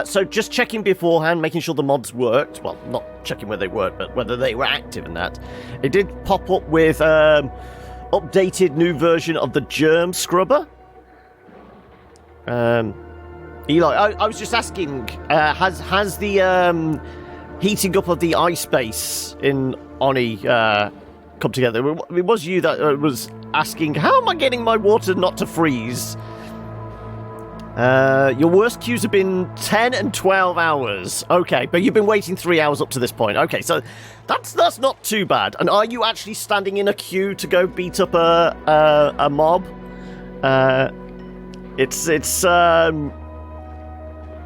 So just checking beforehand, making sure the mods worked. Well, not checking whether they worked, but whether they were active and that. It did pop up with updated new version of the germ scrubber. Eli, I was just asking, has the heating up of the ice base in Oni come together? It was you that was asking, how am I getting my water not to freeze? Your worst queues have been 10 and 12 hours. Okay, but you've been waiting 3 hours up to this point. Okay, so that's not too bad. And are you actually standing in a queue to go beat up a mob?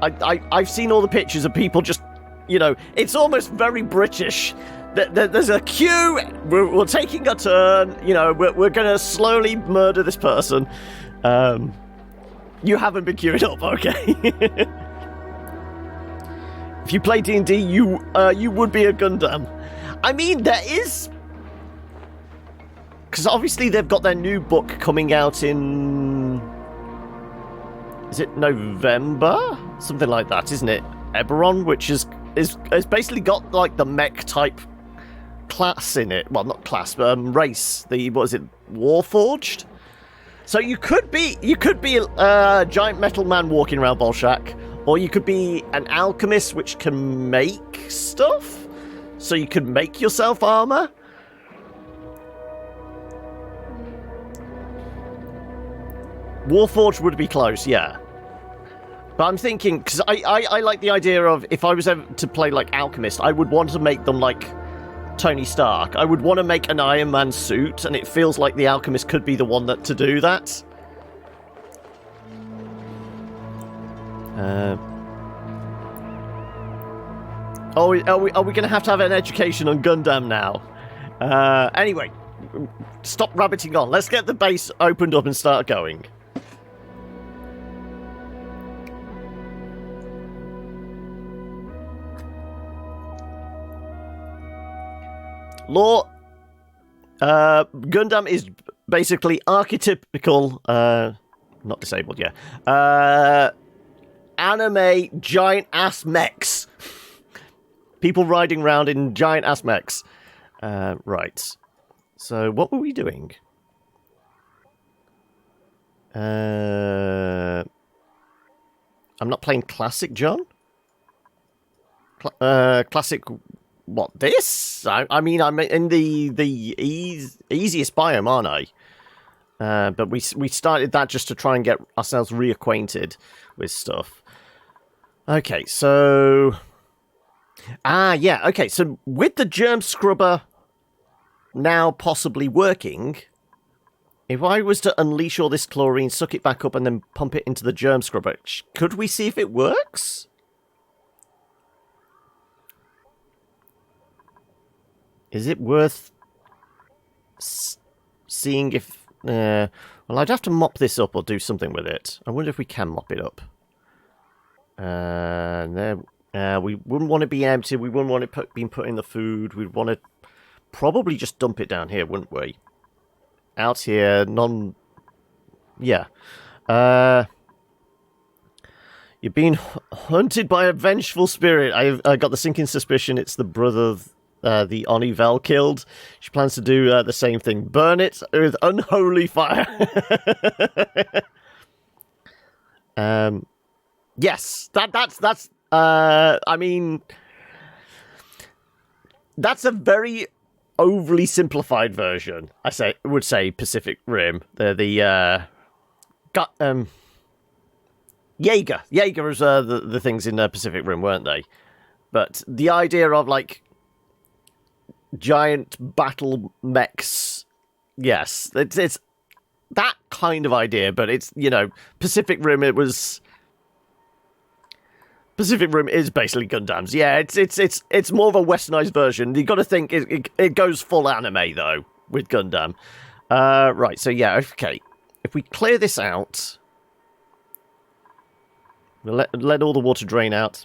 I've seen all the pictures of people just, it's almost very British. There's a queue, we're taking a turn, we're going to slowly murder this person. You haven't been queuing up, okay. If you play D&D, you would be a Gundam. I mean, there is... Because obviously they've got their new book coming out in... Is it November? Something like that, isn't it? Eberron, which is basically got, like, the mech-type class in it. Well, not class, but race. What is it? Warforged? So you could be a giant metal man walking around Bolshak, or you could be an alchemist which can make stuff. So you could make yourself armor. Warforged would be close, yeah. But I'm thinking, because I like the idea of, if I was ever to play like alchemist, I would want to make them like Tony Stark. I would want to make an Iron Man suit, and it feels like the Alchemist could be the one to do that. Are we going to have an education on Gundam now? Anyway, stop rabbiting on. Let's get the base opened up and start going. Lore. Gundam is basically archetypical, not disabled, yeah. Anime giant ass mechs. People riding around in giant ass mechs. Right. So what were we doing? I'm not playing classic, John. Classic. What, this? I mean, I'm in the easiest biome, aren't I? But we started that just to try and get ourselves reacquainted with stuff. Okay, so... yeah, okay, so with the germ scrubber now possibly working, if I was to unleash all this chlorine, suck it back up, and then pump it into the germ scrubber, could we see if it works? Is it worth seeing if... well, I'd have to mop this up or do something with it. I wonder if we can mop it up. We wouldn't want it to be empty. We wouldn't want it being put in the food. We'd want to probably just dump it down here, wouldn't we? Out here, Yeah. You're being hunted by a vengeful spirit. I got the sinking suspicion it's the brother... the Oni Vel killed. She plans to do the same thing. Burn it with unholy fire. Yes, that's I mean, that's a very overly simplified version. Would say Pacific Rim. Jaeger was the things in Pacific Rim, weren't they? But the idea of like giant battle mechs, yes, it's that kind of idea, but it's, Pacific Rim, Pacific Rim is basically Gundams. Yeah, it's more of a westernized version. You got to think it goes full anime though with Gundam. Right, so yeah, okay. If we clear this out, we'll let all the water drain out.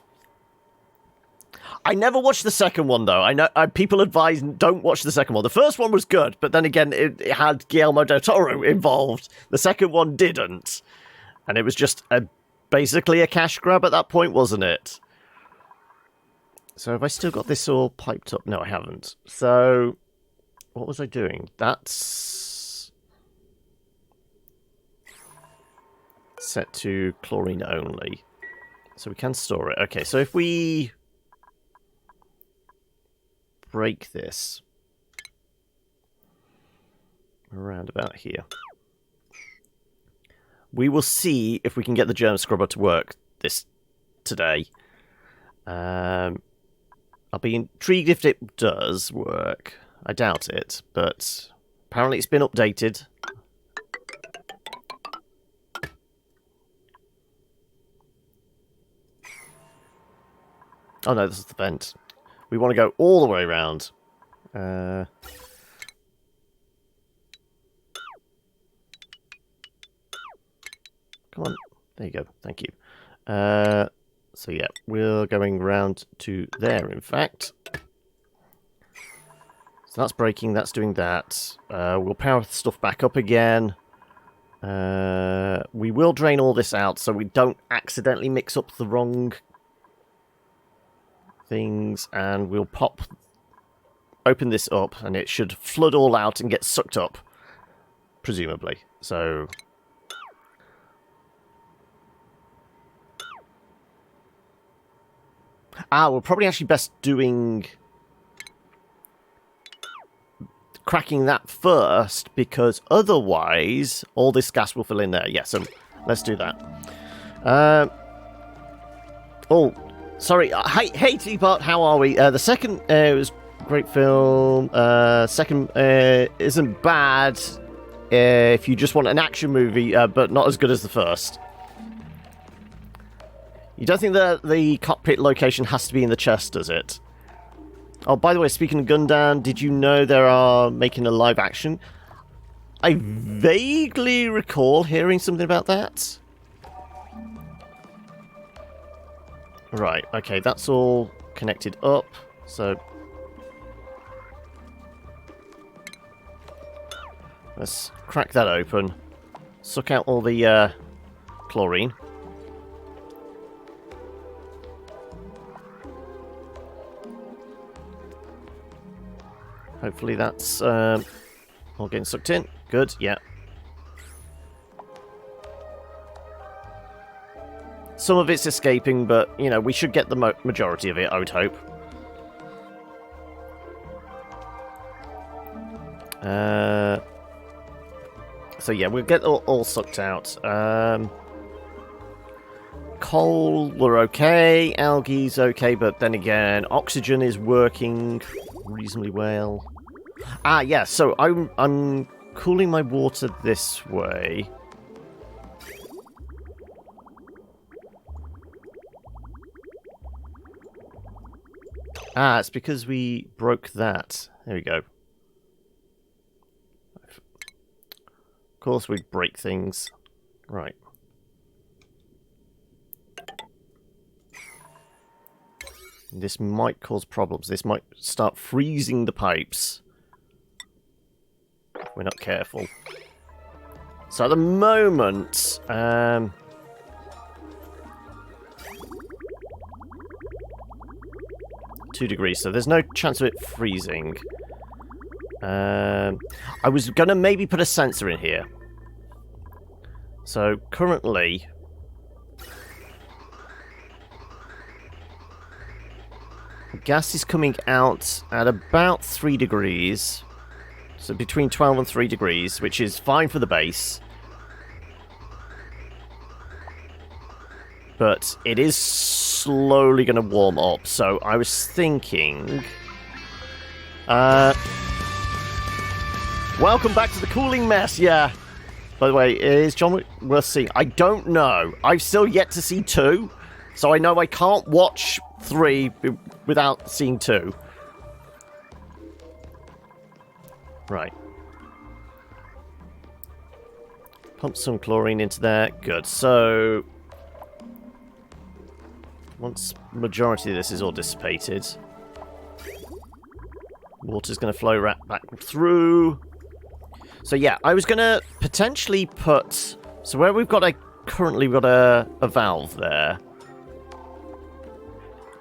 I never watched the second one, though. I know people advise don't watch the second one. The first one was good, but then again, it had Guillermo del Toro involved. The second one didn't. And it was just a basically a cash grab at that point, wasn't it? So have I still got this all piped up? No, I haven't. So what was I doing? That's set to chlorine only. So we can store it. Okay, so if we break this around about here, we will see if we can get the germ scrubber to work today. I'll be intrigued if it does work. I doubt it, but apparently it's been updated. Oh no, this is the vent. We want to go all the way around. Come on. There you go. Thank you. So yeah, we're going round to there, in fact. So that's breaking, that's doing that. We'll power stuff back up again. We will drain all this out so we don't accidentally mix up the wrong things, and we'll open this up, and it should flood all out and get sucked up, presumably. So we're probably actually best doing cracking that first, because otherwise all this gas will fill in there. Yeah, so let's do that. Oh, sorry. Hey, Teapot, how are we? The second was a great film. Second isn't bad if you just want an action movie, but not as good as the first. You don't think that the cockpit location has to be in the chest, does it? Oh, by the way, speaking of Gundam, did you know they are making a live action? I vaguely recall hearing something about that. Right, okay, that's all connected up, so let's crack that open, suck out all the chlorine. Hopefully that's all getting sucked in. Good, yeah. Some of it's escaping, but, you know, we should get the majority of it, I would hope. So, yeah, we'll get all sucked out. Coal, we're okay. Algae's okay, but then again, oxygen is working reasonably well. Yeah, so I'm cooling my water this way. It's because we broke that. There we go. Of course we break things. Right. This might cause problems. This might start freezing the pipes if we're not careful. So at the moment, 2 degrees, so there's no chance of it freezing. I was going to maybe put a sensor in here. So currently, gas is coming out at about 3 degrees. So between 12 and 3 degrees, which is fine for the base. But it is slowly going to warm up. So I was thinking... welcome back to the cooling mess, yeah. By the way, is John Wick worth seeing? I don't know. I've still yet to see 2. So I know I can't watch 3 without seeing 2. Right. Pump some chlorine into there. Good. So, once majority of this is all dissipated, water's going to flow right back through. So yeah, I was going to potentially put... So where we've got a currently got a valve there.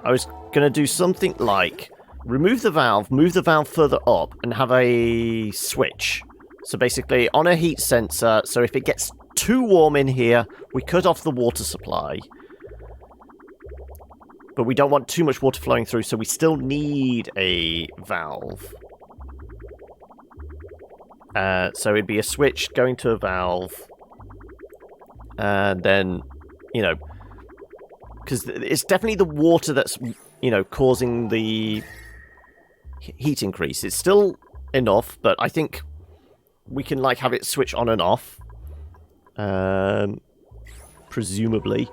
I was going to do something like remove the valve, move the valve further up, and have a switch. So basically, on a heat sensor, so if it gets too warm in here, we cut off the water supply. But we don't want too much water flowing through, so we still need a valve. So it'd be a switch going to a valve. And then, you know, because it's definitely the water that's, you know, causing the heat increase. It's still enough, but I think we can, like, have it switch on and off. Presumably.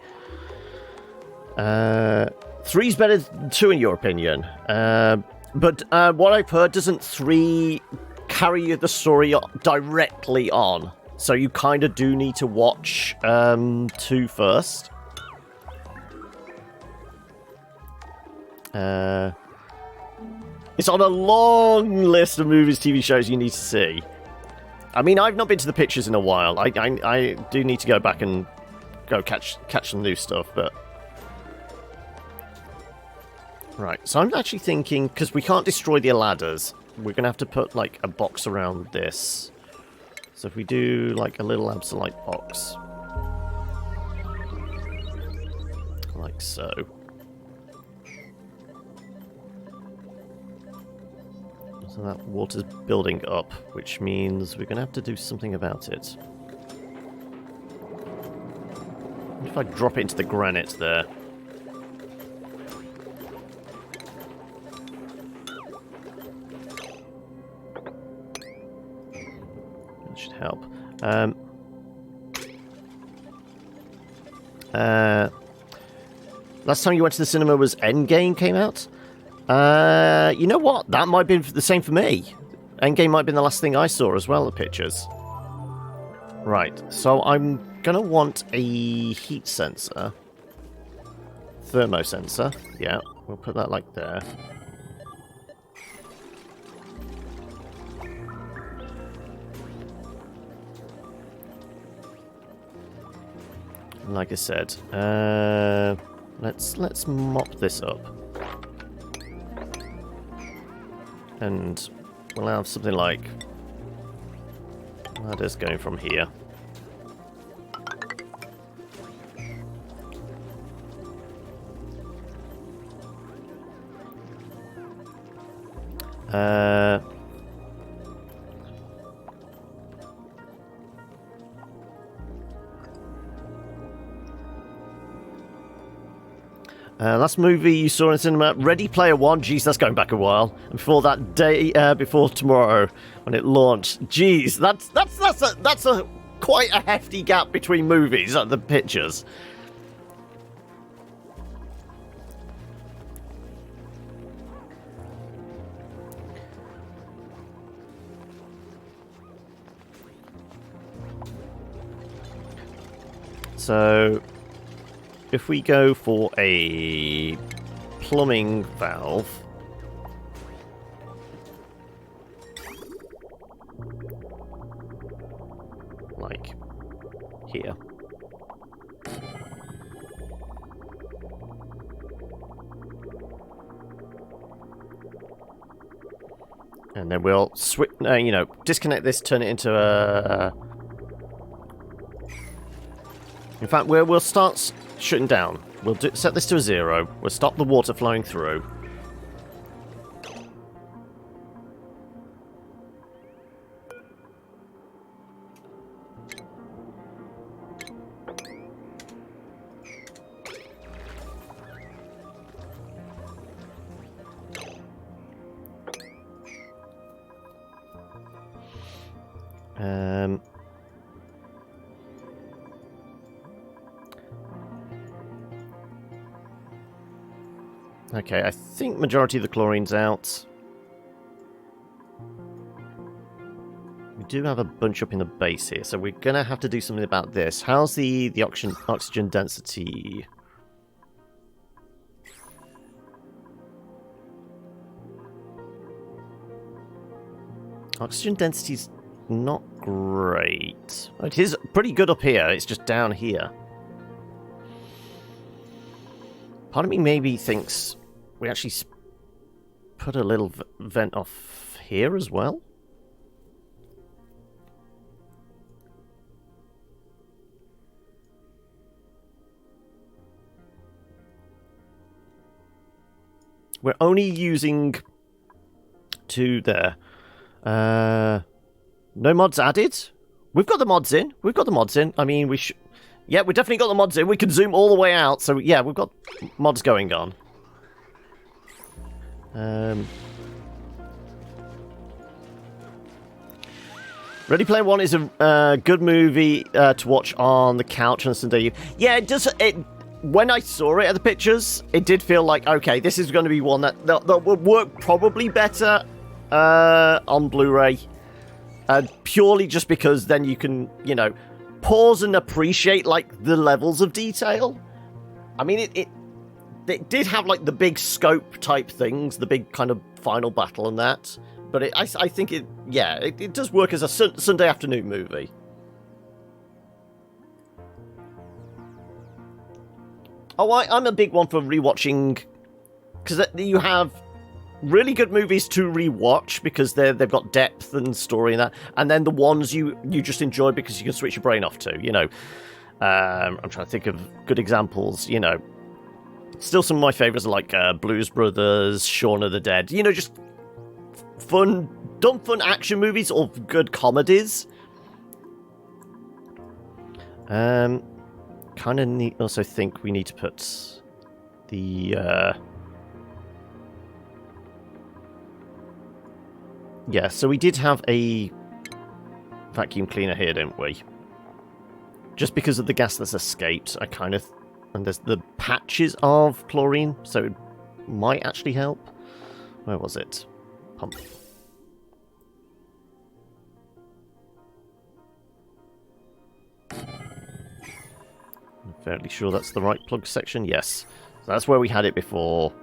3's better than 2 in your opinion. But what I've heard, doesn't 3 carry the story directly on? So you kind of do need to watch 2 first. It's on a long list of movies, TV shows you need to see. I mean, I've not been to the pictures in a while. I do need to go back and go catch some new stuff, but... Right, so I'm actually thinking, because we can't destroy the ladders, we're going to have to put, like, a box around this. So if we do, like, a little absolute box. Like so. So that water's building up, which means we're going to have to do something about it. What if I drop it into the granite there? That should help. Last time you went to the cinema was Endgame came out? You know what? That might have been the same for me. Endgame might have been the last thing I saw as well, the pictures. Right, so I'm gonna want a heat sensor. Thermo sensor. Yeah, we'll put that like there. Like I said, let's mop this up. And we'll have something like ladders going from here. Last movie you saw in the cinema, Ready Player One. Jeez, that's going back a while. And before that, day before tomorrow, when it launched. Jeez, that's a quite a hefty gap between movies at the pictures. So, if we go for a plumbing valve, like here. And then we'll switch, you know, disconnect this, turn it into a... In fact, we'll start shutting down. We'll set this to a 0. We'll stop the water flowing through. Okay, I think majority of the chlorine's out. We do have a bunch up in the base here, so we're gonna have to do something about this. How's the oxygen density? Oxygen density's not great. It is pretty good up here, it's just down here. Part of me maybe thinks we actually put a little vent off here as well. We're only using 2 there. No mods added. We've got the mods in. We've got the mods in. I mean, we should... Yeah, we definitely got the mods in. We can zoom all the way out. So, yeah, we've got mods going on. Ready Player One is a good movie to watch on the couch on a Sunday. Yeah, it does... When I saw it at the pictures, it did feel like, okay, this is going to be one that would work probably better on Blu-ray. Purely just because then you can, you know, pause and appreciate, like, the levels of detail. I mean, it did have, like, the big scope type things, the big kind of final battle and that. But I think it does work as a Sunday afternoon movie. Oh, I'm a big one for rewatching, because you have really good movies to rewatch because they've got depth and story and that, and then the ones you just enjoy because you can switch your brain off to. You know, I'm trying to think of good examples. You know, still some of my favorites are like Blues Brothers, Shaun of the Dead. You know, just fun action movies or good comedies. Kind of also think we need to put the yeah, so we did have a vacuum cleaner here, didn't we? Just because of the gas that's escaped, I kind of... And there's the patches of chlorine, so it might actually help. Where was it? Pump. Fairly sure that's the right plug section. Yes. So that's where we had it before.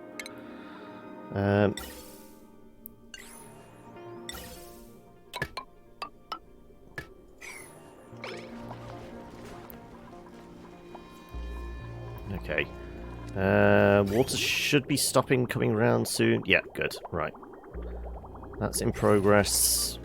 Okay. Water should be stopping coming around soon. Yeah, good. Right. That's in progress.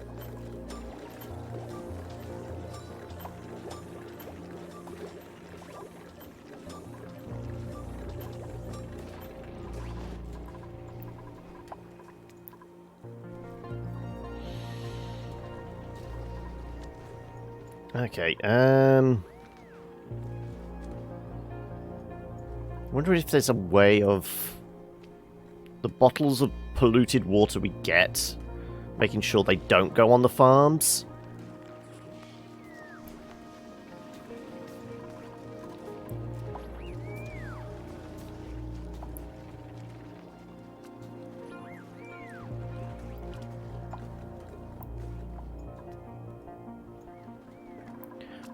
Okay, wonder if there's a way of the bottles of polluted water we get, making sure they don't go on the farms.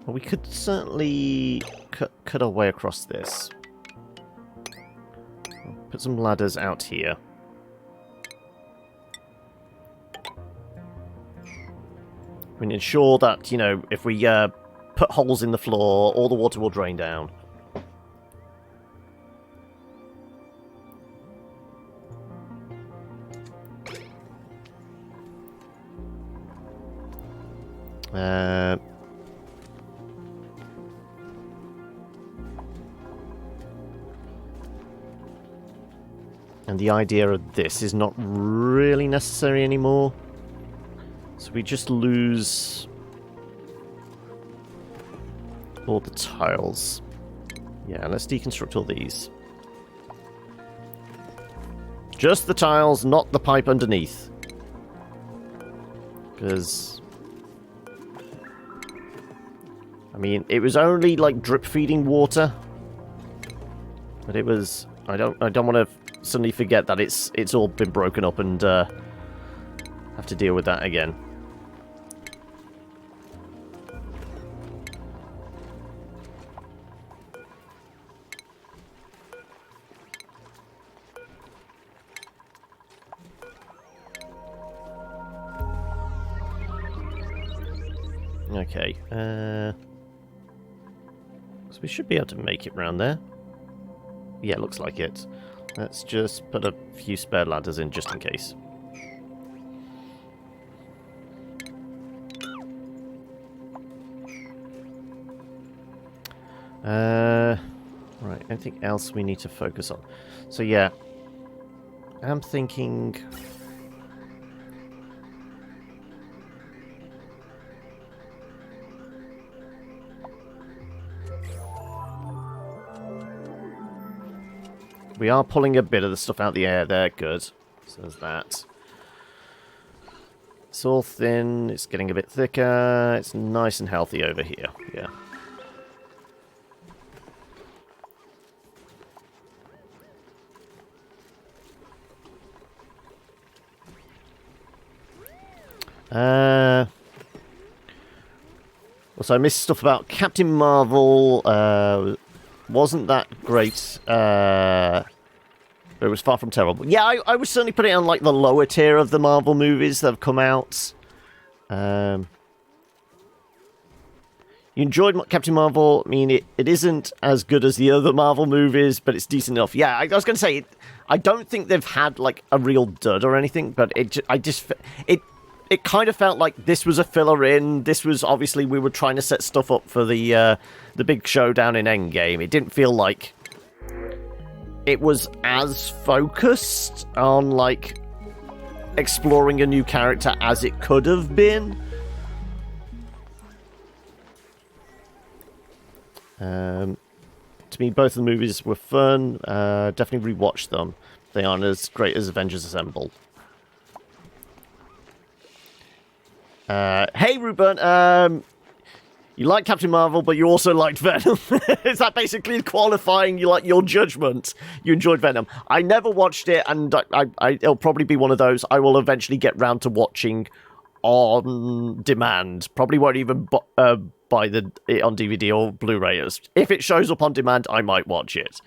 Well, we could certainly cut our way across this. Put some ladders out here. We can ensure that, you know, if we put holes in the floor, all the water will drain down. And the idea of this is not really necessary anymore. So we just lose all the tiles. Yeah, let's deconstruct all these. Just the tiles, not the pipe underneath. Because... I mean, it was only like drip feeding water. But it was... I don't want to suddenly forget that it's all been broken up and have to deal with that again. Okay, so we should be able to make it round there. Yeah, looks like it. Let's just put a few spare ladders in just in case. Right, anything else we need to focus on? So yeah, I'm thinking... We are pulling a bit of the stuff out the air there, good. So there's that. It's all thin, it's getting a bit thicker, it's nice and healthy over here, yeah. Also, I missed stuff about Captain Marvel. Wasn't that great. But it was far from terrible. Yeah, I would certainly put it on like the lower tier of the Marvel movies that have come out. You enjoyed Captain Marvel. I mean, it isn't as good as the other Marvel movies, but it's decent enough. Yeah, I was going to say, I don't think they've had like a real dud or anything, but it kind of felt like this was a filler in. This was obviously we were trying to set stuff up for the big showdown in Endgame. It didn't feel like it was as focused on like exploring a new character as it could have been. To me, both of the movies were fun. Definitely rewatched them. They aren't as great as Avengers Assemble. Hey, Ruben, you like Captain Marvel, but you also liked Venom. Is that basically qualifying you like your judgment? You enjoyed Venom. I never watched it, and it'll probably be one of those I will eventually get round to watching on demand. Probably won't even buy it on DVD or Blu-ray. If it shows up on demand, I might watch it.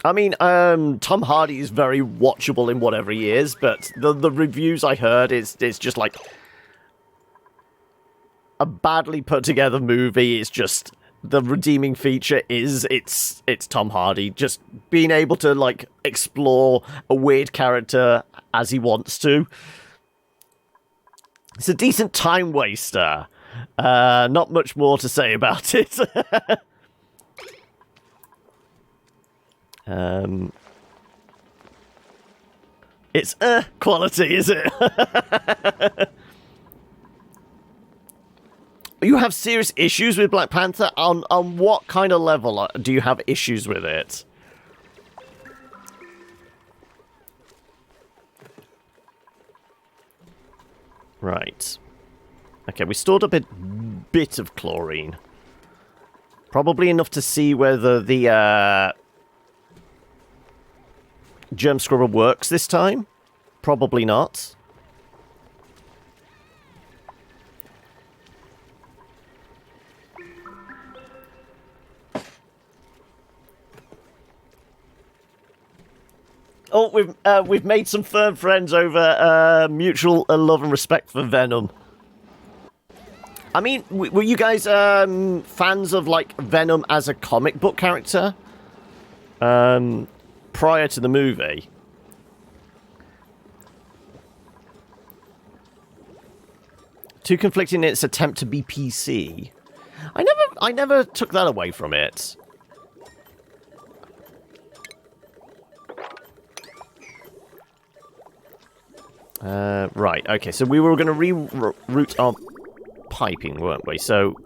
I mean, Tom Hardy is very watchable in whatever he is, but the reviews I heard, it's just like a badly put together movie. It's just the redeeming feature is it's Tom Hardy just being able to like explore a weird character as he wants to. It's a decent time waster. Not much more to say about it. It's quality, is it? You have serious issues with Black Panther? On what kind of level do you have issues with it? Right. Okay, we stored up a bit of chlorine. Probably enough to see whether the germ scrubber works this time. Probably not. Oh, we've made some firm friends over mutual love and respect for Venom. I mean, were you guys fans of like Venom as a comic book character prior to the movie? Too conflicting in its attempt to be PC. I never took that away from it. Right, okay, so we were going to reroute our piping, weren't we? So,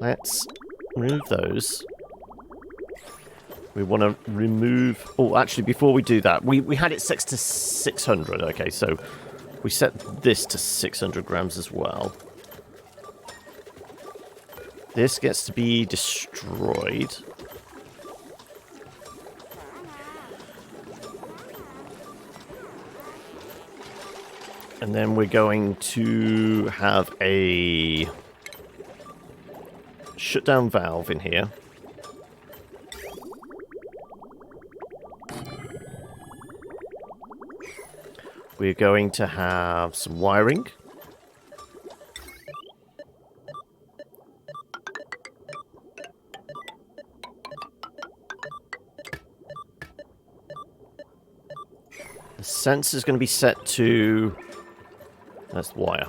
let's remove those. We want to remove... Oh, actually, before we do that, we had it set to 600. Okay, so we set this to 600 grams as well. This gets to be destroyed. And then we're going to have a shutdown valve in here. We're going to have some wiring. sensor's going to be set to... That's the wire.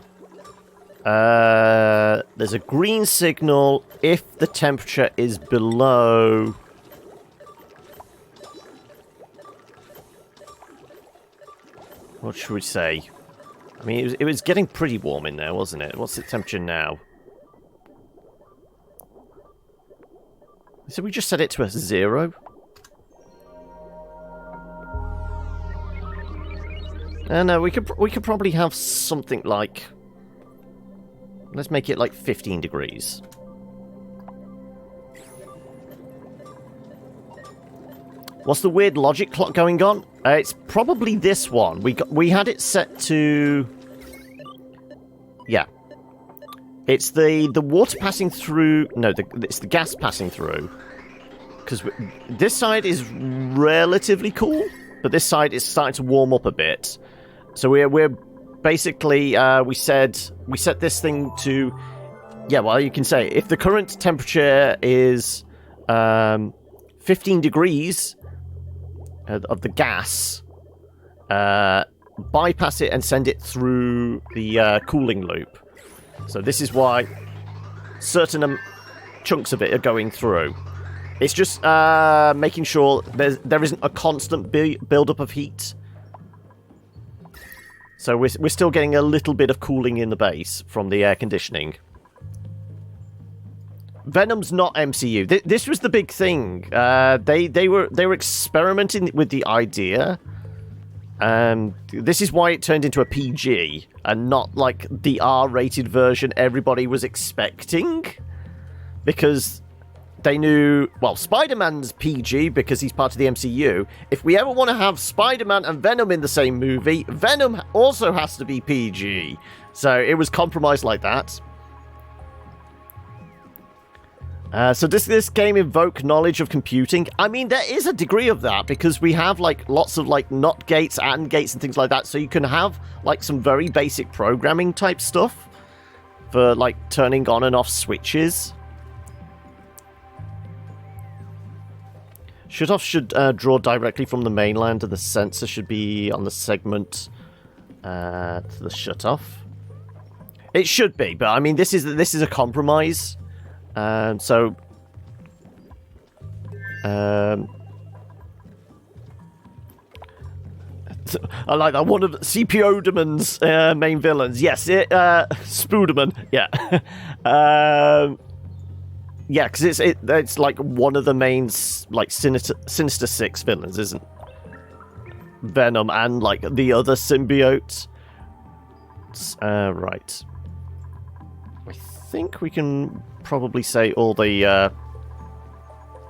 There's a green signal if the temperature is below... What should we say? I mean, it was getting pretty warm in there, wasn't it? What's the temperature now? So we just set it to a 0? No, we could probably have something like... Let's make it like 15 degrees. What's the weird logic clock going on? It's probably this one. We had it set to... Yeah. It's the water passing through... No, it's the gas passing through. Because this side is relatively cool, but this side is starting to warm up a bit. So we're basically... we set this thing to... Yeah, well, you can say, if the current temperature is 15 degrees... of the gas, bypass it and send it through the cooling loop. So this is why certain chunks of it are going through. It's just making sure there isn't a constant build-up of heat. So we're still getting a little bit of cooling in the base from the air conditioning. Venom's not MCU. This was the big thing. They were experimenting with the idea. This is why it turned into a PG and not like the R-rated version everybody was expecting. Because they knew, well, Spider-Man's PG because he's part of the MCU. If we ever want to have Spider-Man and Venom in the same movie, Venom also has to be PG. So it was compromised like that. So does this game invoke knowledge of computing? I mean, there is a degree of that, because we have, like, lots of, like, NOT gates, AND gates, and things like that, so you can have, like, some very basic programming type stuff for, like, turning on and off switches. Shutoff should draw directly from the mainland, and the sensor should be on the segment to the shutoff. It should be, but, I mean, this is a compromise. I like that. One of CPO-Demon's main villains. Yes, Spooderman. Yeah. Yeah, because it's like one of the main like Sinister Six villains, isn't Venom and like the other symbiotes. Right. I think we can probably say all the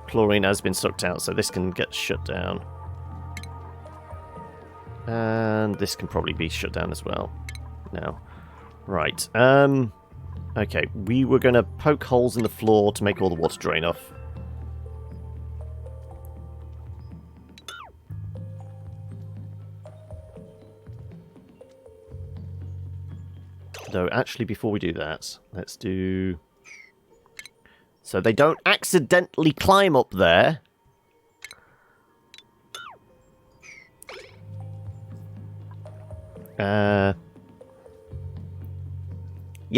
chlorine has been sucked out, so this can get shut down. And this can probably be shut down as well now. Right. Okay, we were going to poke holes in the floor to make all the water drain off. Though, actually, before we do that, let's do... So they don't accidentally climb up there. Yeah,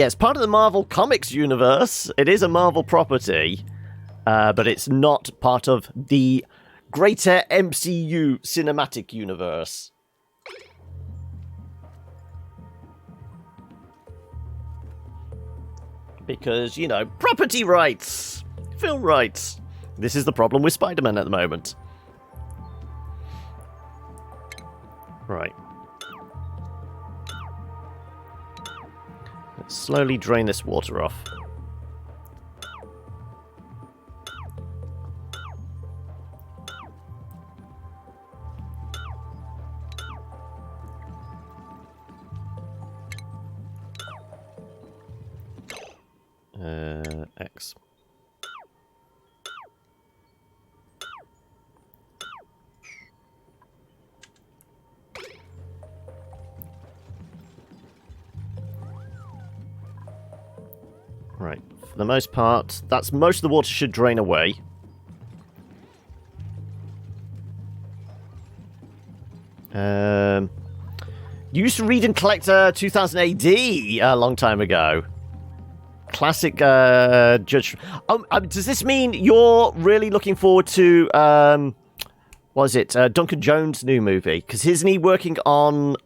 it's part of the Marvel Comics universe. It is a Marvel property, but it's not part of the greater MCU cinematic universe. Because, you know, property rights, film rights. This is the problem with Spider-Man at the moment. Right. Let's slowly drain this water off. X. Right, for the most part, that's most of the water should drain away. Used to read and collect 2000 AD a long time ago. Classic Judge. Does this mean you're really looking forward to what is it? Duncan Jones' new movie? Because isn't he working on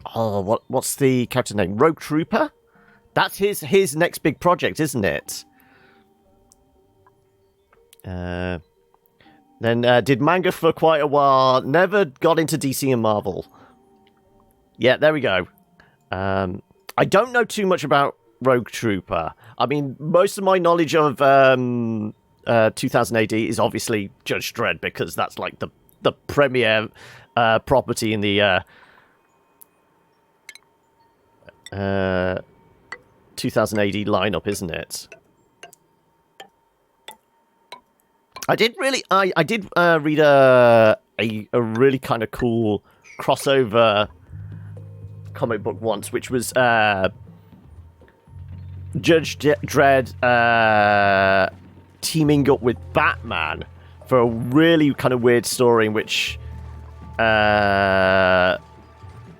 what's the character name? Rogue Trooper? That's his next big project, isn't it? Then did manga for quite a while. Never got into DC and Marvel. Yeah, there we go. I don't know too much about Rogue Trooper. I mean, most of my knowledge of 2000 AD is obviously Judge Dredd, because that's like the premier property in the 2000 AD lineup, isn't it? I did read a really kind of cool crossover comic book once, which was Judge Dredd teaming up with Batman for a really kind of weird story in which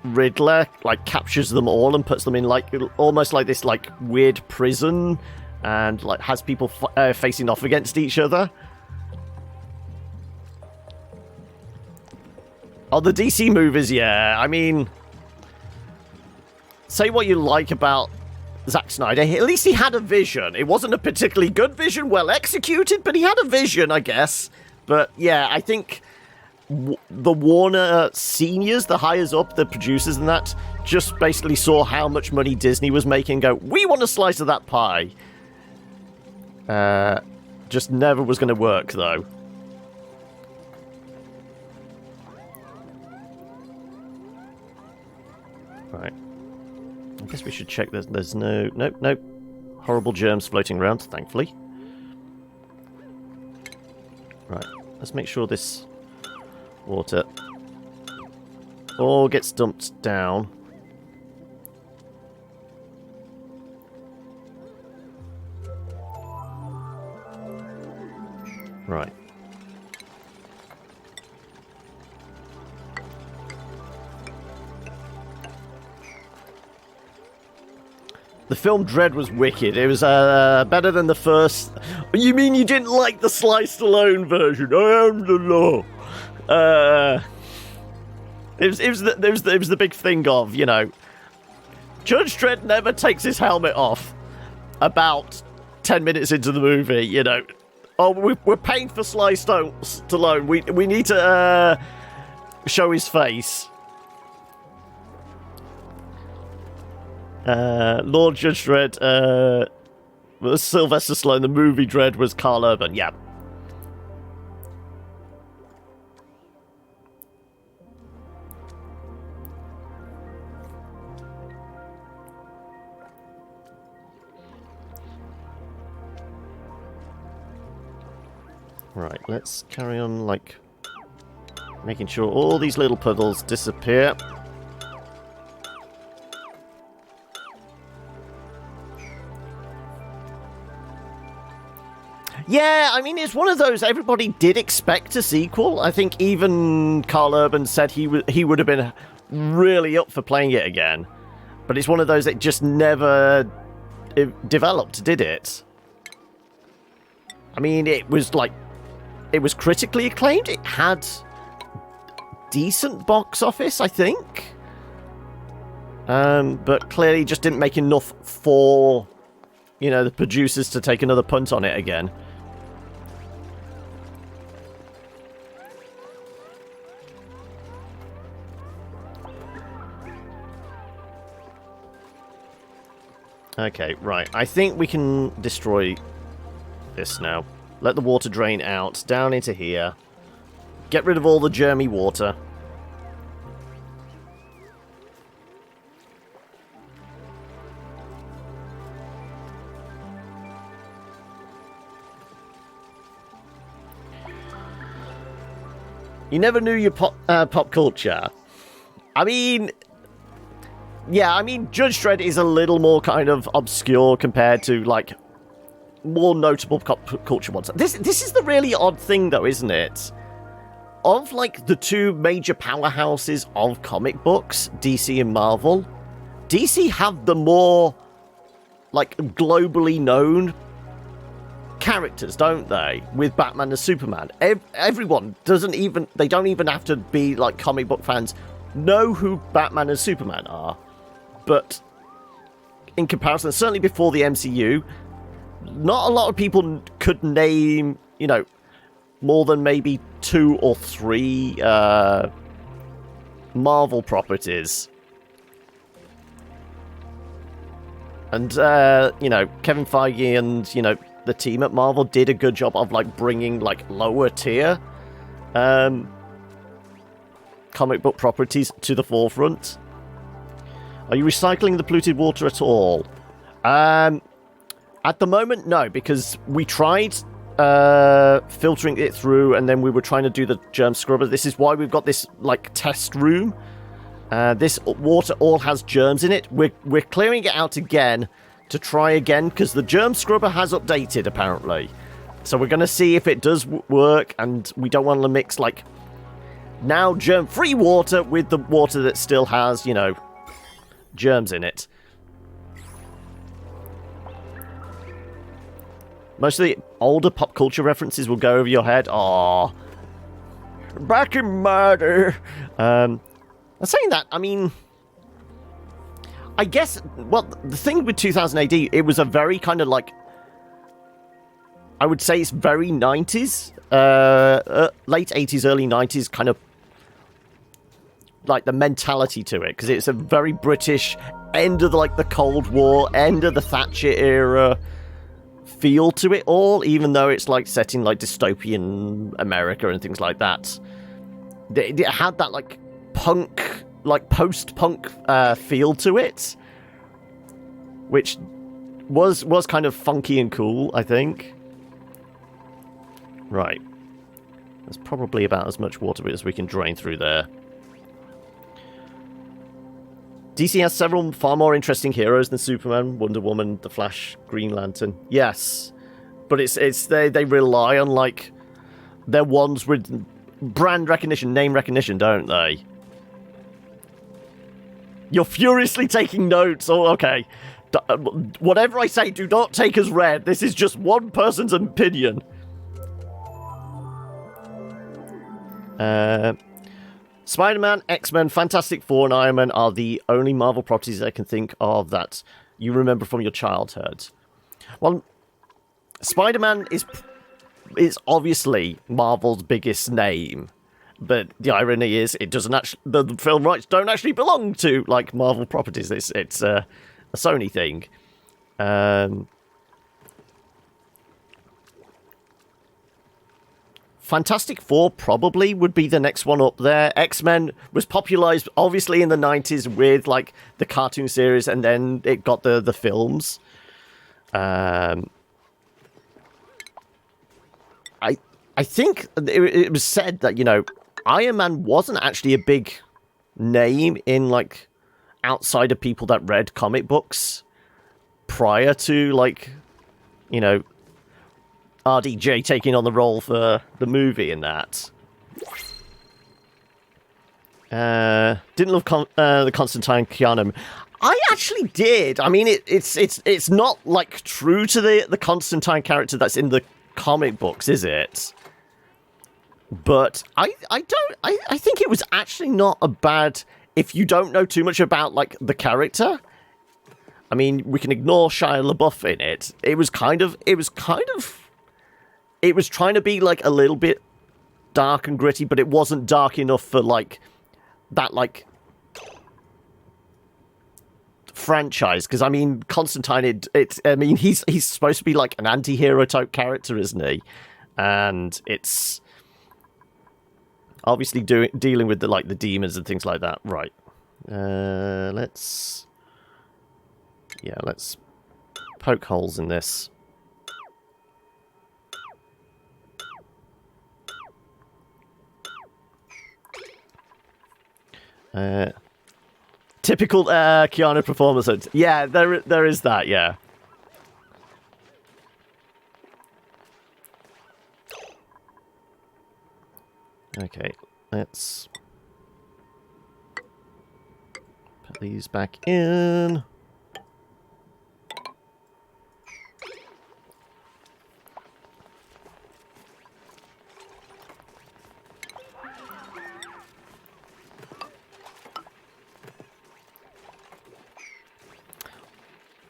Riddler like captures them all and puts them in like almost like this like weird prison, and like has people facing off against each other. Oh, the DC movies, yeah. I mean, say what you like about Zack Snyder, at least he had a vision. It wasn't a particularly good vision, well executed, but he had a vision, I guess. But yeah, I think the Warner seniors, the highest up, the producers and that, just basically saw how much money Disney was making and go, we want a slice of that pie. Just never was going to work, though. Right. I guess we should check there's no horrible germs floating around, thankfully. Right. Let's make sure this water all gets dumped down. Right. The film Dredd was wicked. It was better than the first. You mean you didn't like the Sly Stallone version? I am the law. It was the big thing of, you know, Judge Dredd never takes his helmet off about 10 minutes into the movie, you know. Oh, we're paying for Sly Stallone. We need to show his face. Lord Judge Dredd was Sylvester Stallone. The movie Dredd was Carl Urban. Yeah. Right, let's carry on, like, making sure all these little puddles disappear. Yeah, I mean, it's one of those, everybody did expect a sequel. I think even Carl Urban said he would have been really up for playing it again. But it's one of those that just never developed, did it? I mean, it was critically acclaimed. It had decent box office, I think. But clearly just didn't make enough for, you know, the producers to take another punt on it again. Okay, right. I think we can destroy this now. Let the water drain out, down into here. Get rid of all the germy water. You never knew your pop culture. I mean... Yeah, I mean, Judge Dredd is a little more kind of obscure compared to, like, more notable pop culture ones. This is the really odd thing, though, isn't it? of like the two major powerhouses of comic books, DC and Marvel, DC have the more like globally known characters, don't they? With Batman and Superman, everyone they don't even have to be like comic book fans know who Batman and Superman are. But in comparison, certainly before the MCU, not a lot of people could name, you know, more than maybe 2 or 3 Marvel properties. And, you know, Kevin Feige and, you know, the team at Marvel did a good job of, like, bringing, like, lower tier comic book properties to the forefront. Are you recycling the polluted water at all? At the moment, no, because we tried filtering it through, and then we were trying to do the germ scrubber. This is why we've got this, like, test room. This water all has germs in it. We're clearing it out again to try again, because the germ scrubber has updated, apparently. So we're going to see if it does work, and we don't want to mix, like, now germ-free water with the water that still has, you know, germs in it. Most of the older pop culture references will go over your head. Aww. Back in murder. Saying that, I mean, I guess, well, the thing with 2000 AD, it was a very kind of like, I would say it's very 90s, late 80s, early 90s kind of, like the mentality to it, because it's a very British, end of like the Cold War, end of the Thatcher era feel to it all, even though it's like set in like dystopian America and things like that. It had that like punk, like post-punk feel to it, which was kind of funky and cool, I think. Right. There's probably about as much water as we can drain through there. DC has several far more interesting heroes than Superman, Wonder Woman, The Flash, Green Lantern. Yes, but they rely on like their ones with brand recognition, name recognition, don't they? You're furiously taking notes. Oh, okay. Whatever I say, do not take as read. This is just one person's opinion. Spider-Man, X-Men, Fantastic Four, and Iron Man are the only Marvel properties I can think of that you remember from your childhood. Well, Spider-Man is obviously Marvel's biggest name, but the irony is it doesn't actually, the film rights don't actually belong to like Marvel properties. It's a Sony thing. Fantastic Four probably would be the next one up there. X-Men was popularized obviously in the 90s with like the cartoon series, and then it got the films. I think it was said that, you know, Iron Man wasn't actually a big name in like outside of people that read comic books prior to like, you know, RDJ taking on the role for the movie and that. Didn't love the Constantine Keanu. I actually did. I mean, it's not like true to the Constantine character that's in the comic books, is it? But I think it was actually not a bad, if you don't know too much about like the character. I mean, we can ignore Shia LaBeouf in it. It was trying to be like a little bit dark and gritty, but it wasn't dark enough for like that like franchise. Because I mean, Constantine, I mean, he's supposed to be like an anti-hero type character, isn't he? And it's obviously dealing with the demons and things like that. Right. Let's poke holes in this. Typical Keanu performance. Yeah, there is that, yeah. Okay, let's put these back in.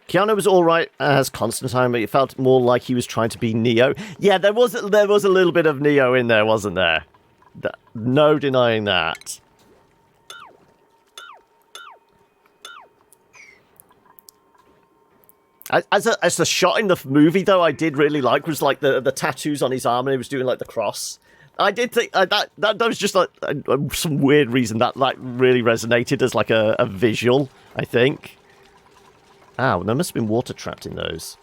Keanu was all right as Constantine, but it felt more like he was trying to be Neo. Yeah, there was a little bit of Neo in there, wasn't there? No denying that. As a shot in the movie, though, I did really like was like the tattoos on his arm, and he was doing like the cross. I did think that was just like some weird reason that like really resonated as like a visual. I think. Ow, there must have been water trapped in those.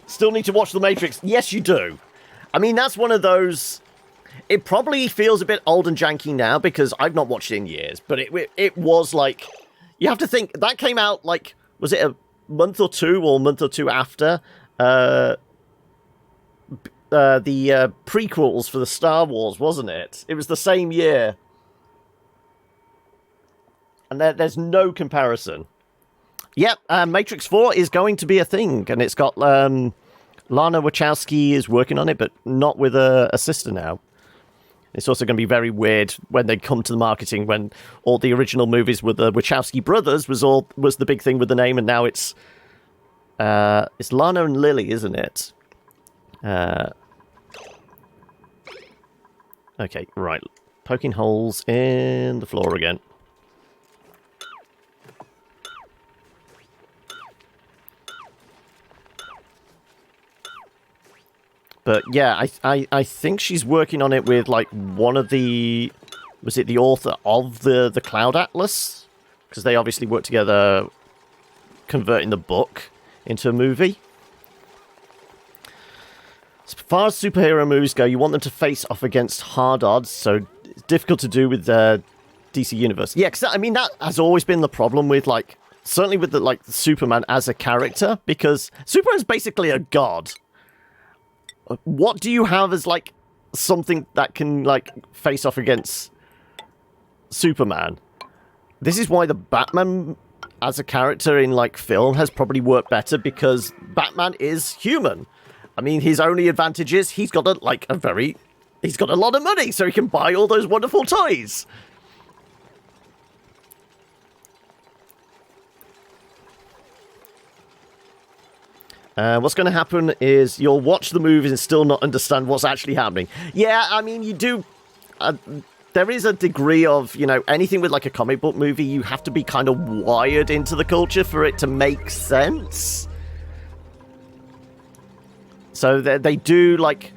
Still need to watch The Matrix. Yes, you do. I mean, that's one of those... It probably feels a bit old and janky now because I've not watched it in years, but it was like... You have to think, that came out, like, was it a month or two after the prequels for the Star Wars, wasn't it? It was the same year. And there's no comparison. Yep, Matrix 4 is going to be a thing, and it's got, Lana Wachowski is working on it, but not with a sister now. It's also going to be very weird when they come to the marketing, when all the original movies with the Wachowski brothers was the big thing with the name, and now it's Lana and Lily, isn't it? Okay, right. Poking holes in the floor again. But yeah, I think she's working on it with like one of the... Was it the author of the Cloud Atlas? Because they obviously worked together converting the book into a movie. As far as superhero movies go, you want them to face off against hard odds, so it's difficult to do with the DC Universe. Yeah, because I mean, that has always been the problem with like... Certainly with the Superman as a character, because Superman's basically a god. What do you have as, like, something that can, like, face off against Superman? This is why the Batman as a character in, like, film has probably worked better, because Batman is human. I mean, his only advantage is he's got, he's got a lot of money, so he can buy all those wonderful toys. What's going to happen is you'll watch the movies and still not understand what's actually happening. Yeah, I mean, you do... there is a degree of, you know, anything with, like, a comic book movie, you have to be kind of wired into the culture for it to make sense. So they do, like,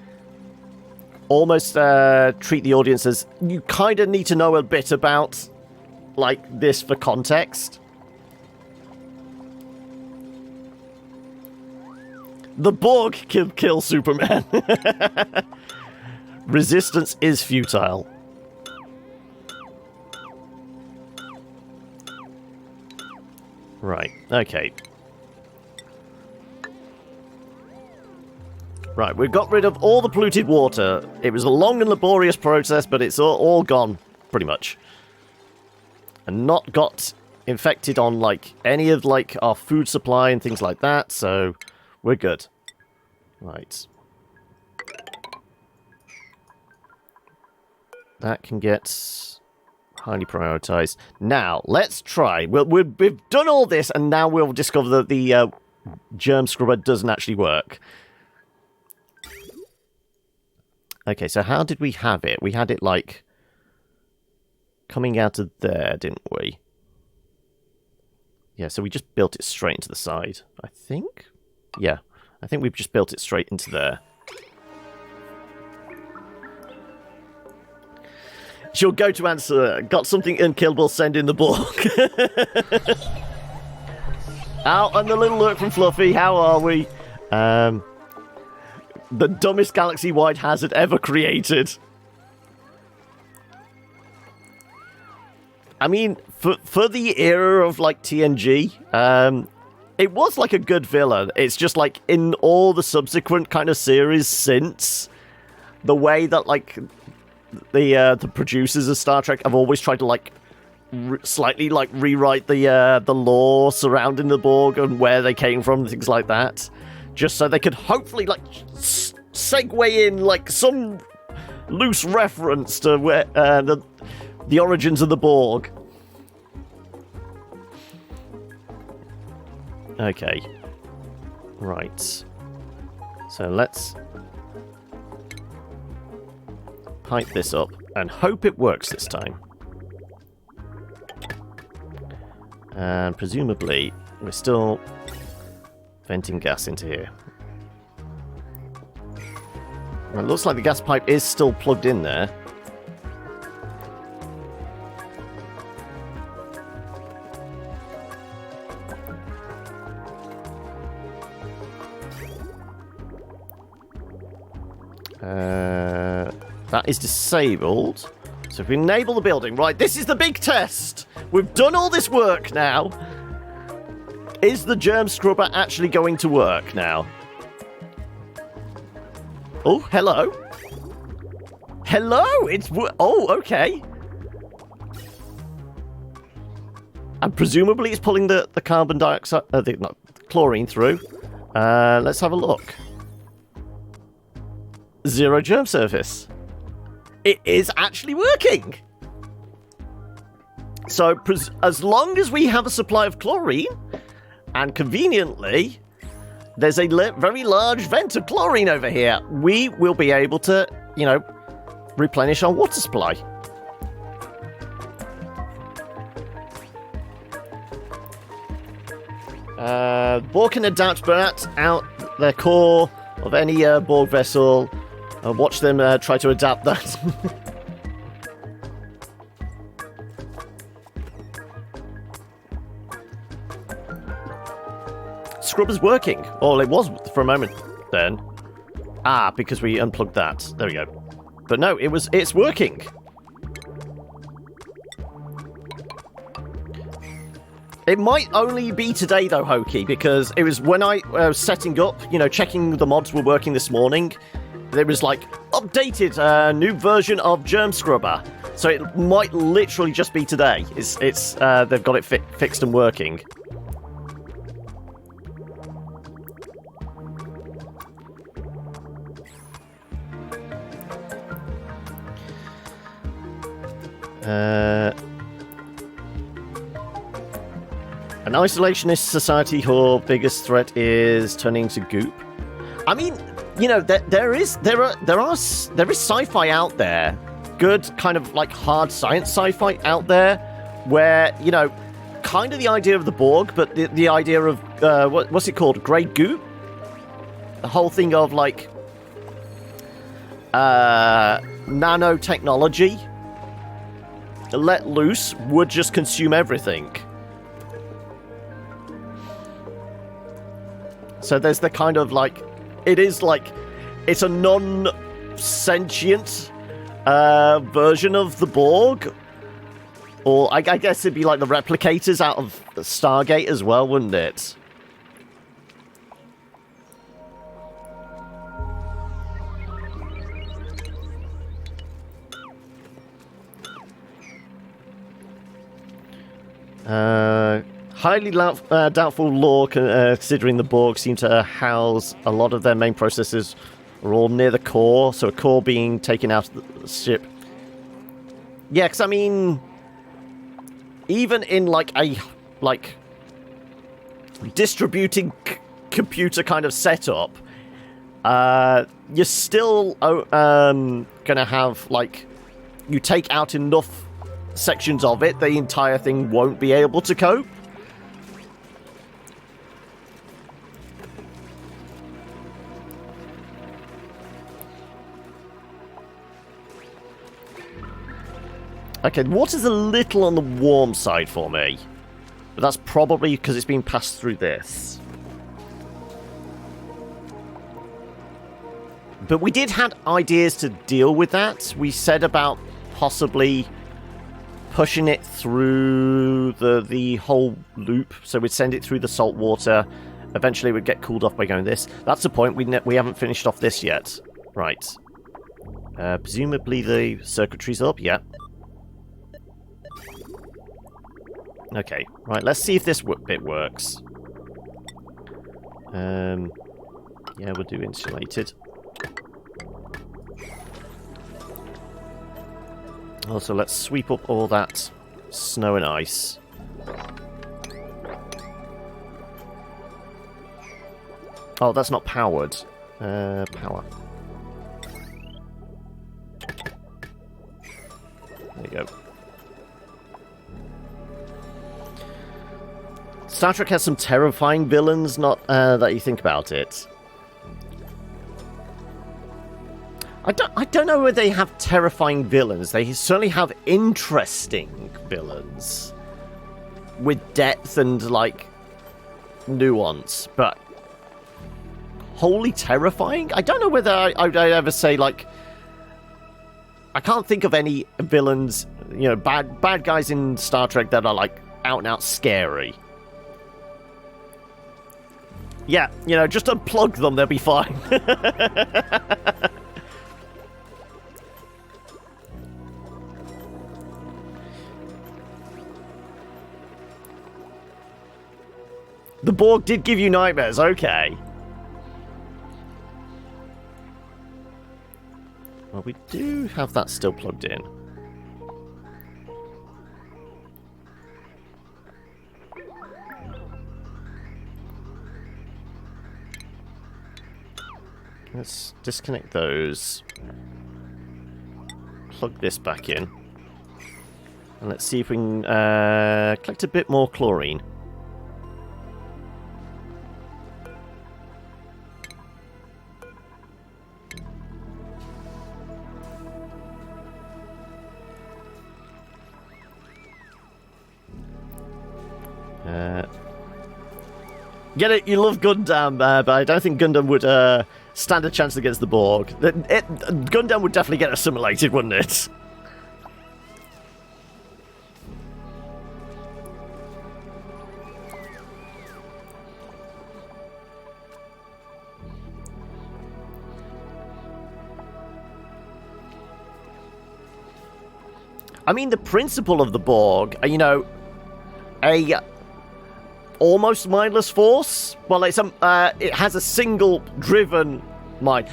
almost treat the audience as... You kind of need to know a bit about, like, this for context. The Borg can kill Superman. Resistance is futile. Right, okay. Right, we've got rid of all the polluted water. It was a long and laborious process, but it's all gone, pretty much. And not got infected on, like, any of, like, our food supply and things like that, so... We're good. Right. That can get highly prioritized. Now, let's try. We've done all this, and now we'll discover that the germ scrubber doesn't actually work. Okay, so how did we have it? We had it, like, coming out of there, didn't we? Yeah, so we just built it straight into the side, I think? Yeah, I think we've just built it straight into there. She'll go to answer. Got something unkillable, send in the book. Out on the little lurk from Fluffy, how are we? The dumbest galaxy-wide hazard ever created. I mean, for the era of, like, TNG, it was, like, a good villain. It's just, like, in all the subsequent kind of series since, the way that, like, the producers of Star Trek have always tried to, like, slightly, like, rewrite the lore surrounding the Borg and where they came from and things like that, just so they could hopefully, like, segue in, like, some loose reference to where the origins of the Borg. Okay. Right. So let's pipe this up and hope it works this time. And presumably, we're still venting gas into here. Well, it looks like the gas pipe is still plugged in there. That is disabled. So if we enable the building, right, this is the big test. We've done all this work now. Is the germ scrubber actually going to work now? Oh, hello. Hello, oh, okay. And presumably it's pulling the carbon dioxide, the chlorine through. Let's have a look. Zero germ surface. It is actually working. So, as long as we have a supply of chlorine, and conveniently, there's a very large vent of chlorine over here, we will be able to, you know, replenish our water supply. Borg can adapt but out their core of any Borg vessel. Watch them try to adapt that. Scrubber's working. Oh, it was for a moment then. Ah, because we unplugged that. There we go. But no, it's working. It might only be today though, Hokey, because it was when I was setting up, you know, checking the mods were working this morning. There was like updated new version of Germ Scrubber, so it might literally just be today. They've got it fixed and working. An isolationist society whose biggest threat is turning to goop. I mean, you know, there is sci-fi out there, good kind of like hard science sci-fi out there, where, you know, kind of the idea of the Borg, but the idea of what's it called, grey goop, the whole thing of like nanotechnology let loose would just consume everything. So there's the kind of like, it is like, it's a non-sentient version of the Borg. Or I guess it'd be like the replicators out of Stargate as well, wouldn't it? Highly doubtful lore, considering the Borg seem to house a lot of their main processes are all near the core, so a core being taken out of the ship. Yeah, because I mean, even in like a distributing computer kind of setup, you're still gonna have like, you take out enough sections of it, the entire thing won't be able to cope. Okay, water's a little on the warm side for me, but that's probably because it's been passed through this. But we did have ideas to deal with that. We said about possibly pushing it through the whole loop. So we'd send it through the salt water. Eventually, we'd get cooled off by going this. That's the point. We haven't finished off this yet. Right. Presumably the circuitry's up. Yeah. Okay. Right. Let's see if this bit works. Yeah, we'll do insulated. Also, let's sweep up all that snow and ice. Oh, that's not powered. Power. There you go. Star Trek has some terrifying villains, not that you think about it. I don't know whether they have terrifying villains. They certainly have interesting villains. With depth and, like, nuance. But wholly terrifying? I don't know whether I'd ever say, like... I can't think of any villains, you know, bad guys in Star Trek that are, like, out-and-out scary. Yeah, you know, just unplug them, they'll be fine. The Borg did give you nightmares, okay. Well, we do have that still plugged in. Let's disconnect those. Plug this back in. And let's see if we can collect a bit more chlorine. Get it? You love Gundam, but I don't think Gundam would stand a chance against the Borg. Gundam would definitely get assimilated, wouldn't it? I mean, the principle of the Borg, you know, a almost mindless force. Well, it has a single driven mind.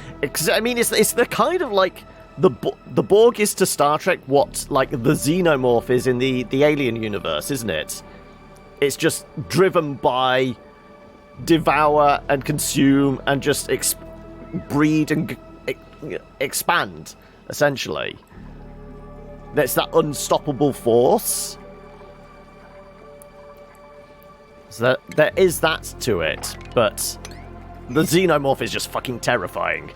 I mean, it's the kind of like the Borg is to Star Trek what like the xenomorph is in the Alien universe, isn't it? It's just driven by devour and consume and just breed and expand, essentially. That's that unstoppable force. So there is that to it, but the xenomorph is just fucking terrifying.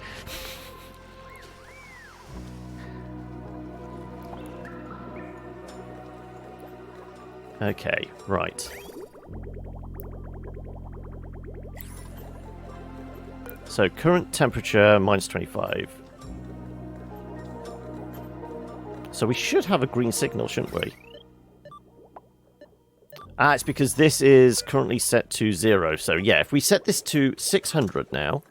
Okay, right. So current temperature -25. So we should have a green signal, shouldn't we? Ah, it's because this is currently set to 0. So yeah, if we set this to 600 now.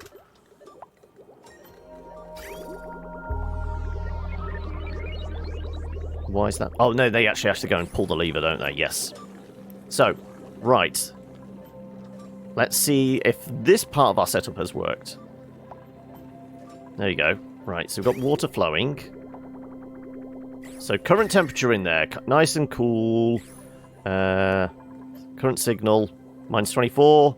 Why is that? Oh, no, they actually have to go and pull the lever, don't they? Yes. So, right. Let's see if this part of our setup has worked. There you go. Right, so we've got water flowing. So current temperature in there. Nice and cool. Current signal, -24.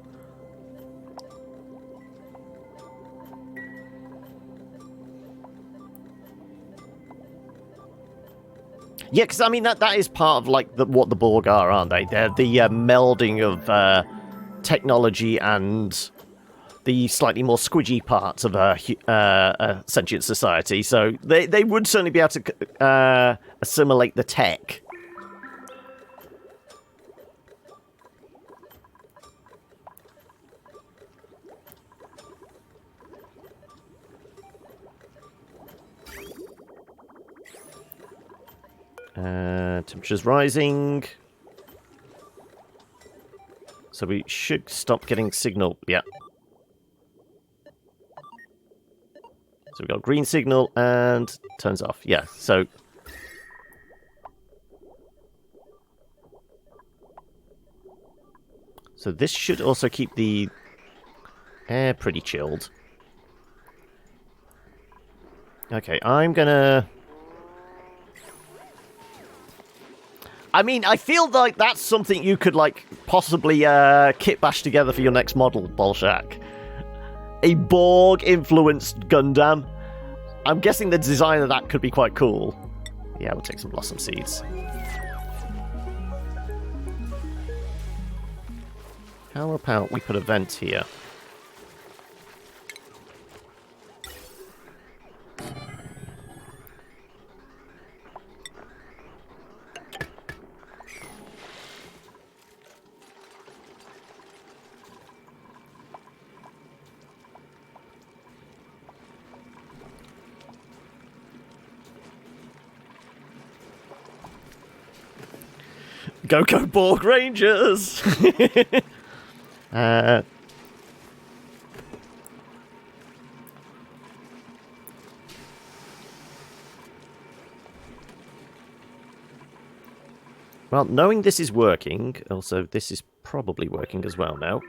Yeah, because I mean that is part of like what the Borg are, aren't they? They're the melding of technology and the slightly more squidgy parts of a sentient society. So they would certainly be able to assimilate the tech. Temperature's rising. So we should stop getting signal. Yeah. So we've got green signal and turns off. Yeah, so... So this should also keep the air pretty chilled. Okay, I'm gonna... I mean, I feel like that's something you could, like, possibly kit bash together for your next model, Bolshak. A Borg-influenced Gundam. I'm guessing the design of that could be quite cool. Yeah, we'll take some blossom seeds. How about we put a vent here? Go Borg Rangers! Well, knowing this is working, also this is probably working as well now.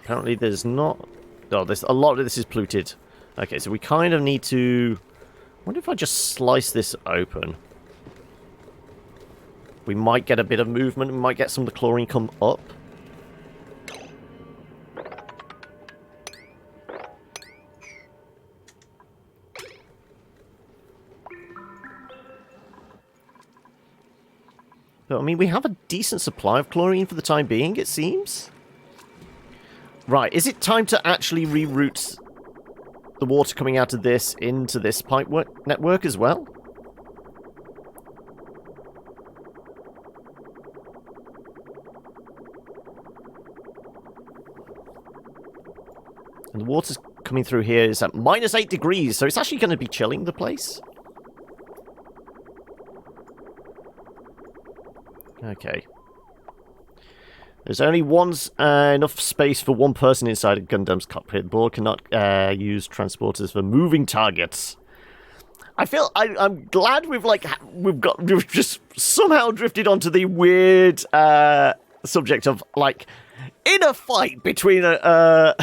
Apparently there's not... Oh, there's a lot of this is polluted. Okay, so we kind of need to... I wonder if I just slice this open. We might get a bit of movement. We might get some of the chlorine come up. But, I mean, we have a decent supply of chlorine for the time being, it seems. Right, is it time to actually reroute the water coming out of this into this pipe network as well? And the water's coming through here is at -8 degrees, so it's actually going to be chilling the place. Okay. There's only enough space for one person inside a Gundam's cockpit. Borg cannot use transporters for moving targets. I feel I'm glad we've just somehow drifted onto the weird subject of, like, in a fight between a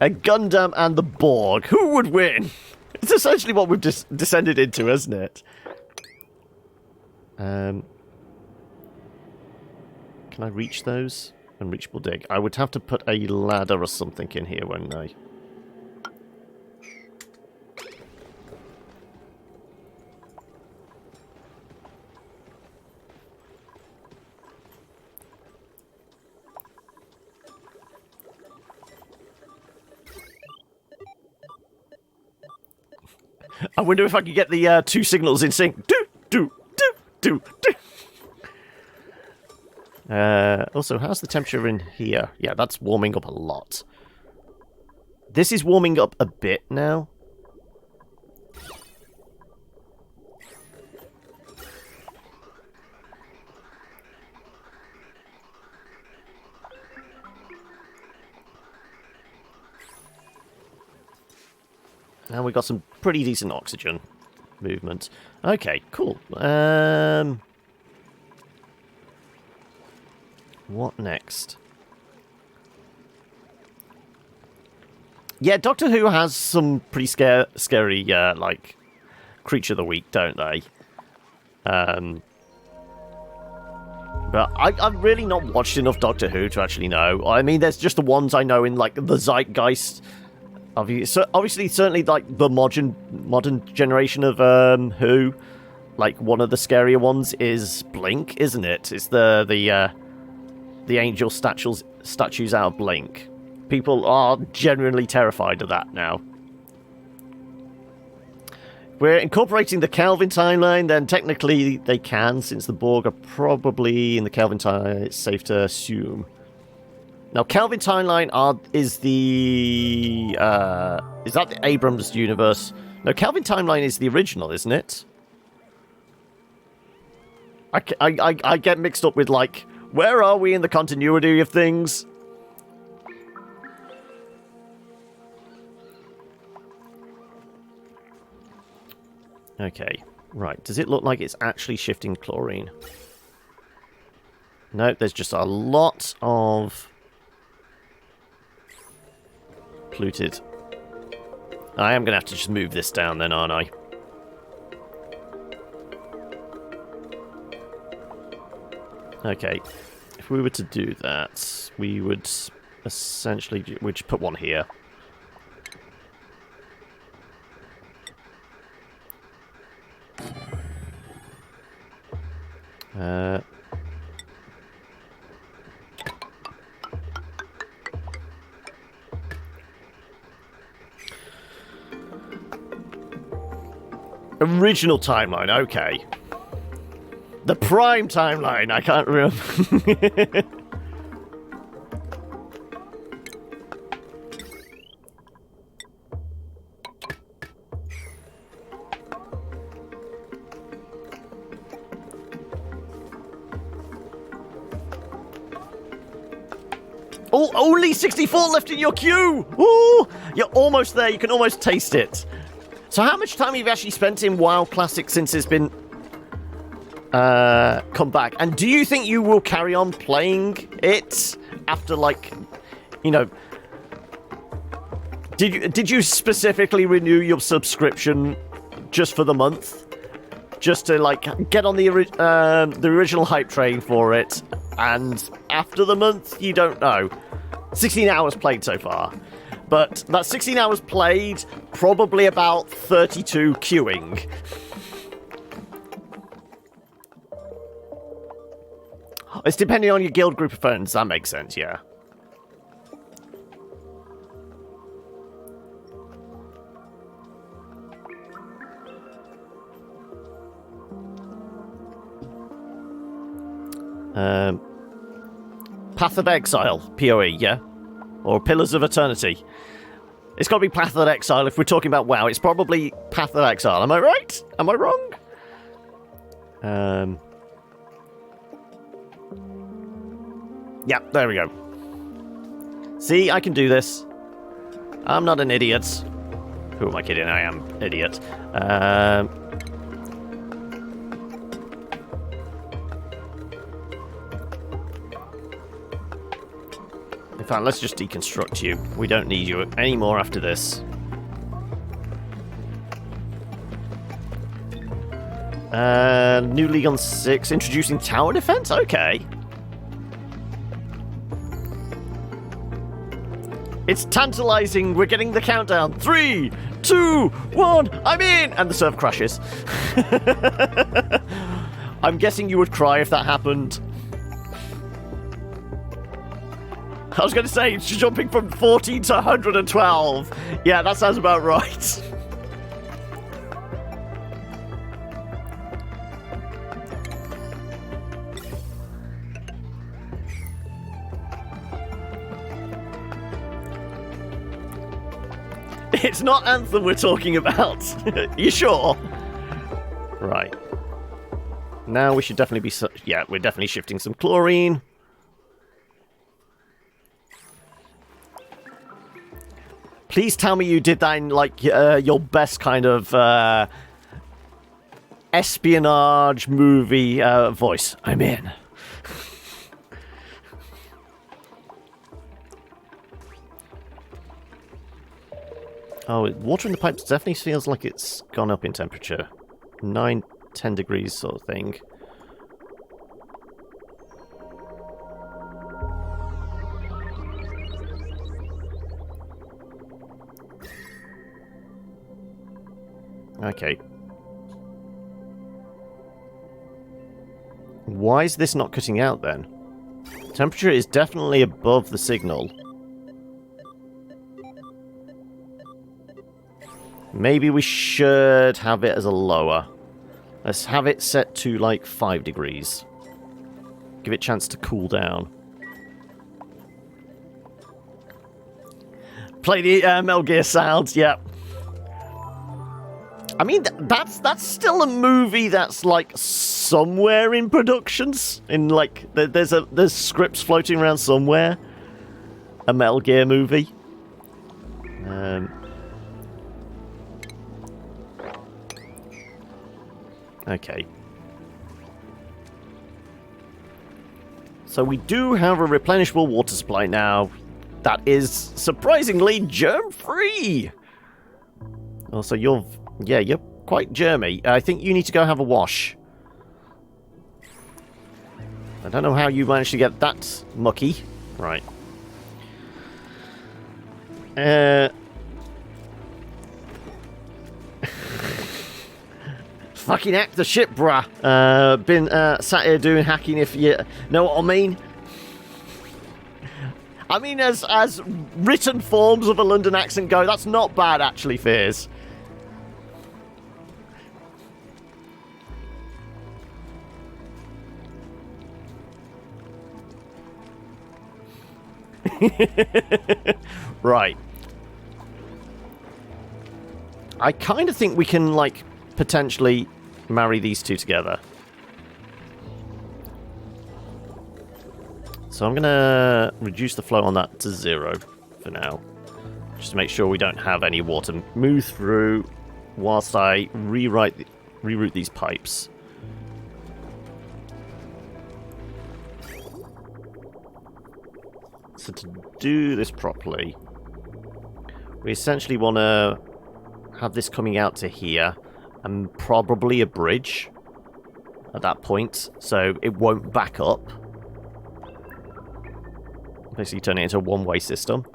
Gundam and the Borg, who would win? It's essentially what we've just descended into, isn't it? Can I reach those? Unreachable dig. I would have to put a ladder or something in here, wouldn't I? I wonder if I could get the two signals in sync. Do. Also, how's the temperature in here? Yeah, that's warming up a lot. This is warming up a bit now. Now we've got some pretty decent oxygen movement. Okay, cool. What next? Yeah, Doctor Who has some pretty scary, like, creature of the week, don't they? But I've really not watched enough Doctor Who to actually know. I mean, there's just the ones I know in, like, the zeitgeist. Obviously, certainly, like, the modern generation of Who. Like, one of the scarier ones is Blink, isn't it? It's the angel statues out of Blink. People are genuinely terrified of that now. If we're incorporating the Kelvin timeline, then technically they can, since the Borg are probably in the Kelvin timeline, it's safe to assume. Now, Kelvin timeline is the is that the Abrams universe? No, Kelvin timeline is the original, isn't it? I get mixed up with, like, where are we in the continuity of things? Okay, right. Does it look like it's actually shifting chlorine? No, there's just a lot of polluted. I am going to have to just move this down then, aren't I? Okay, if we were to do that, we would essentially... we'd just put one here. Original timeline, okay. The prime timeline, I can't remember. Oh, only 64 left in your queue! Ooh, you're almost there, you can almost taste it. So how much time have you actually spent in WoW Classic since it's been come back? And do you think you will carry on playing it after, like, you know... Did you specifically renew your subscription just for the month? Just to, like, get on the original hype train for it, and after the month, you don't know. 16 hours played so far. But that 16 hours played, probably about 32 queuing. It's depending on your guild group of friends, that makes sense, yeah. Path of Exile, PoE, yeah? Or Pillars of Eternity. It's got to be Path of Exile if we're talking about WoW. It's probably Path of Exile. Am I right? Am I wrong? Yeah, there we go. See, I can do this. I'm not an idiot. Who am I kidding? I am an idiot. In fact, let's just deconstruct you. We don't need you anymore after this. New League on 6. Introducing tower defense? Okay. It's tantalizing. We're getting the countdown. 3, 2, 1. I'm in! And the server crashes. I'm guessing you would cry if that happened. I was going to say, it's jumping from 14 to 112. Yeah, that sounds about right. It's not Anthem we're talking about. You sure? Right. Now we should definitely be... yeah, we're definitely shifting some chlorine. Please tell me you did that in, like, your best kind of espionage movie voice. I'm in. Oh, water in the pipes definitely feels like it's gone up in temperature. 9, 10 degrees sort of thing. Okay. Why is this not cutting out then? Temperature is definitely above the signal. Maybe we should have it as a lower. Let's have it set to like 5 degrees. Give it a chance to cool down. Play the Metal Gear sounds, yeah. I mean, that's still a movie that's, like, somewhere in productions. In, like, there's scripts floating around somewhere. A Metal Gear movie. Okay. So we do have a replenishable water supply now that is surprisingly germ-free. Also, you're quite germy. I think you need to go have a wash. I don't know how you managed to get that mucky. Right. Fucking hack the ship, bruh. Been sat here doing hacking, if you know what I mean. I mean, as written forms of a London accent go, that's not bad, actually, Fears. Right. I kind of think we can, like, potentially marry these two together. So I'm going to reduce the flow on that to 0 for now. Just to make sure we don't have any water move through whilst I reroute these pipes. So to do this properly, we essentially want to have this coming out to here and probably a bridge at that point so it won't back up. Basically turn it into a one-way system.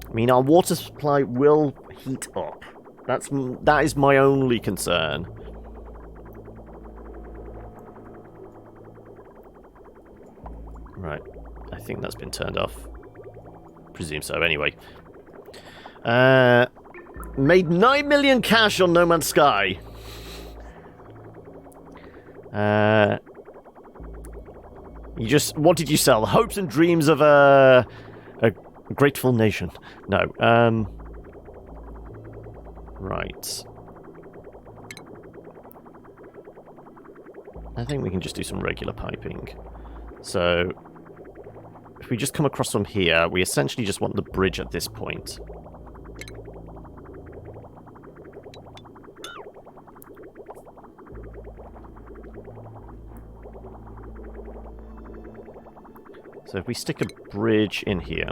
I mean, our water supply will heat up. That is my only concern. Right. I think that's been turned off. Presume so, anyway. Made 9 million cash on No Man's Sky. What did you sell? The hopes and dreams of a grateful nation. No. Right. I think we can just do some regular piping. So, if we just come across from here, we essentially just want the bridge at this point. So if we stick a bridge in here.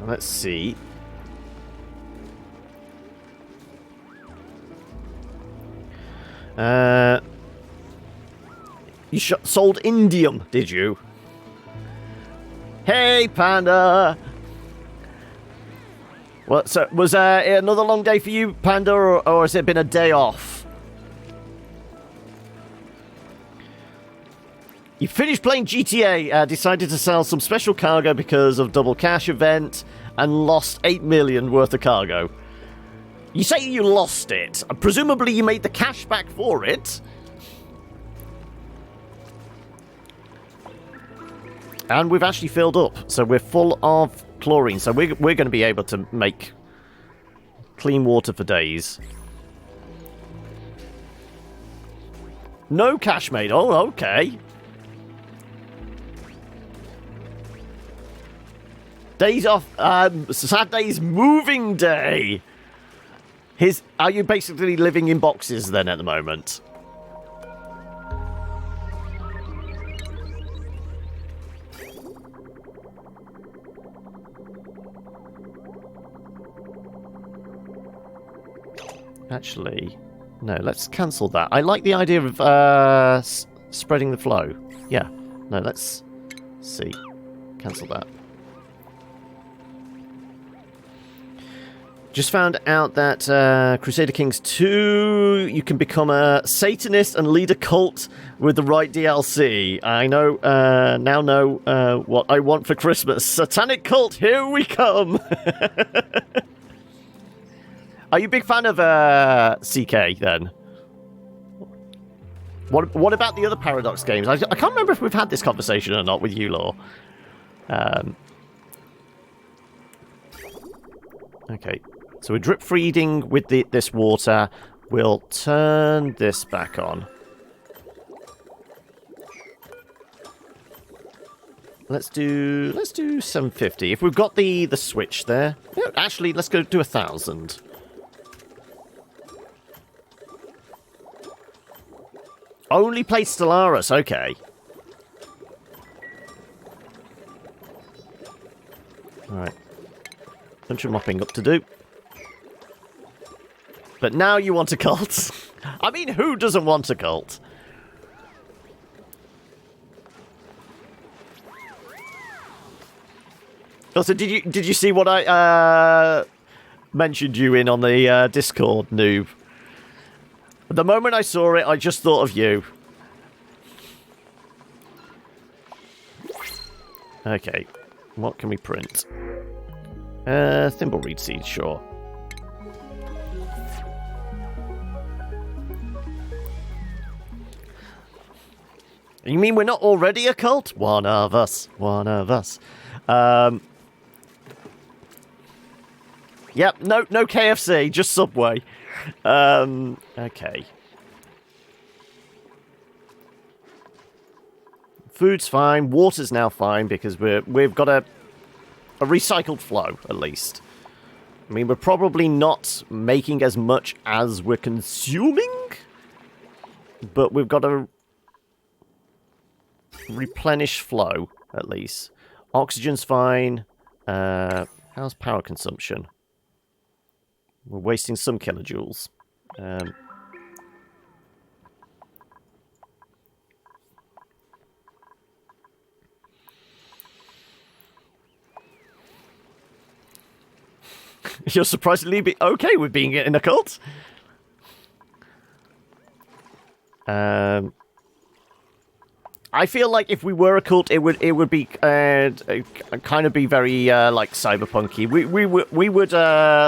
Let's see. You sold indium, did you? Hey, Panda! Well, so was another long day for you, Panda, or has it been a day off? You finished playing GTA, decided to sell some special cargo because of double cash event, and lost 8 million worth of cargo. You say you lost it. Presumably you made the cash back for it. And we've actually filled up, so we're full of chlorine, so we're going to be able to make clean water for days. No cash made. Oh, okay. Days off. Saturday's moving day. Are you basically living in boxes then at the moment? Actually, no, let's cancel that. I like the idea of spreading the flow. Yeah, no, let's see. Cancel that. Just found out that Crusader Kings 2, you can become a Satanist and lead a cult with the right DLC. I know, now know what I want for Christmas. Satanic cult, here we come! Are you a big fan of CK, then? What about the other Paradox games? I can't remember if we've had this conversation or not with you, Law. Okay. So we're drip feeding with this water. We'll turn this back on. Let's do 750. If we've got the switch there. Yeah, actually, let's go do 1,000. Only played Stellaris, okay. Alright. Bunch of mopping up to do. But now you want a cult. I mean, who doesn't want a cult? Also, did you see what I mentioned you in on the Discord, noob? The moment I saw it, I just thought of you. Okay, what can we print? Thimbleweed seed, sure. You mean we're not already a cult? One of us. One of us. Yep, no KFC, just Subway. Okay. Food's fine. Water's now fine because we've got a recycled flow, at least. I mean, we're probably not making as much as we're consuming, but we've got a replenish flow, at least. Oxygen's fine. How's power consumption? We're wasting some kilojoules. You're surprisingly okay with being in a cult? I feel like if we were a cult, it would be kind of be very like cyberpunky. We would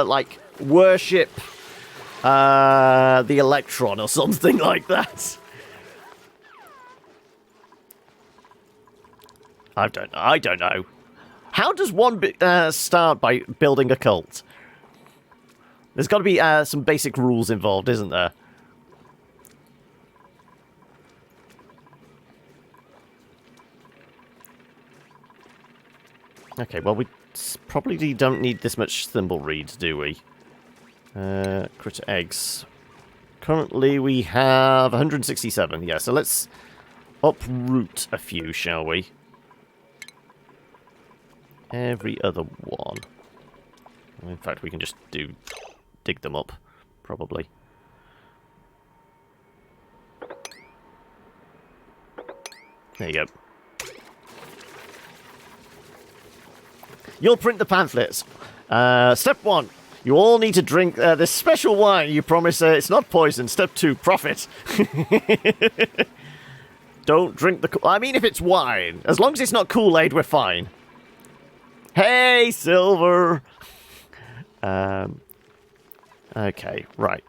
like worship the electron or something like that. I don't know. How does one start by building a cult? There's got to be some basic rules involved, isn't there? Okay, well, we probably don't need this much thimbleweed, do we? Critter eggs. Currently, we have 167. Yeah, so let's uproot a few, shall we? Every other one. In fact, we can just dig them up, probably. There you go. You'll print the pamphlets. Step 1. You all need to drink this special wine. You promise it's not poison. Step 2. Profit. Don't drink the... I mean, if it's wine. As long as it's not Kool-Aid, we're fine. Hey, Silver! Okay, right.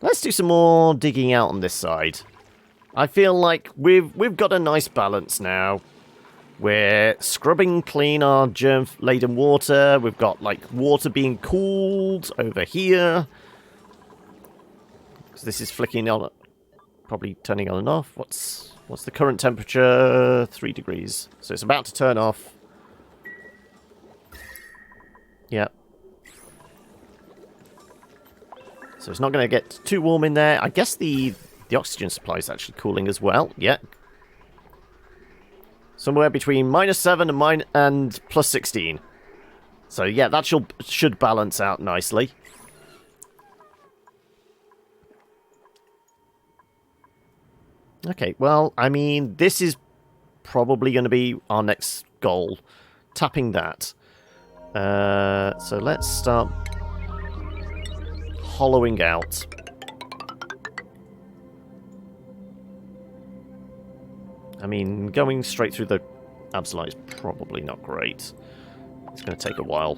Let's do some more digging out on this side. I feel like we've got a nice balance now. We're scrubbing clean our germ-laden water. We've got, like, water being cooled over here. Because this is flicking on... Probably turning on and off. What's the current temperature? 3 degrees. So it's about to turn off. Yep. So it's not going to get too warm in there. I guess the oxygen supply is actually cooling as well. Yeah. Somewhere between -7 and +16. So yeah, that should balance out nicely. Okay, well, I mean, this is probably going to be our next goal. Tapping that. So let's start hollowing out. I mean, going straight through the absolute is probably not great. It's going to take a while.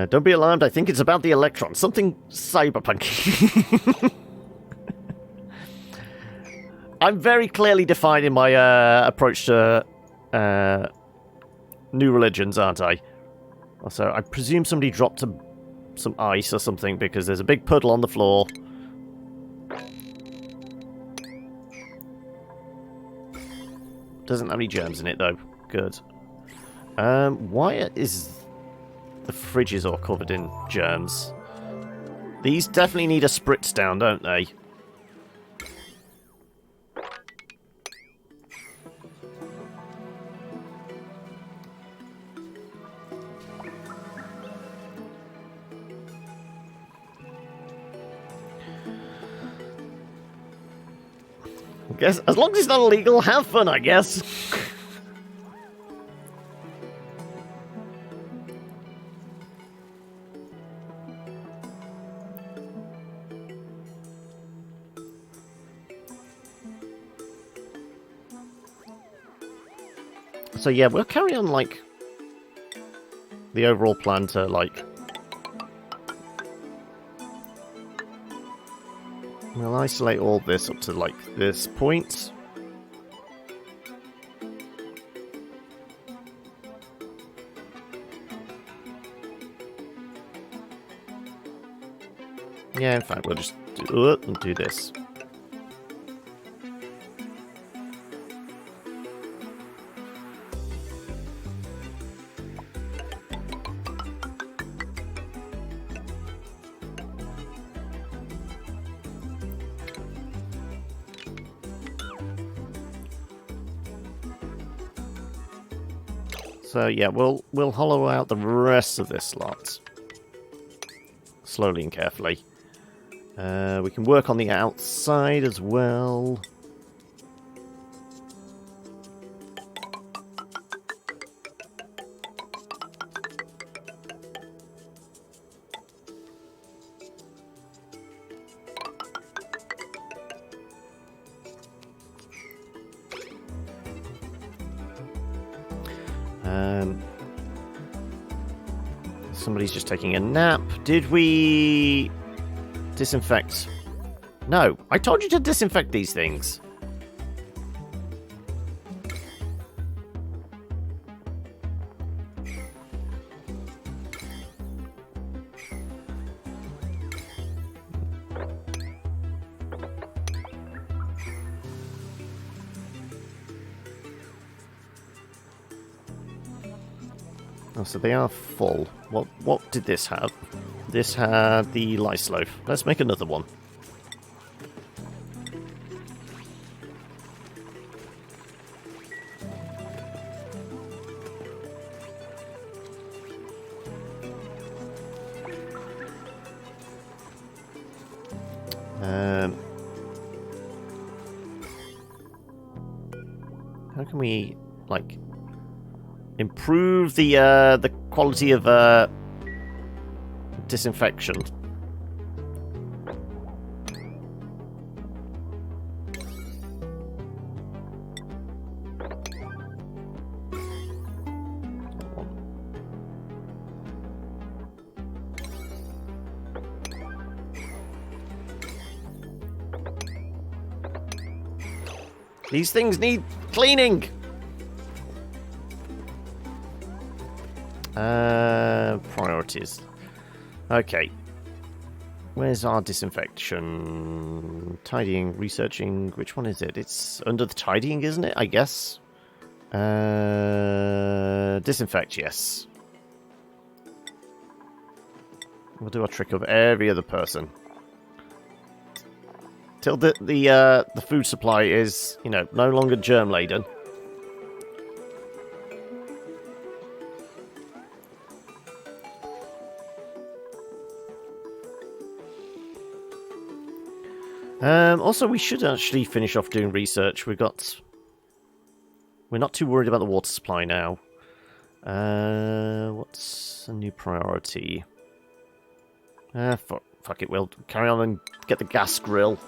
Don't be alarmed, I think it's about the electron. Something cyberpunk. I'm very clearly defined in my approach to new religions, aren't I? Also, I presume somebody dropped some ice or something because there's a big puddle on the floor. Doesn't have any germs in it, though. Good. Why is the fridges all covered in germs? These definitely need a spritz down, don't they? I guess, as long as it's not illegal, have fun, I guess. So yeah, we'll carry on, like, the overall plan to, like... We'll isolate all this up to, like, this point. Yeah, in fact, we'll just do this. So yeah, we'll hollow out the rest of this lot slowly and carefully. We can work on the outside as well. Somebody's just taking a nap. Did we disinfect? No, I told you to disinfect these things. Oh, so they are full. What did this have? This had the lice loaf. Let's make another one. How can we, like, improve the quality of disinfection? These things need cleaning. Priorities. Okay. Where's our disinfection? Tidying, researching. Which one is it? It's under the tidying, isn't it? I guess. Disinfect, yes. We'll do our trick of every other person. Till the food supply is, you know, no longer germ-laden. Also, we should actually finish off doing research. We're not too worried about the water supply now. What's a new priority? Fuck it, we'll carry on and get the gas grill.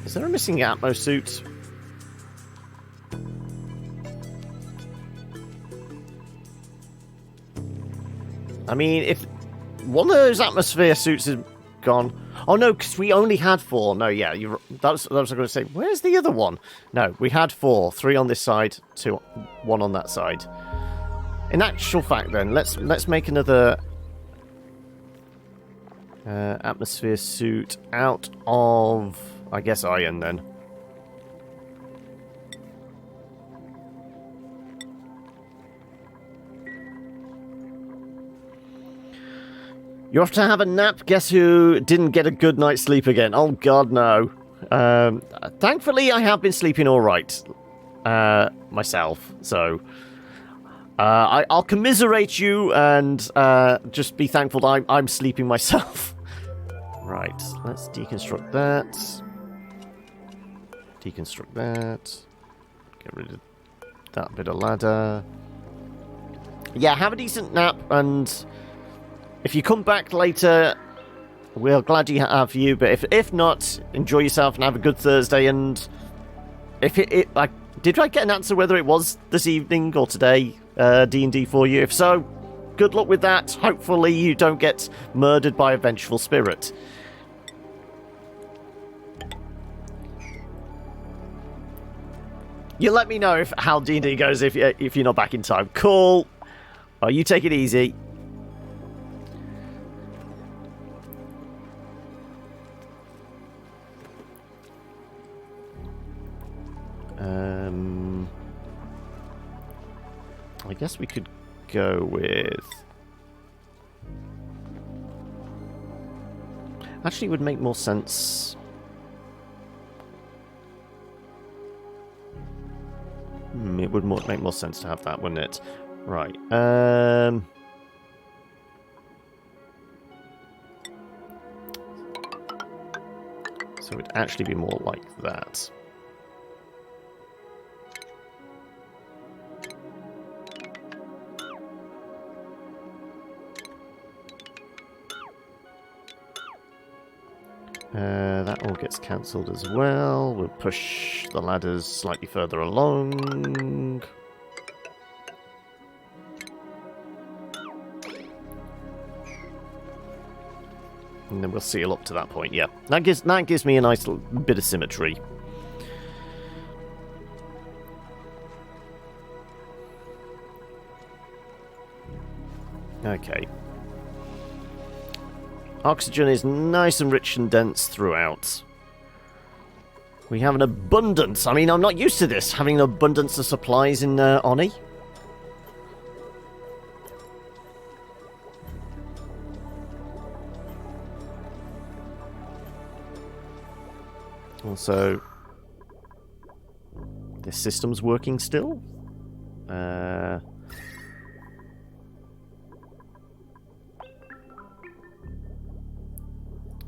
Is there a missing Atmo suit? I mean, if one of those atmosphere suits is gone... Oh, no, because we only had 4. No, yeah, that was what I was going to say. Where's the other one? No, we had 4. 3 on this side, 1 on that side. In actual fact, then, let's make another... atmosphere suit out of, I guess, iron then. You have to have a nap. Guess who didn't get a good night's sleep again? Oh god, no. Thankfully, I have been sleeping all right myself, so I'll commiserate you and just be thankful that I'm sleeping myself. Right, let's deconstruct that. Deconstruct that. Get rid of that bit of ladder. Yeah, have a decent nap, and if you come back later, we're glad you have you, but if not, enjoy yourself and have a good Thursday, and if did I get an answer whether it was this evening or today, D&D for you? If so, good luck with that. Hopefully you don't get murdered by a vengeful spirit. You let me know how D&D goes if you're not back in time. Cool. Well, you take it easy. I guess we could go with... Actually, it would make more sense... it would make more sense to have that, wouldn't it? Right. So it'd actually be more like that. That all gets cancelled as well. We'll push the ladders slightly further along. And then we'll seal up to that point, yeah. That gives me a nice little bit of symmetry. Okay. Oxygen is nice and rich and dense throughout. We have an abundance. I mean, I'm not used to this, having an abundance of supplies in Oni. Also, this system's working still.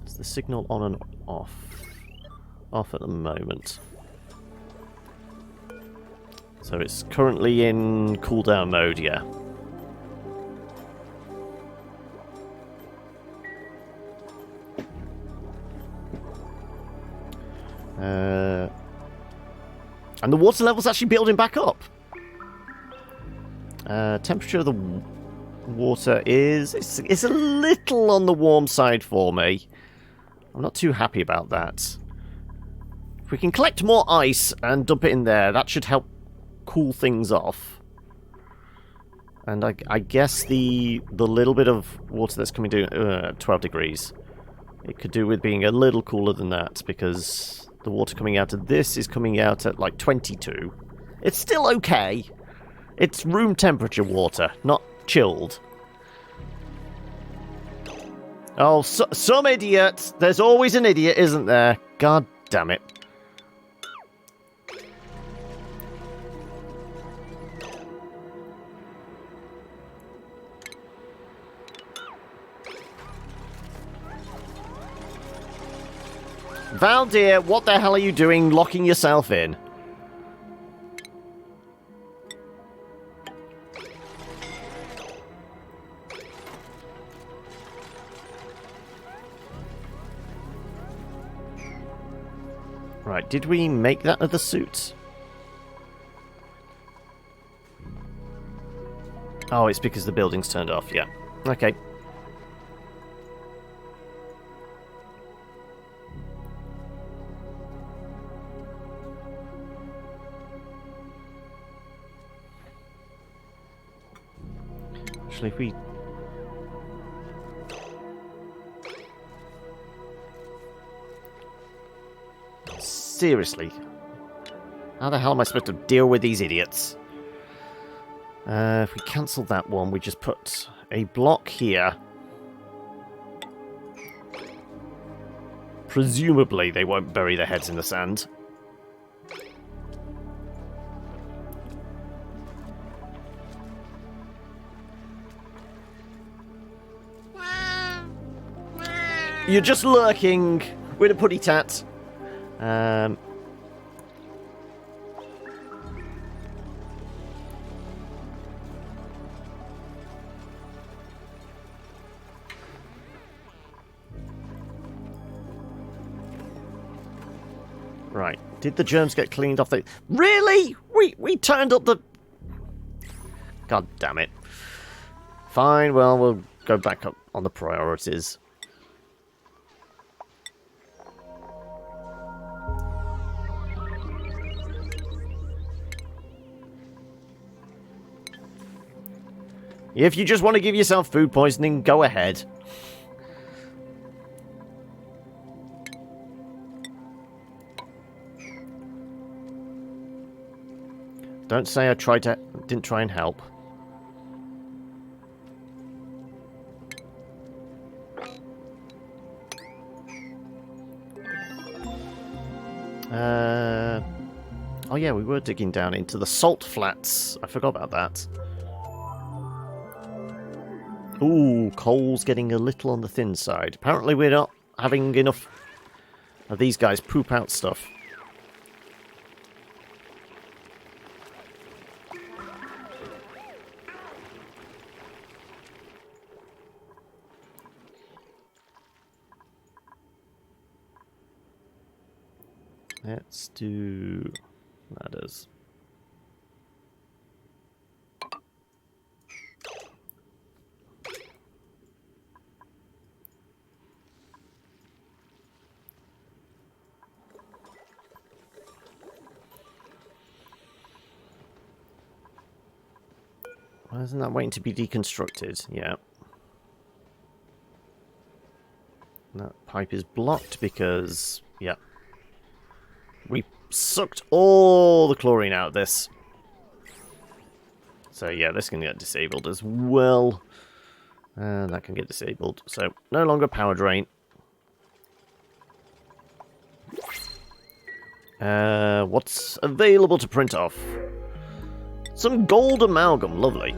Is the signal on and off? Off at the moment. So it's currently in cooldown mode, yeah. And the water level's actually building back up. Temperature of the water is... It's a little on the warm side for me. I'm not too happy about that. If we can collect more ice and dump it in there, that should help cool things off. And I guess the little bit of water that's coming down 12 degrees, it could do with being a little cooler than that, because the water coming out of this is coming out at like 22. It's still okay, It's room temperature water, not chilled. Oh, some idiot. There's always an idiot, isn't there? God damn it. Val, dear, what the hell are you doing locking yourself in? Right, did we make that other suit? Oh, it's because the building's turned off, yeah. Okay. Actually, if we... Seriously. How the hell am I supposed to deal with these idiots? If we cancel that one, we just put a block here. Presumably, they won't bury their heads in the sand. You're just lurking with a putty tat. Right. Did the germs get cleaned off the... Really? We turned up the... God damn it. Fine, well, we'll go back up on the priorities. If you just want to give yourself food poisoning, go ahead. Don't say I didn't try and help. Oh yeah, we were digging down into the salt flats. I forgot about that. Ooh, coal's getting a little on the thin side. Apparently we're not having enough of these guys poop out stuff. Let's do ladders. Why isn't that waiting to be deconstructed? Yeah. That pipe is blocked because, yeah. We sucked all the chlorine out of this. So yeah, this can get disabled as well. And that can get disabled. So no longer power drain. What's available to print off? Some gold amalgam, lovely.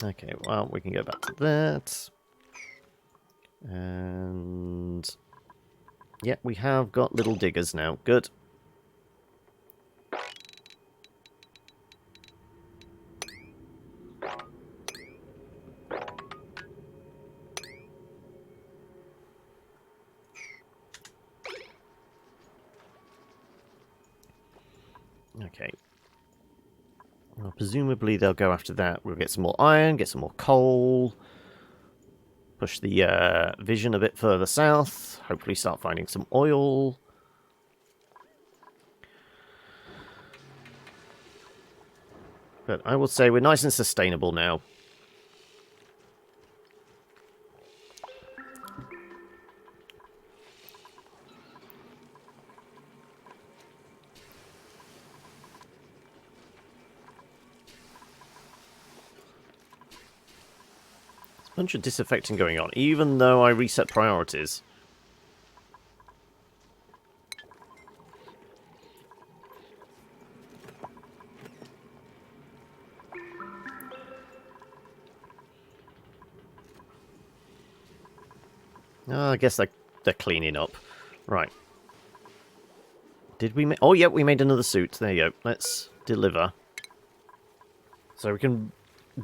Okay, well, we can go back to that. And... yeah, we have got little diggers now. Good. Okay. Well, presumably they'll go after that. We'll get some more iron, get some more coal. Push the vision a bit further south. Hopefully start finding some oil. But I will say we're nice and sustainable now. bunch of disaffecting going on, even though I reset priorities. I guess they're cleaning up. Right. Did we make... Oh, yeah, we made another suit. There you go. Let's deliver. So we can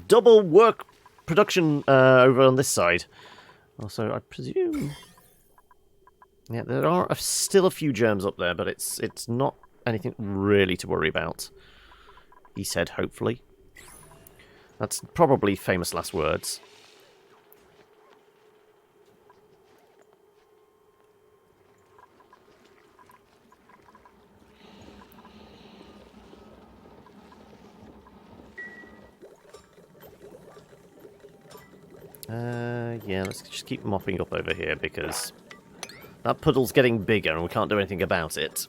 double work production over on this side. Also, I presume... Yeah, there are still a few germs up there, but it's not anything really to worry about. He said, hopefully. That's probably famous last words. Yeah, let's just keep mopping up over here, because that puddle's getting bigger and we can't do anything about it.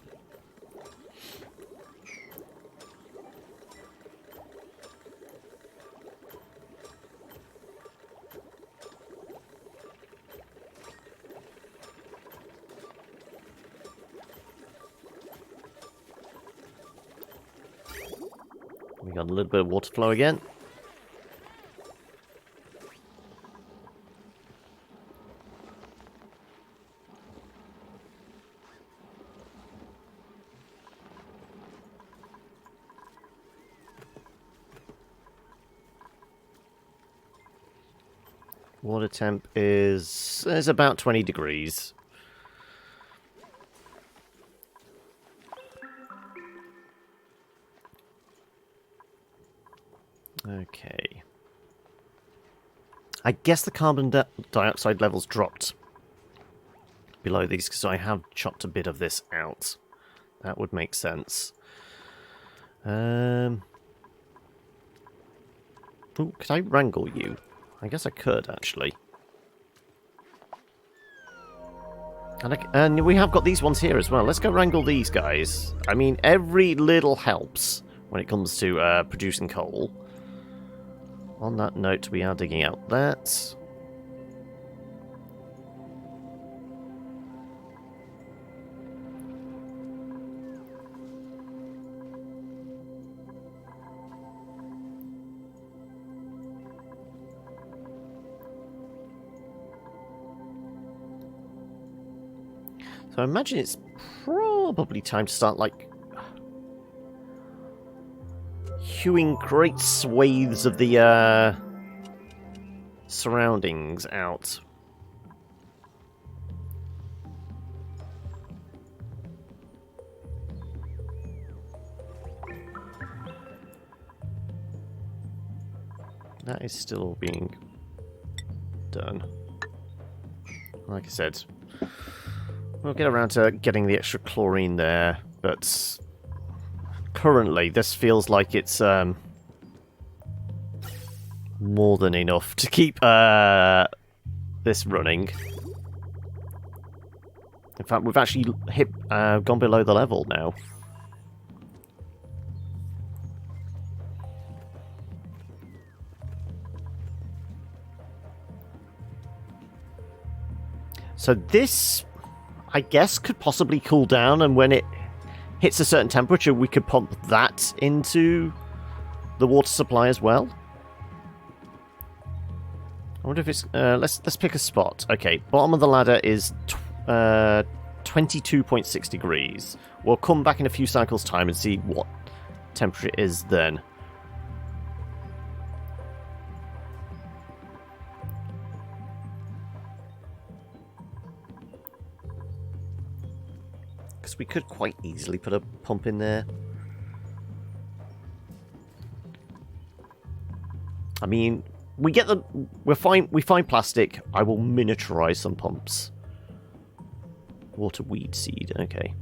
We got a little bit of water flow again. Water temp is about 20 degrees. Okay. I guess the carbon dioxide levels dropped below these because I have chopped a bit of this out. That would make sense. Ooh, could I wrangle you? I guess I could, actually. And we have got these ones here as well. Let's go wrangle these guys. I mean, every little helps when it comes to producing coal. On that note, we are digging out that. So I imagine it's probably time to start, like, hewing great swathes of the surroundings out. That is still being done. Like I said, we'll get around to getting the extra chlorine there, but currently this feels like it's more than enough to keep this running. In fact, we've actually gone below the level now. So this, I guess, could possibly cool down, and when it hits a certain temperature, we could pump that into the water supply as well. I wonder if it's... let's pick a spot. Okay, bottom of the ladder is 22.6 degrees. We'll come back in a few cycles' time and see what temperature it is then. We could quite easily put a pump in there. I mean, we find plastic. I will miniaturize some pumps. Water weed seed, okay.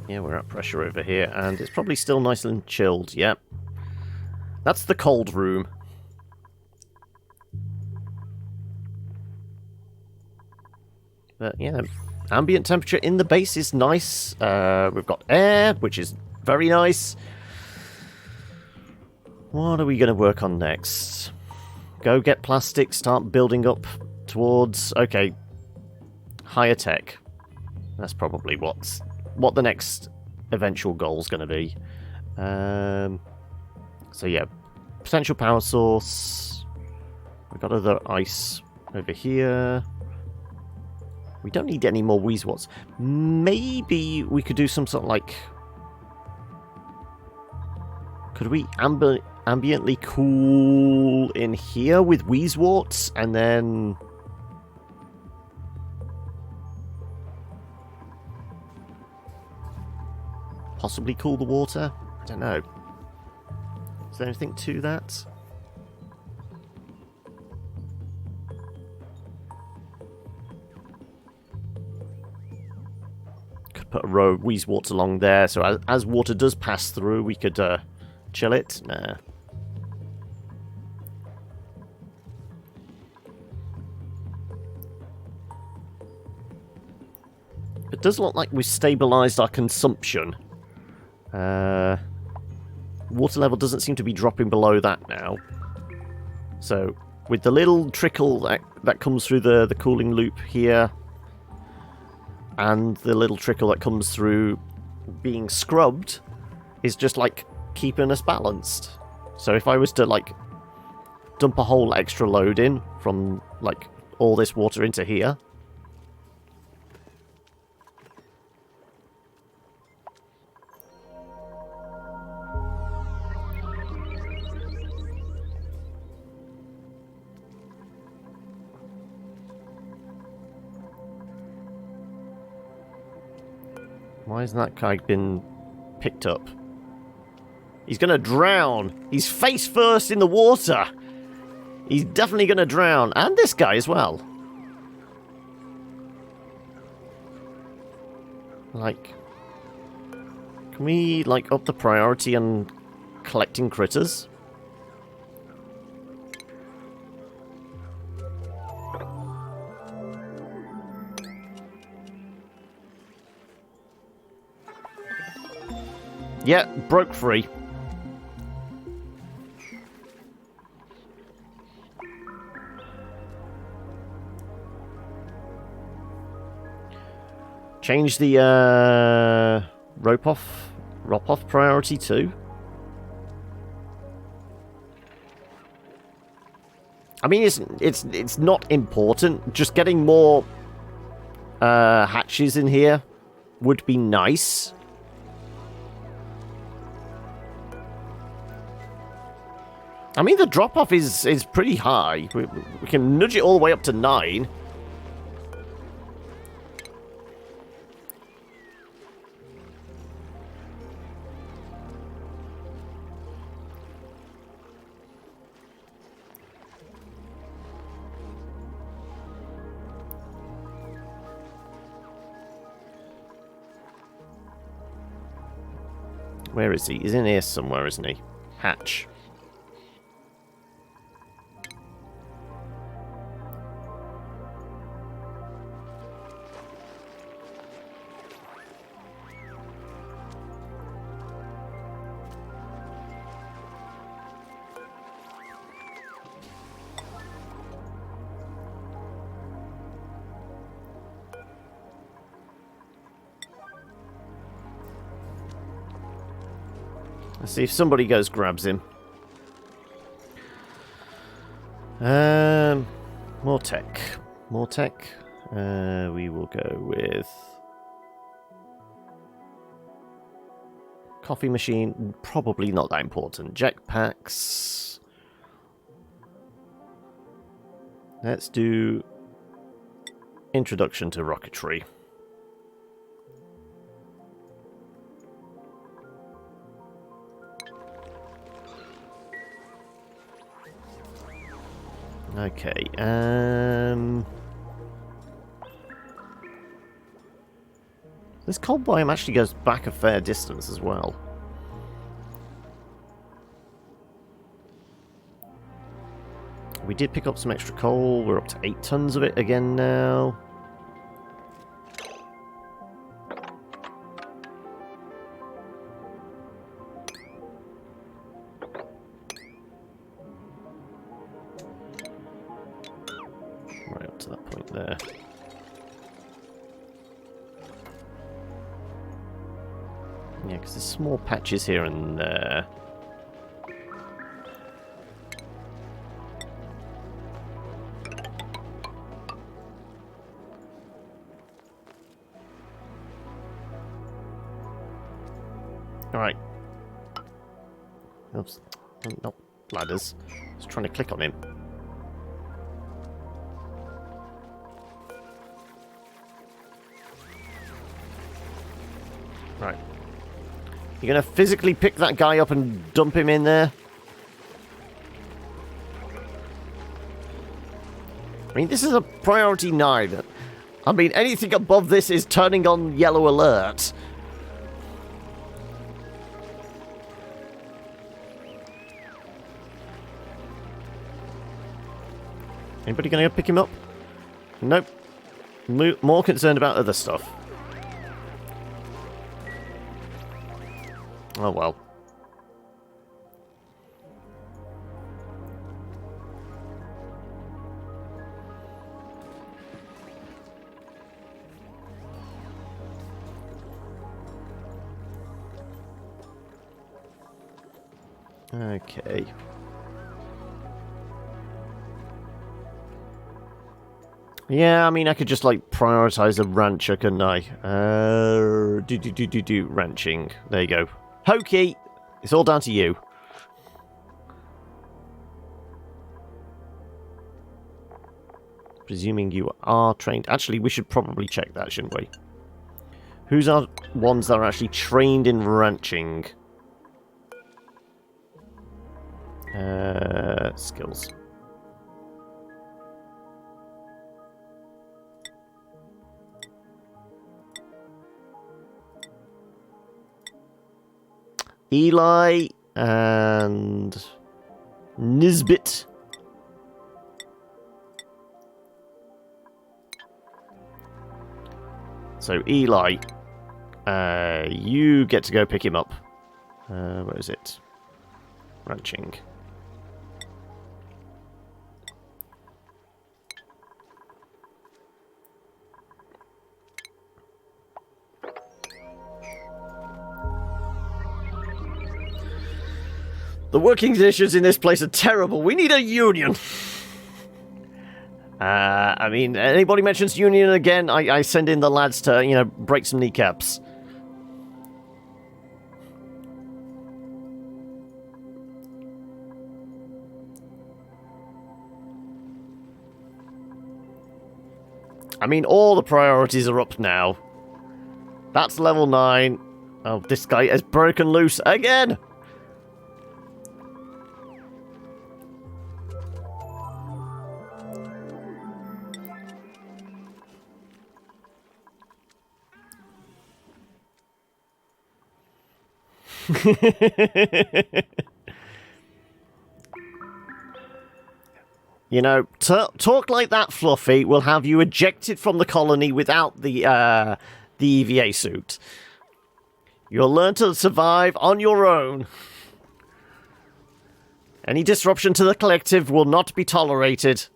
Yeah, we're at pressure over here, and it's probably still nice and chilled. Yep. That's the cold room. But yeah, ambient temperature in the base is nice. We've got air, which is very nice. What are we going to work on next? Go get plastic, start building up towards... Okay, higher tech. That's probably what the next eventual goal is going to be. So yeah, potential power source. We've got other ice over here. We don't need any more Weezwarts. Maybe we could do some sort of like... Could we ambiently cool in here with Weezwarts and then... possibly cool the water? I don't know. Is there anything to that? Could put a row of Weezwarts along there, so as water does pass through, we could chill it. Nah. It does look like we've stabilised our consumption. Water level doesn't seem to be dropping below that now. So, with the little trickle that comes through the cooling loop here, and the little trickle that comes through being scrubbed, is just like keeping us balanced. So if I was to like dump a whole extra load in from like all this water into here, why hasn't that guy been picked up? He's gonna drown! He's face first in the water! He's definitely gonna drown. And this guy as well. Like... Can we, like, up the priority on collecting critters? Yeah, broke free. Change the rope-off priority too. I mean, it's not important. Just getting more hatches in here would be nice. I mean, the drop-off is pretty high. We can nudge it all the way up to 9. Where is he? He's in here somewhere, isn't he? Hatch. Let's see if somebody goes grabs him. More tech. More tech. We will go with... Coffee machine. Probably not that important. Jetpacks. Let's do... Introduction to rocketry. Okay, This coal biome actually goes back a fair distance as well. We did pick up some extra coal. We're up to 8 tons of it again now. Right up to that point there. Yeah, because there's small patches here and there. Alright. Oops. Not ladders. I was trying to click on him. Right. You're going to physically pick that guy up and dump him in there? I mean, this is a priority 9. I mean, anything above this is turning on yellow alert. Anybody going to go pick him up? Nope. More concerned about other stuff. Oh well. Okay. Yeah, I mean, I could just, like, prioritize a rancher, couldn't I? Ranching. There you go. Hokey! It's all down to you. Presuming you are trained. Actually, we should probably check that, shouldn't we? Who's our ones that are actually trained in ranching? Skills. Eli and Nisbet. So Eli, you get to go pick him up. Where is it? Ranching. The working conditions in this place are terrible. We need a union. I mean, anybody mentions union again, I send in the lads to, you know, break some kneecaps. I mean, all the priorities are up now. That's level 9. Oh, this guy is broken loose again. You know, talk like that, Fluffy, will have you ejected from the colony without the EVA suit. You'll learn to survive on your own. Any disruption to the collective will not be tolerated.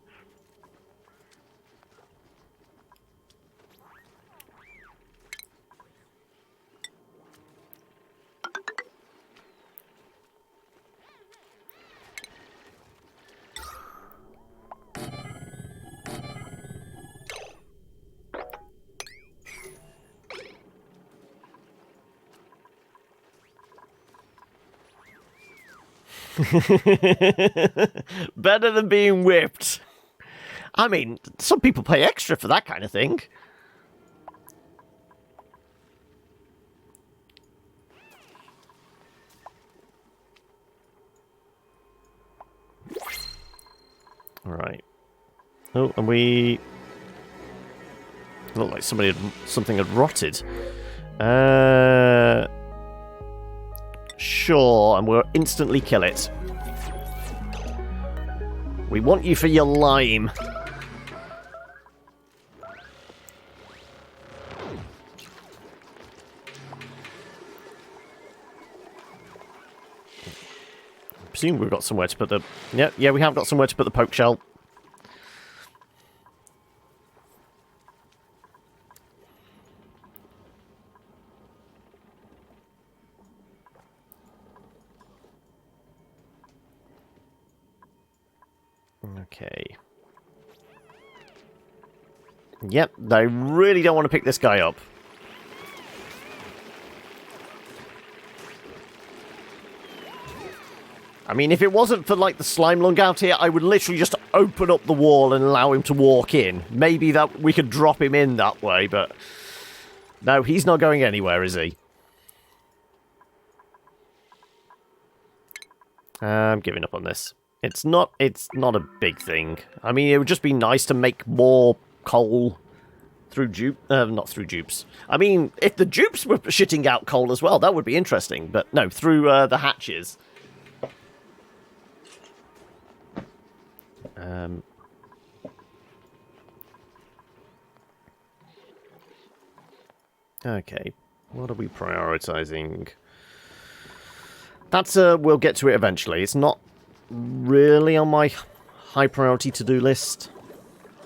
Better than being whipped. I mean, some people pay extra for that kind of thing. Alright. Oh, and we... looked like something had rotted. Sure, and we'll instantly kill it. We want you for your lime. I presume we've got somewhere to put the... Yeah, we have got somewhere to put the poke shell. Okay. Yep, they really don't want to pick this guy up. I mean, if it wasn't for, like, the slime lung out here, I would literally just open up the wall and allow him to walk in. Maybe that we could drop him in that way, but... No, he's not going anywhere, is he? I'm giving up on this. It's not a big thing. I mean, it would just be nice to make more coal through not through dupes. I mean, if the dupes were shitting out coal as well, that would be interesting. But no, through the hatches. Okay, what are we prioritizing? That's we'll get to it eventually. It's not really on my high priority to-do list.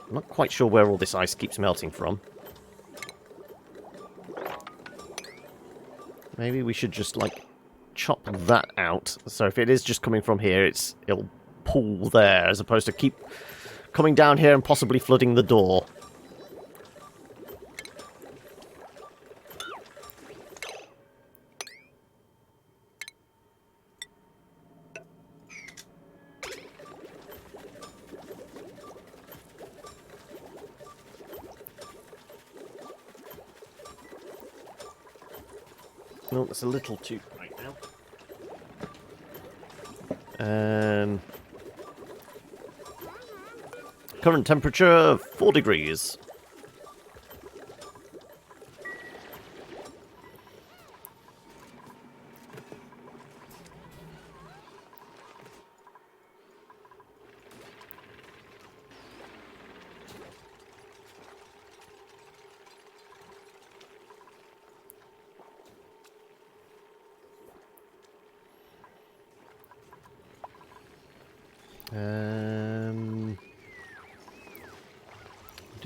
I'm not quite sure where all this ice keeps melting from. Maybe we should just, like, chop that out. So if it is just coming from here, it'll pool there, as opposed to keep coming down here and possibly flooding the door. No, that's a little too right now. Current temperature, 4 degrees.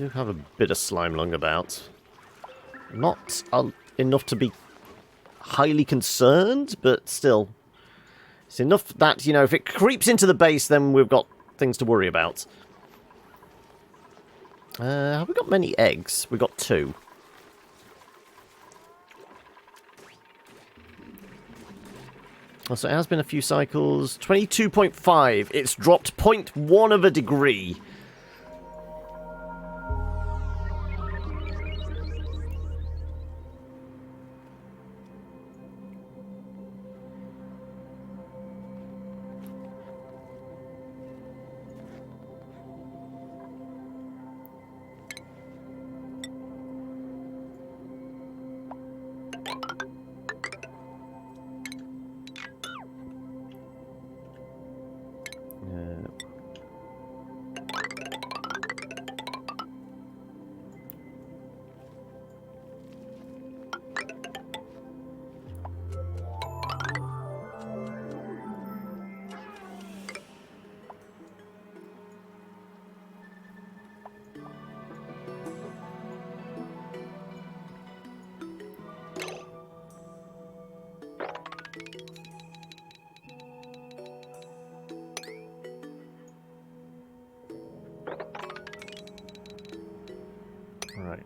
I do have a bit of slime lung about. Not enough to be highly concerned, but still. It's enough that, you know, if it creeps into the base, then we've got things to worry about. Have we got many eggs? We've got 2. So it has been a few cycles. 22.5. It's dropped 0.1 of a degree. Right.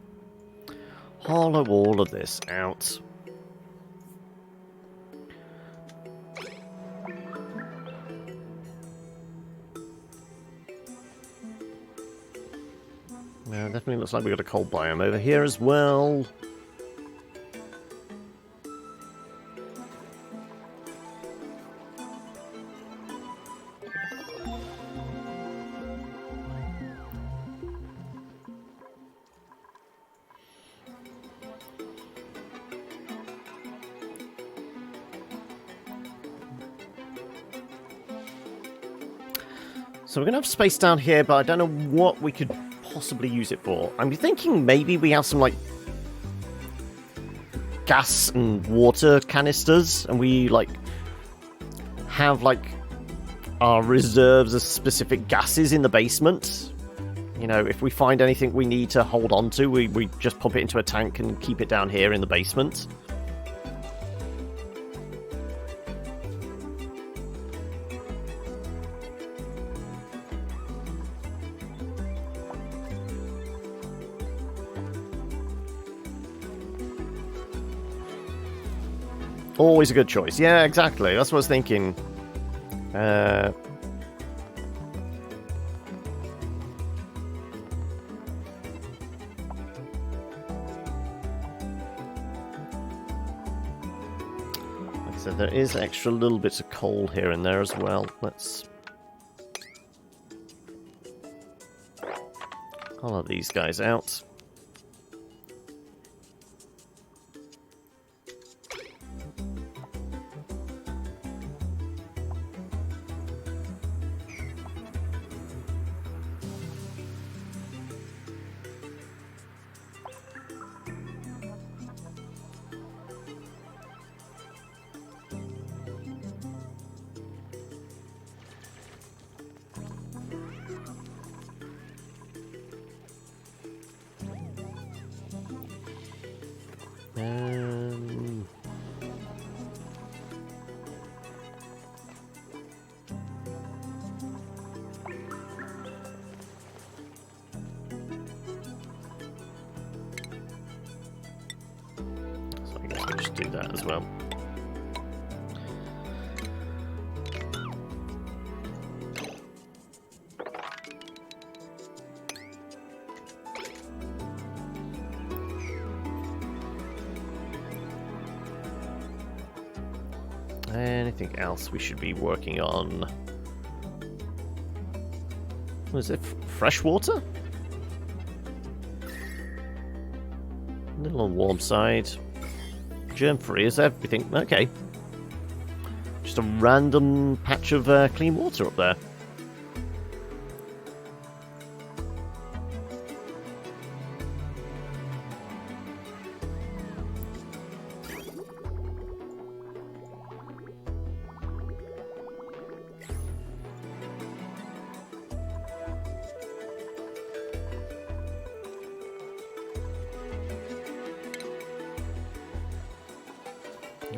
Hollow all of this out. Yeah, definitely looks like we've got a cold biome over here as well. So we're going to have space down here, but I don't know what we could possibly use it for. I'm thinking maybe we have some, like, gas and water canisters, and we, like, have, like, our reserves of specific gases in the basement. You know, if we find anything we need to hold on to, we just pump it into a tank and keep it down here in the basement. Always a good choice. Yeah, exactly. That's what I was thinking. Like I said, there is extra little bits of coal here and there as well. Let's hollow these guys out. So I guess we'll just do that as well. Anything else we should be working on? What is it? Fresh water? A little on the warm side. Germ-free is everything. Okay. Just a random patch of clean water up there.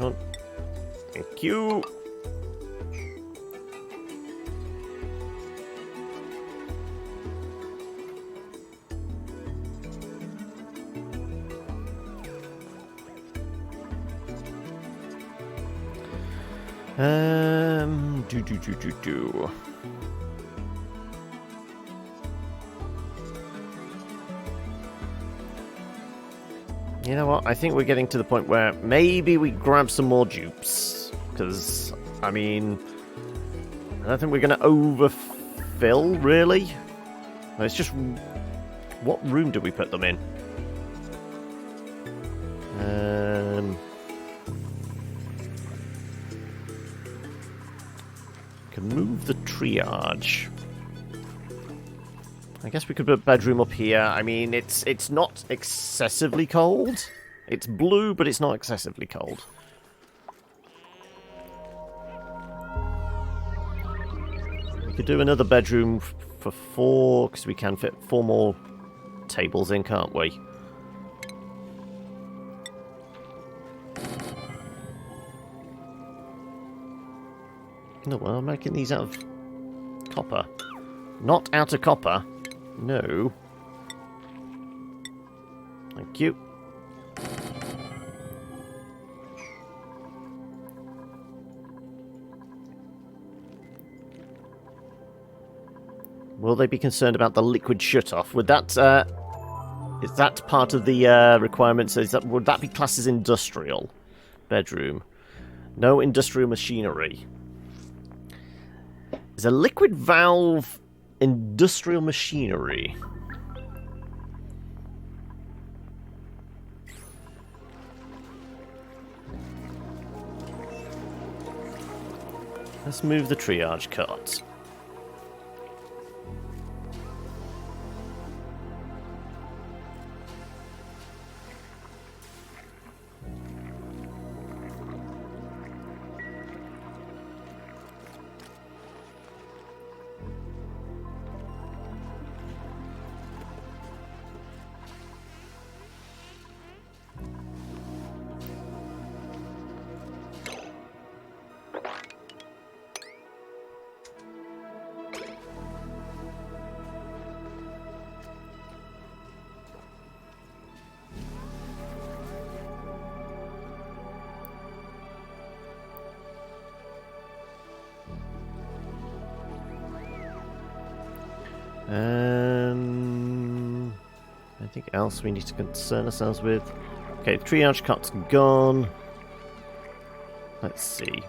Oh, thank you. Do. You know what? I think we're getting to the point where maybe we grab some more dupes. Because, I mean, I don't think we're going to overfill, really. It's just, what room do we put them in? Can move the triage. I guess we could put a bedroom up here. I mean, it's not excessively cold. It's blue, but it's not excessively cold. We could do another bedroom for 4, because we can fit 4 more tables in, can't we? No, well, I'm making these out of copper. Not out of copper. No. Thank you. Will they be concerned about the liquid shutoff? Would that, is that part of the requirements? Would that be classed as industrial bedroom? No industrial machinery. Is a liquid valve industrial machinery? Let's move the triage cart. Anything else we need to concern ourselves with? Okay, the triage cut's gone. Let's see.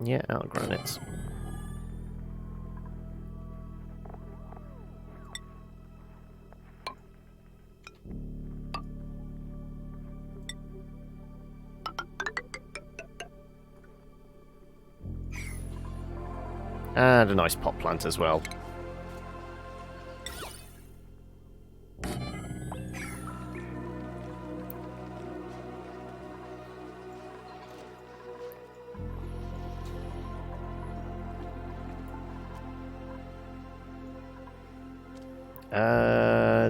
Yeah, out of granites. And a nice pot plant as well.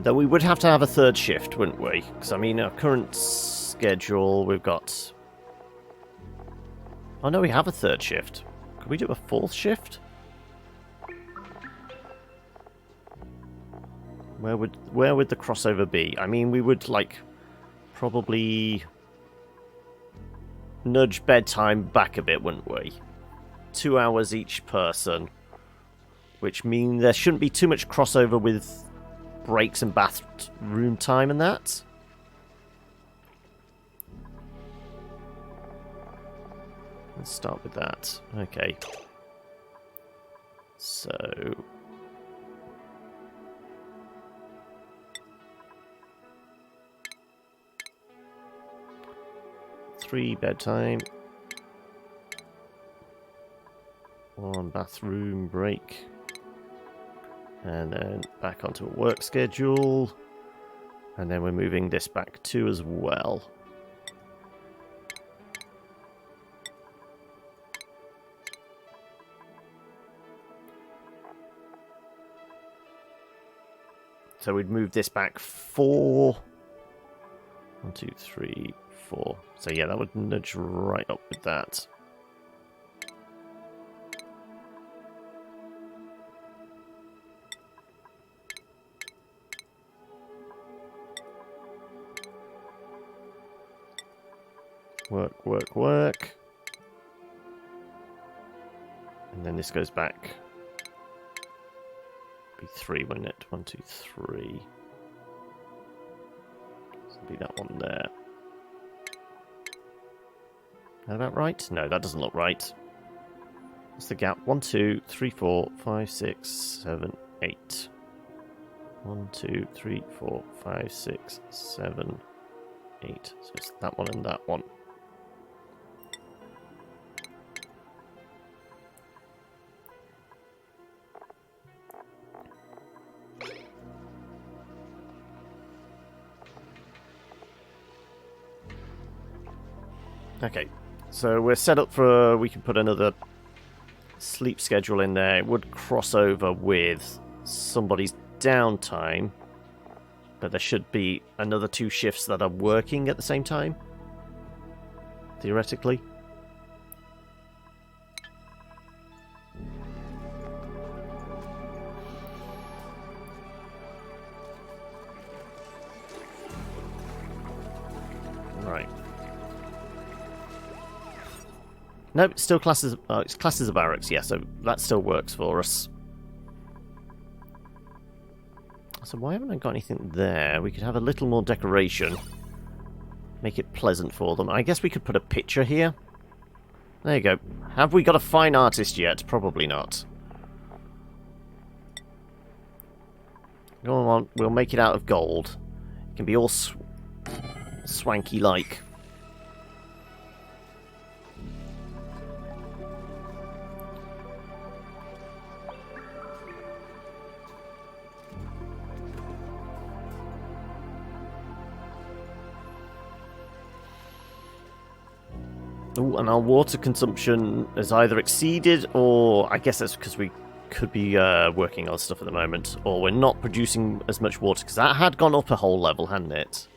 Though we would have to have a third shift, wouldn't we? Because, I mean, our current schedule, we've got... Oh, no, we have a third shift. Could we do a fourth shift? Where would the crossover be? I mean, we would, like, probably nudge bedtime back a bit, wouldn't we? 2 hours each person. Which means there shouldn't be too much crossover with breaks and bathroom time and that. Let's start with that. Okay. So... 3 bedtime. 1 bathroom break. And then back onto a work schedule. And then we're moving this back too as well. So we'd move this back 4. 1, 2, 3, 4. So yeah, that would nudge right up with that. Work, work, work. And then this goes back. Be 3, wouldn't it? 1, 2, 3. So be that one there. Is that about right? No, that doesn't look right. What's the gap? 1, 2, 3, 4, 5, 6, 7, 8. 1, 2, 3, 4, 5, 6, 7, 8. So it's that one and that one. Okay, so we're set up for, we can put another sleep schedule in there. It would cross over with somebody's downtime, but there should be another 2 shifts that are working at the same time, theoretically. Right. Nope, it's still classes. It's classes of barracks, yeah, so that still works for us. So why haven't I got anything there? We could have a little more decoration. Make it pleasant for them. I guess we could put a picture here. There you go. Have we got a fine artist yet? Probably not. Go on, we'll make it out of gold. It can be all swanky-like. Ooh, and our water consumption has either exceeded, or I guess that's because we could be working on stuff at the moment, or we're not producing as much water, because that had gone up a whole level, hadn't it?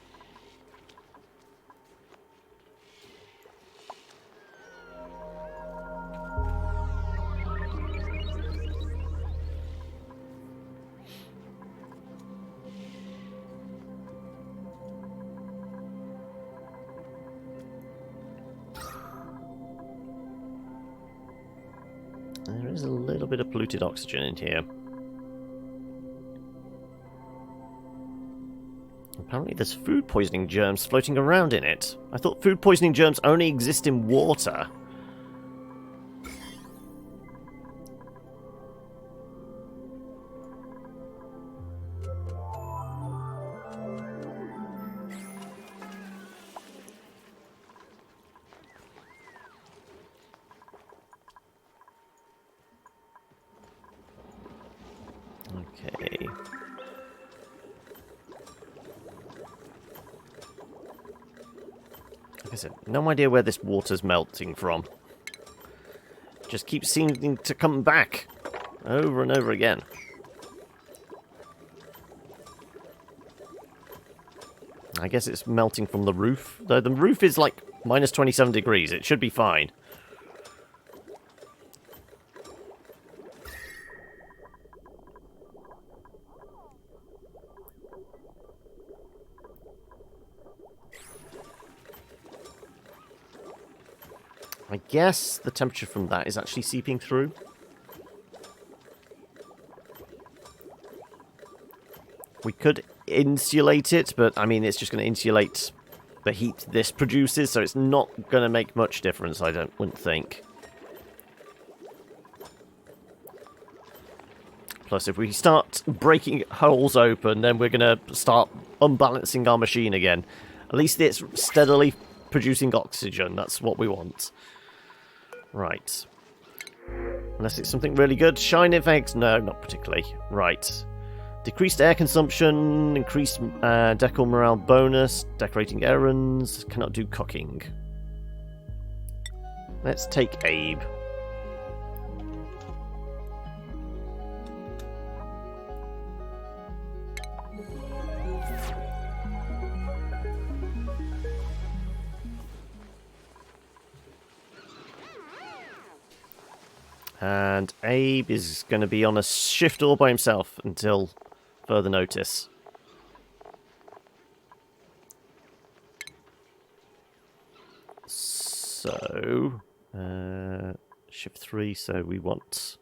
Seems a little bit of polluted oxygen in here. Apparently there's food poisoning germs floating around in it. I thought food poisoning germs only exist in water. Okay. Like I said, no idea where this water's melting from. Just keeps seeming to come back over and over again. I guess it's melting from the roof. Though the roof is like minus 27 degrees. It should be fine. I guess the temperature from that is actually seeping through. We could insulate it, but I mean, it's just going to insulate the heat this produces, so it's not going to make much difference, I wouldn't think. Plus, if we start breaking holes open, then we're going to start unbalancing our machine again. At least it's steadily producing oxygen. That's what we want. Right. Unless it's something really good. Shine effects? No, not particularly. Right. Decreased air consumption, increased decor morale bonus, decorating errands, cannot do cooking. Let's take Abe. And Abe is going to be on a shift all by himself until further notice. So, shift 3, so we want...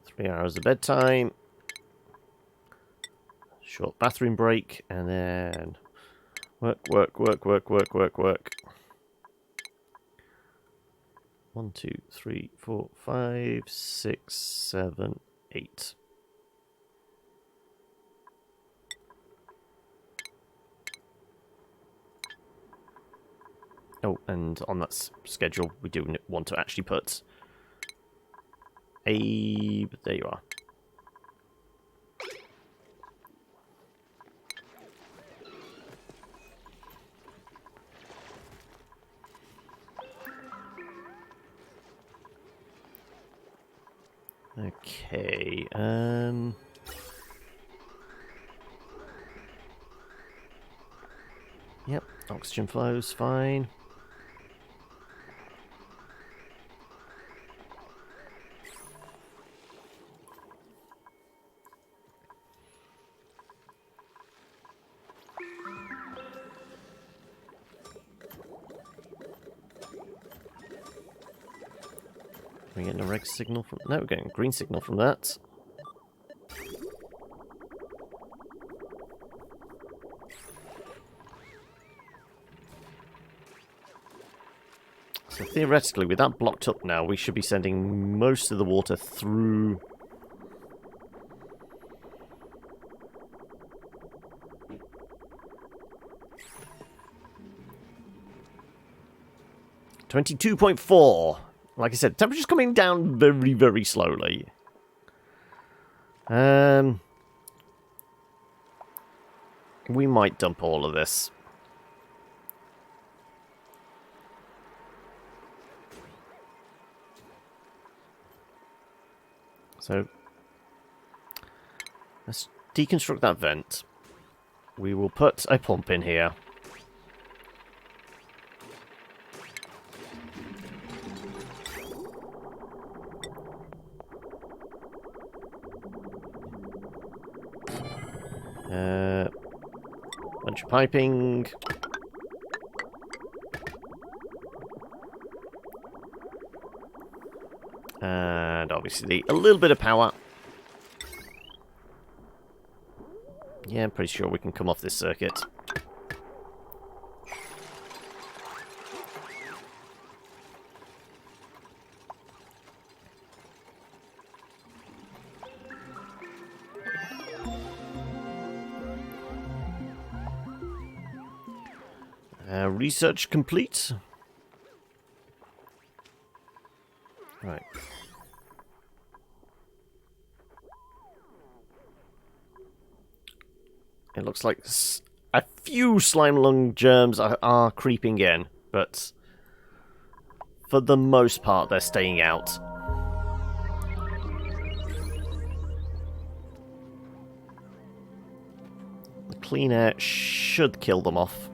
Three hours of bedtime. Short bathroom break, and then... Work. 1, 2, 3, 4, 5, 6, 7, 8. Oh, and on that schedule, we do want to actually put Abe. There you are. Okay, Yep, oxygen flows fine. Are we getting a red signal from... No, we're getting a green signal from that. So theoretically, with that blocked up now, we should be sending most of the water through... $22.4. Like I said, temperature's coming down very, very slowly. We might dump all of this. So, let's deconstruct that vent. We will put a pump in here. Bunch of piping. obviously a little bit of power. Yeah, I'm pretty sure we can come off this circuit. Research complete. Right. It looks like a few slime lung germs are creeping in, but for the most part they're staying out. The clean air should kill them off.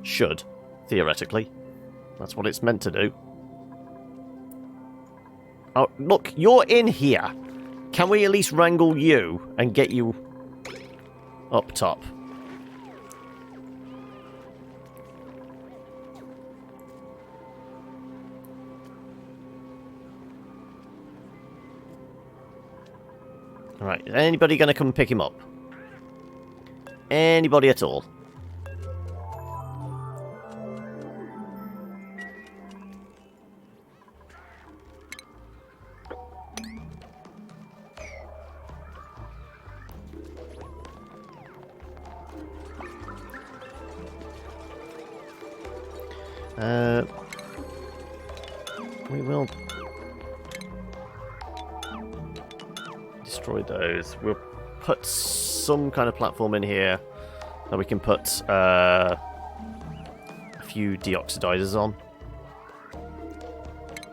Should, theoretically. That's what it's meant to do. Oh, look, you're in here. Can we at least wrangle you and get you up top? Alright, is anybody going to come pick him up? Anybody at all? We will destroy those. We'll put some kind of platform in here that we can put a few deoxidizers on.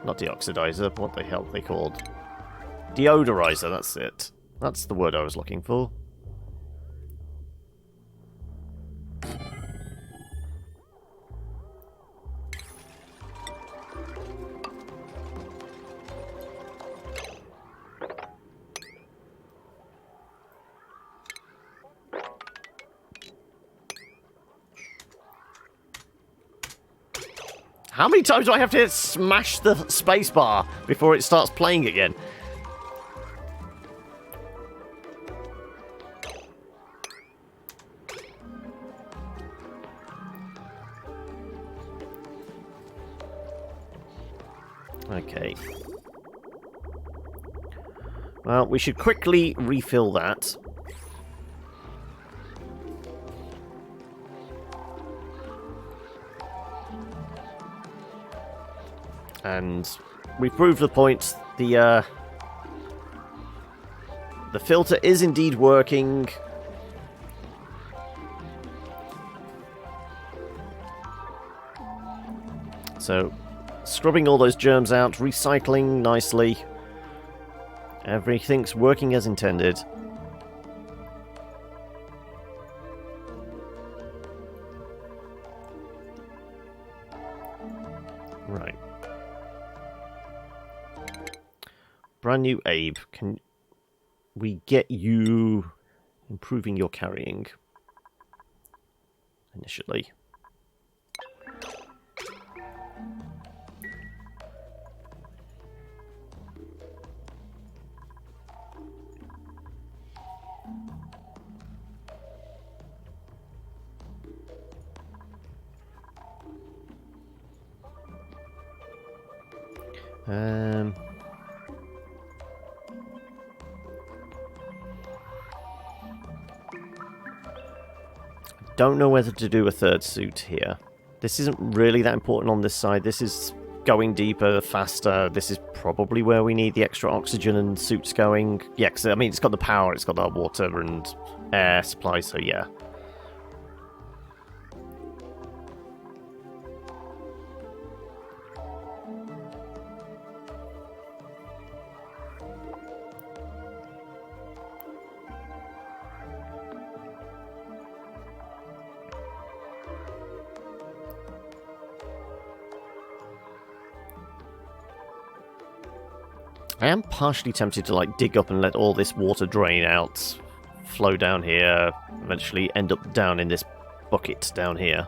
Not deoxidizer, what the hell are they called? Deodorizer, that's it. That's the word I was looking for. How many times do I have to smash the spacebar before it starts playing again? Okay. Well, we should quickly refill that. And we've proved the point. The filter is indeed working. So, scrubbing all those germs out, recycling nicely. Everything's working as intended. Right. Brand new Abe. Can we get you improving your carrying initially? Don't know whether to do a third suit here. This isn't really that important on this side. This is going deeper, faster. This is probably where we need the extra oxygen and suits going. Yeah, because I mean, it's got the power, it's got the water and air supply, so yeah. I am partially tempted to like dig up and let all this water drain out, flow down here, eventually end up down in this bucket down here.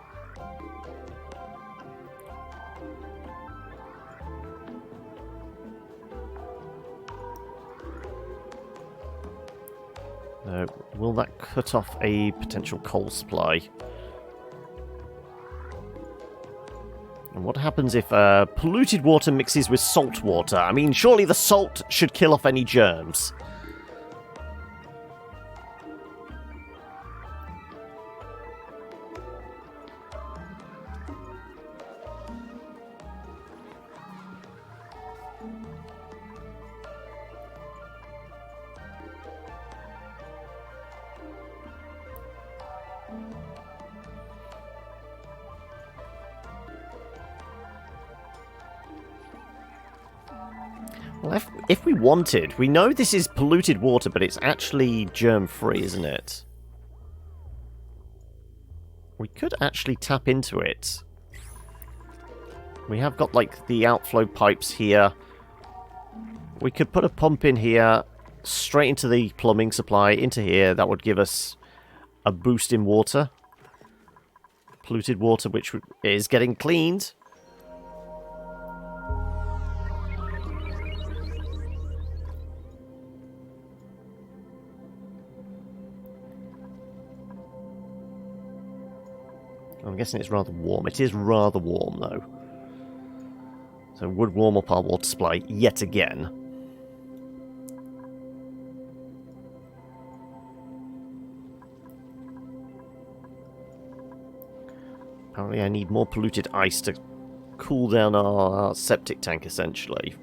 Will that cut off a potential coal supply? And what happens if polluted water mixes with salt water? I mean, surely the salt should kill off any germs. Well, if we wanted, we know this is polluted water, but it's actually germ-free, isn't it? We could actually tap into it. We have got, like, the outflow pipes here. We could put a pump in here, straight into the plumbing supply, into here. That would give us a boost in water. Polluted water, which is getting cleaned. I'm guessing it's rather warm. It is rather warm, though. So would warm up our water supply yet again. Apparently I need more polluted ice to cool down our septic tank, essentially.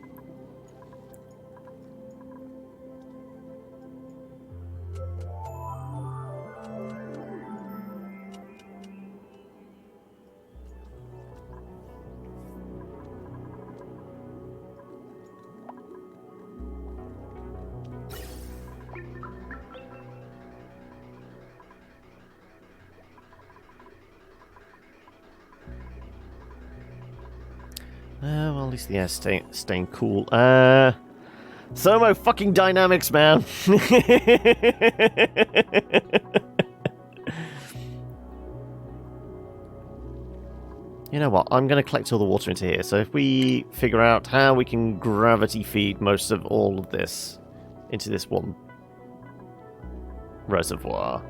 Well, at least the air's staying cool. Thermo fucking dynamics, man. You know what? I'm going to collect all the water into here. So if we figure out how we can gravity feed most of all of this into this one reservoir.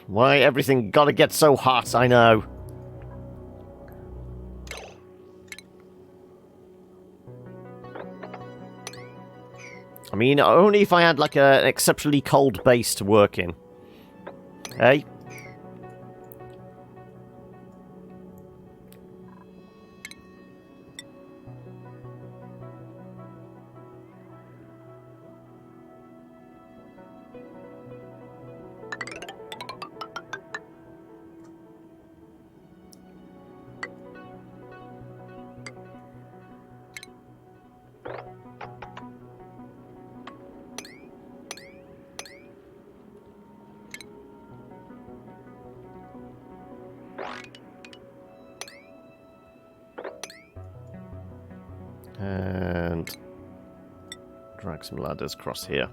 Why everything gotta get so hot, I know. I mean, only if I had, like, an exceptionally cold base to work in. Hey? And drag some ladders across here.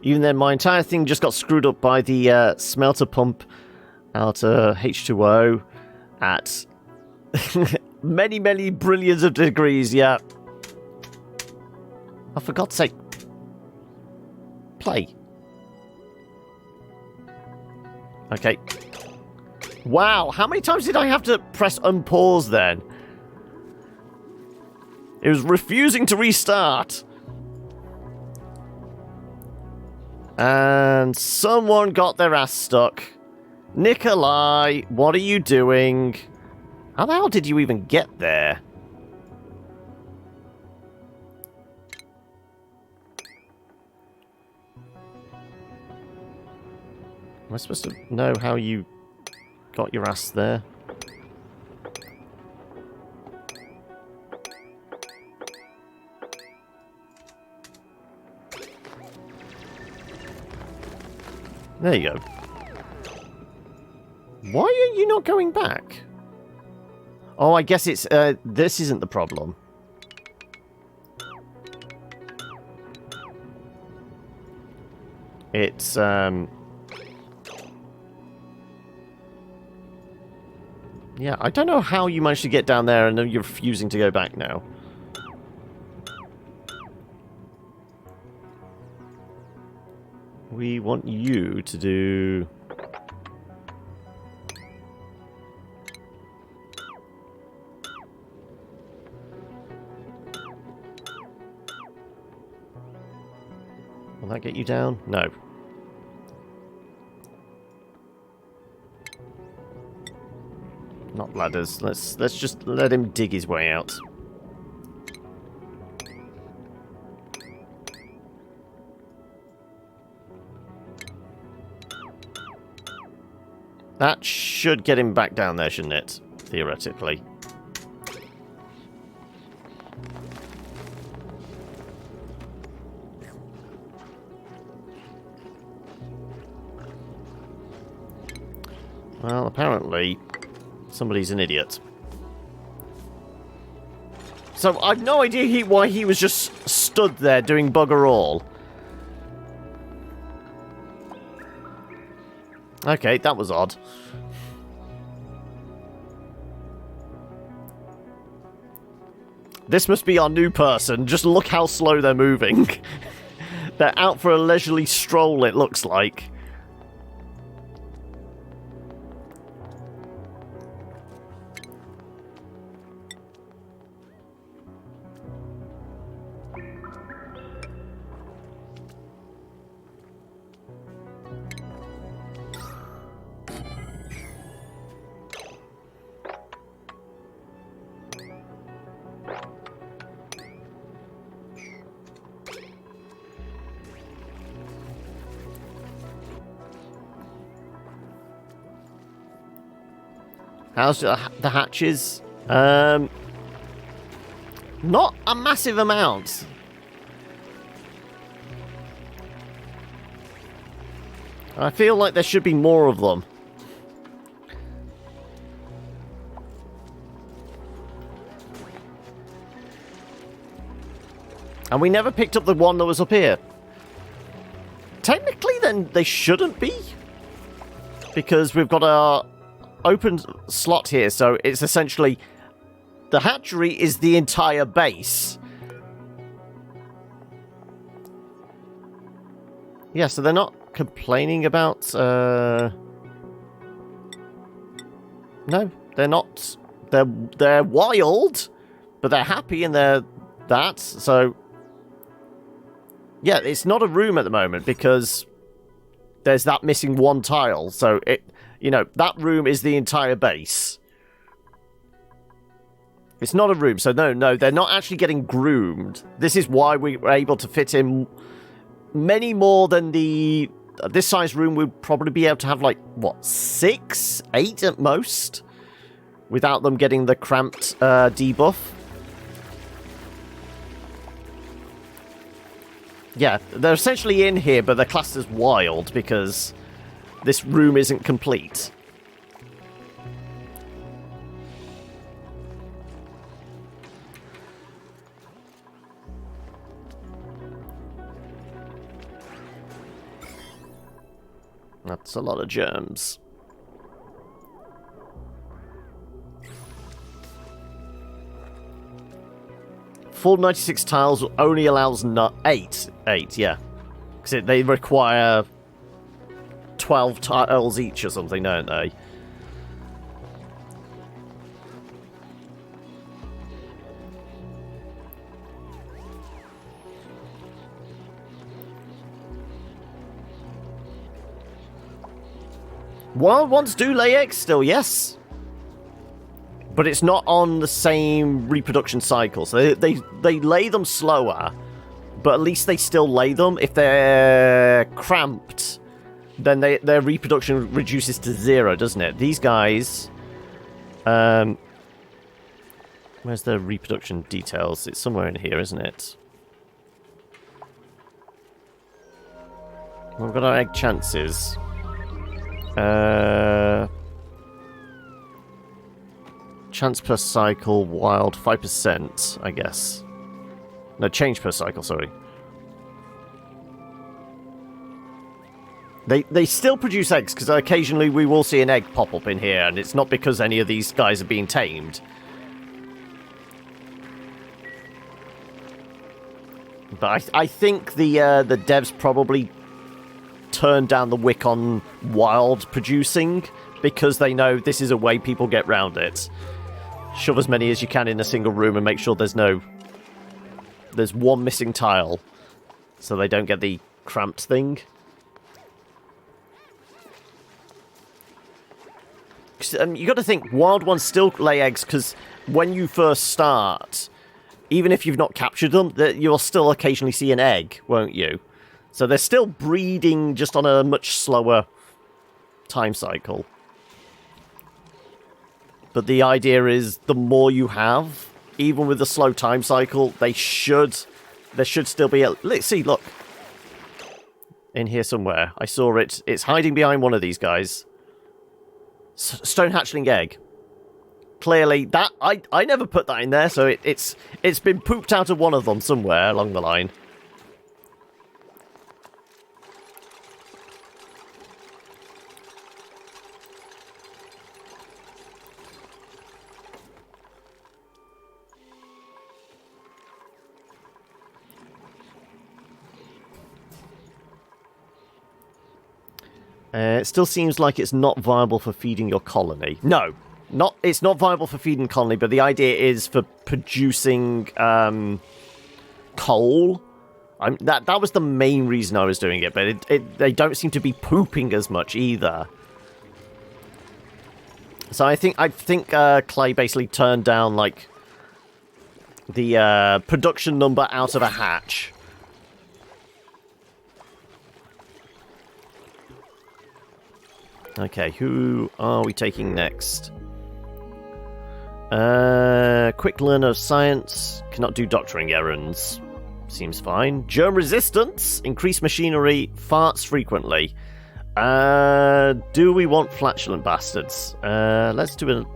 Even then, my entire thing just got screwed up by the smelter pump out H2O at many, many brillions of degrees, yeah. Oh, for God's sake. Play. Okay. Wow, how many times did I have to press unpause then? It was refusing to restart. And someone got their ass stuck. Nikolai, what are you doing? How the hell did you even get there? Am I supposed to know how you got your ass there? There you go. Why are you not going back? Oh, I guess it's... this isn't the problem. It's... Yeah, I don't know how you managed to get down there and then you're refusing to go back now. We want you to do... Will that get you down? No. Not ladders. Let's just let him dig his way out. That should get him back down there, shouldn't it? Theoretically. Well, apparently, somebody's an idiot. So, I've no idea why he was just stood there doing bugger all. Okay, that was odd. This must be our new person. Just look how slow they're moving. They're out for a leisurely stroll, it looks like. How's the hatches? Not a massive amount. I feel like there should be more of them. And we never picked up the one that was up here. Technically, then, they shouldn't be. Because we've got a open slot here, so it's essentially... The hatchery is the entire base. Yeah, so they're not complaining about... No, they're not. They're wild, but they're happy and they're that, so... Yeah, it's not a room at the moment because there's that missing one tile, so it... You know, that room is the entire base. It's not a room, so no, they're not actually getting groomed. This is why we were able to fit in many more than the... This size room would probably be able to have, like, what, 6? 8 at most? Without them getting the cramped debuff. Yeah, they're essentially in here, but they're classed as wild because... This room isn't complete. That's a lot of germs. Full 96 tiles only allows 8. 8, yeah. Because they require... 12 tiles each or something, don't they? Wild ones do lay eggs still, yes. But it's not on the same reproduction cycle. So they lay them slower, but at least they still lay them. If they're cramped... then their reproduction reduces to 0, doesn't it? These guys... where's the reproduction details? It's somewhere in here, isn't it? We've got our egg chances. Chance per cycle, wild, 5%, I guess. No, change per cycle, sorry. They still produce eggs, because occasionally we will see an egg pop up in here, and it's not because any of these guys are being tamed. But I think the devs probably turned down the wick on wild producing, because they know this is a way people get round it. Shove as many as you can in a single room and make sure there's one missing tile, so they don't get the cramped thing. You got to think, wild ones still lay eggs, because when you first start, even if you've not captured them, you'll still occasionally see an egg, won't you? So they're still breeding, just on a much slower time cycle. But the idea is, the more you have, even with the slow time cycle, there should still be a... Let's see, look. In here somewhere. I saw it. It's hiding behind one of these guys. Stone hatchling egg. Clearly, that I never put that in there, so it's been pooped out of one of them somewhere along the line. It still seems like it's not viable for feeding your colony. No, it's not viable for feeding colony, but the idea is for producing coal. That was the main reason I was doing it, but they don't seem to be pooping as much either. So I think Klei basically turned down like the production number out of a hatch. Okay, who are we taking next? Quick learner of science. Cannot do doctoring errands. Seems fine. Germ resistance. Increased machinery. Farts frequently. Do we want flatulent bastards? Let's do a...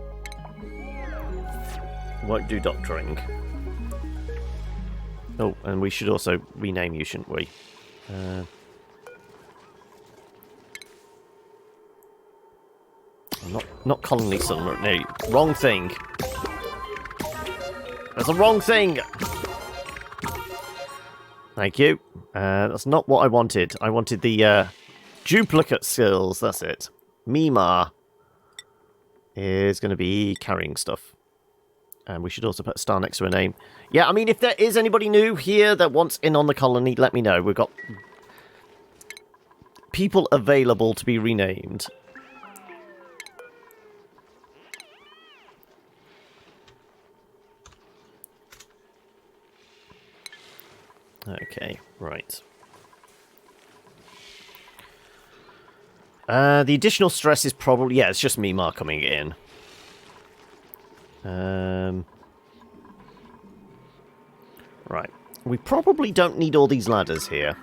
Won't do doctoring. Oh, and we should also rename you, shouldn't we? Not colony son. No, wrong thing. That's the wrong thing. Thank you. That's not what I wanted. I wanted the duplicate skills. That's it. Mima is going to be carrying stuff. And we should also put a star next to her name. Yeah, I mean, if there is anybody new here that wants in on the colony, let me know. We've got people available to be renamed. Okay, right. The additional stress is probably... Yeah, it's just Mima coming in. Right. We probably don't need all these ladders here.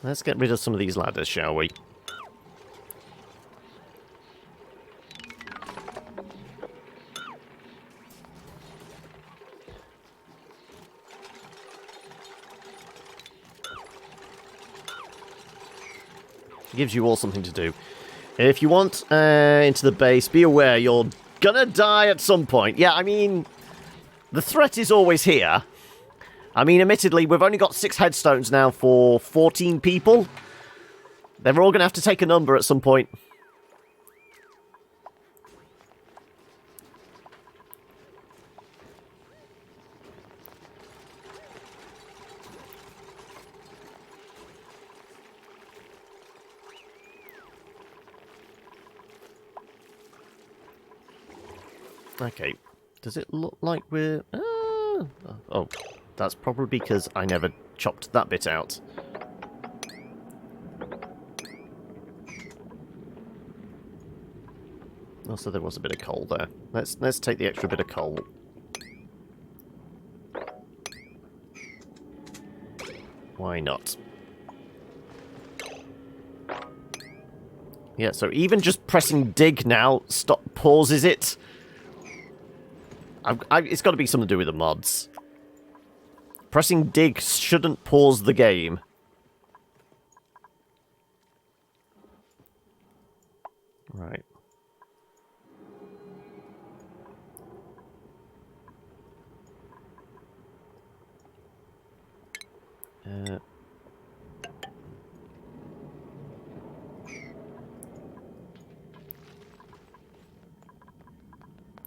Let's get rid of some of these ladders, shall we? Gives you all something to do. If you want into the base, be aware you're gonna die at some point. Yeah, I mean, the threat is always here. I mean, admittedly, we've only got 6 headstones now for 14 people. They're all gonna have to take a number at some point. Okay, does it look like we're... oh, that's probably because I never chopped that bit out. Also, there was a bit of coal there. Let's take the extra bit of coal. Why not? Yeah, so even just pressing dig now pauses it. It's got to be something to do with the mods. Pressing dig shouldn't pause the game. Right.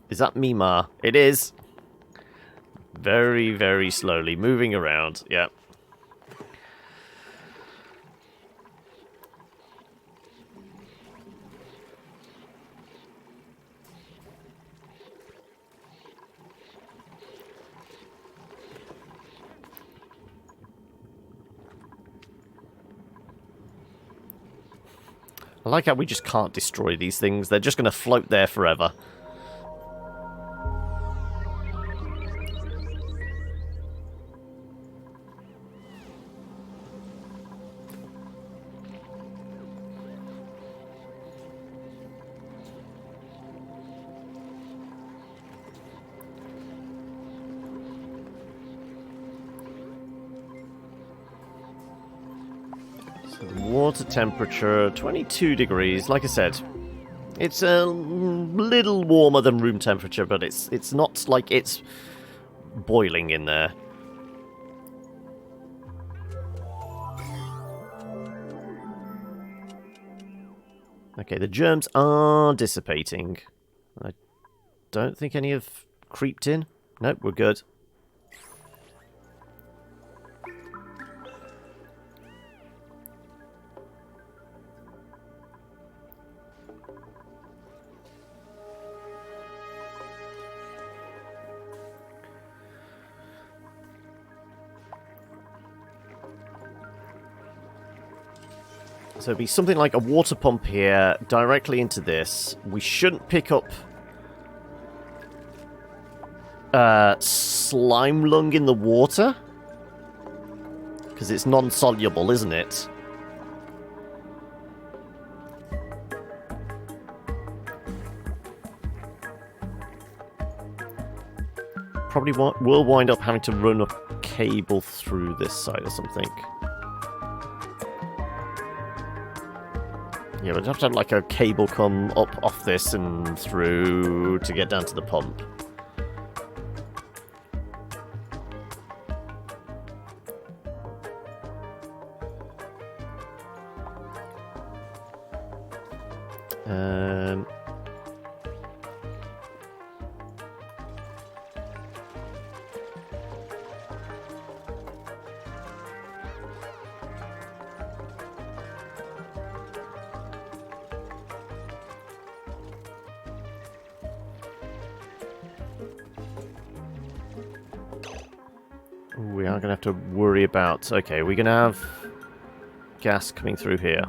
Is that Mima? It is. Very, very slowly moving around. Yeah. I like how we just can't destroy these things. They're just going to float there forever. Water temperature, 22 degrees. Like I said, it's a little warmer than room temperature, but it's not like it's boiling in there. Okay, the germs are dissipating. I don't think any have creeped in. Nope, we're good. So it'd be something like a water pump here, directly into this. We shouldn't pick up slime lung in the water, because it's non-soluble, isn't it? Probably will wind up having to run a cable through this side or something. Yeah, we'd have to have like a cable come up off this and through to get down to the pump. We are going to have to worry about... Okay, we're going to have gas coming through here.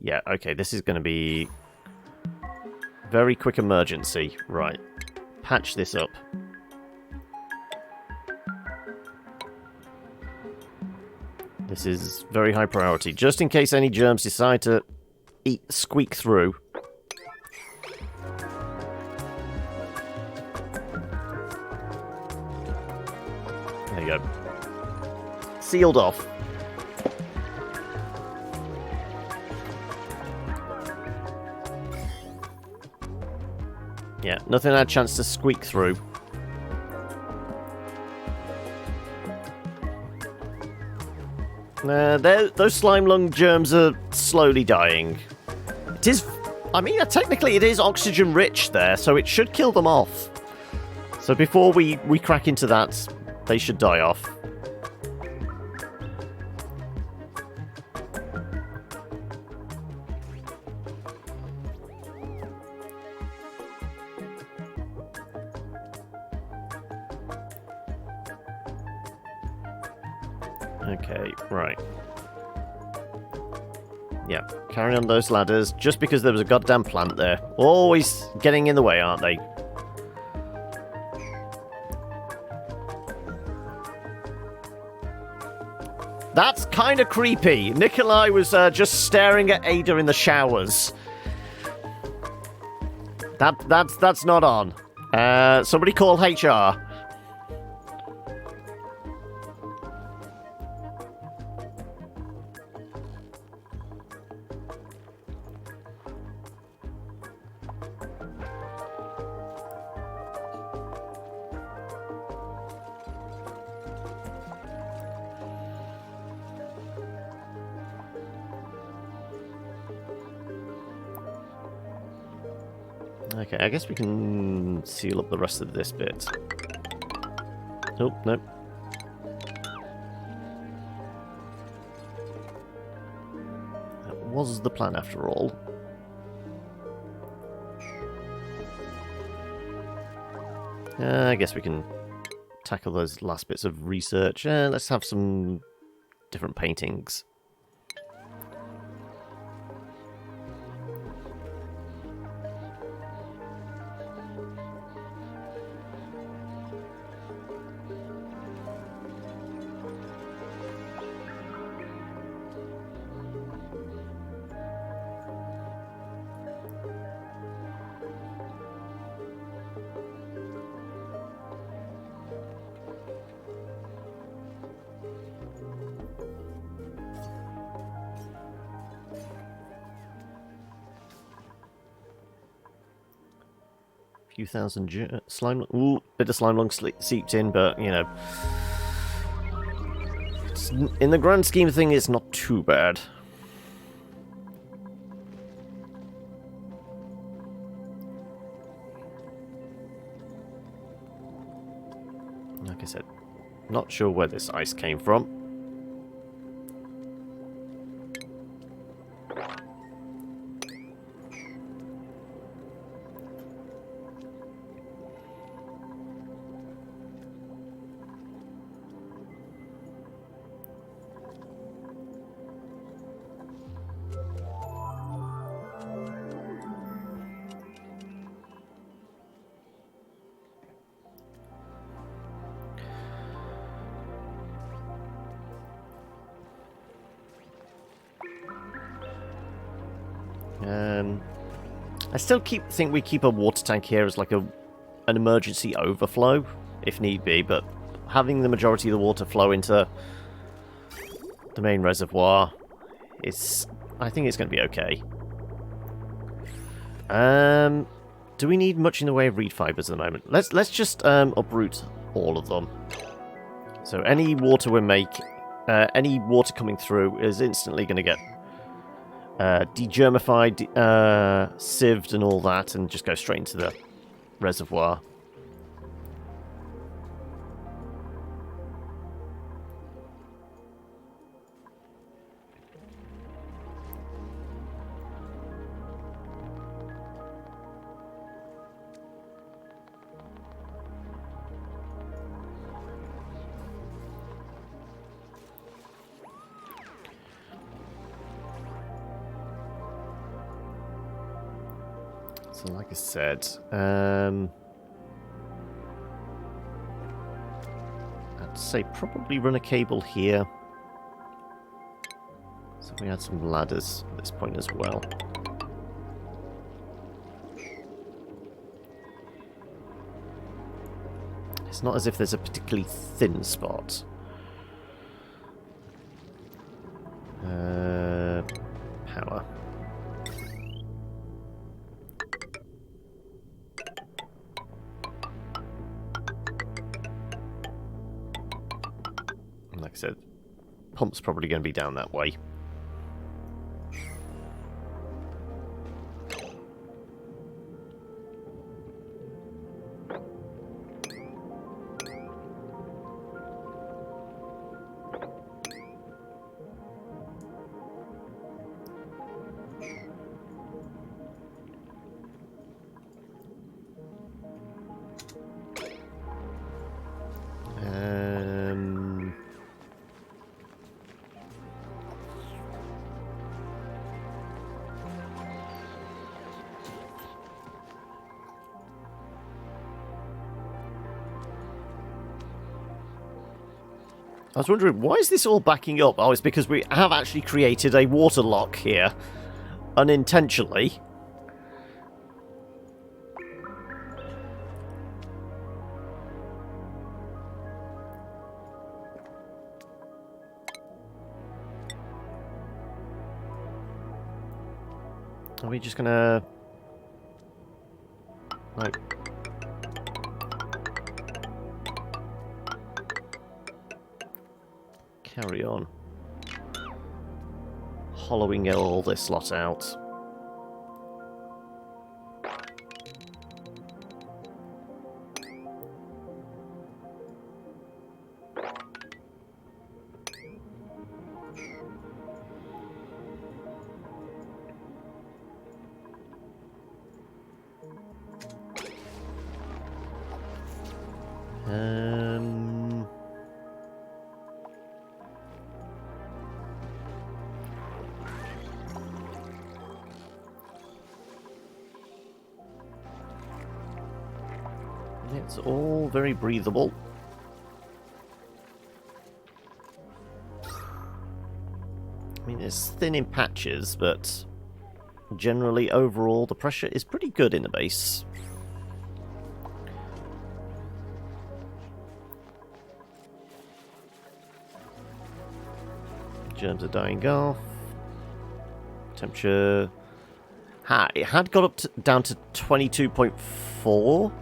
Yeah, okay, this is going to be very quick emergency. Right, patch this up. This is very high priority, just in case any germs decide to squeak through. There you go. Sealed off. Yeah, nothing had a chance to squeak through. Those slime lung germs are slowly dying. It is... I mean, technically it is oxygen rich there, so it should kill them off. So before we crack into that, they should die off. Okay, right. Yeah, carry on those ladders, just because there was a goddamn plant there. Always getting in the way, aren't they? That's kind of creepy. Nikolai was just staring at Ada in the showers. That's not on. Somebody call HR. Okay, I guess we can seal up the rest of this bit. Oh, no. That was the plan after all. I guess we can tackle those last bits of research. Let's have some different paintings. Few thousand slime. Ooh, bit of slime lung seeped in, but you know, in the grand scheme of things, it's not too bad. Like I said, not sure where this ice came from. I still think we keep a water tank here as like an emergency overflow, if need be, but having the majority of the water flow into the main reservoir is, I think it's going to be okay. Do we need much in the way of reed fibers at the moment? Let's just uproot all of them. So any water we make, any water coming through is instantly going to get degermified, sieved and all that, and just go straight into the reservoir. So like I said, I'd say probably run a cable here. So we had some ladders at this point as well. It's not as if there's a particularly thin spot. Power. Like I said, pump's probably going to be down that way. I was wondering, why is this all backing up? Oh, it's because we have actually created a water lock here. Unintentionally. Are we just gonna... like... carry on. Hollowing all this lot out. It's all very breathable. I mean, it's thin in patches, but generally, overall, the pressure is pretty good in the base. Germs are dying off. Temperature... it had got up down to 22.4.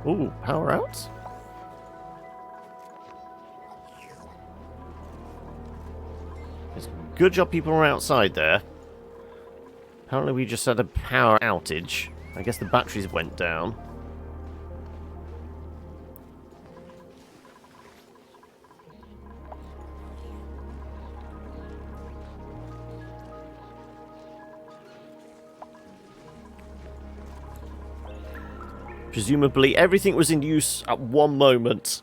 Ooh, power out? It's good job people were outside there. Apparently we just had a power outage. I guess the batteries went down. Presumably everything was in use at one moment,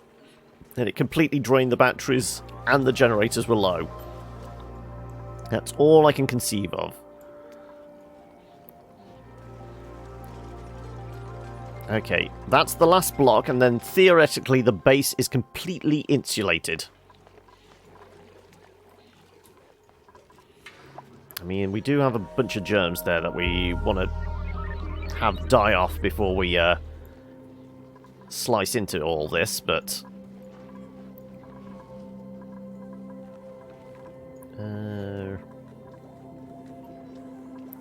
and it completely drained the batteries, and the generators were low. That's all I can conceive of. Okay, that's the last block, and then theoretically the base is completely insulated. I mean, we do have a bunch of germs there that we want to have die off before we slice into all this, but...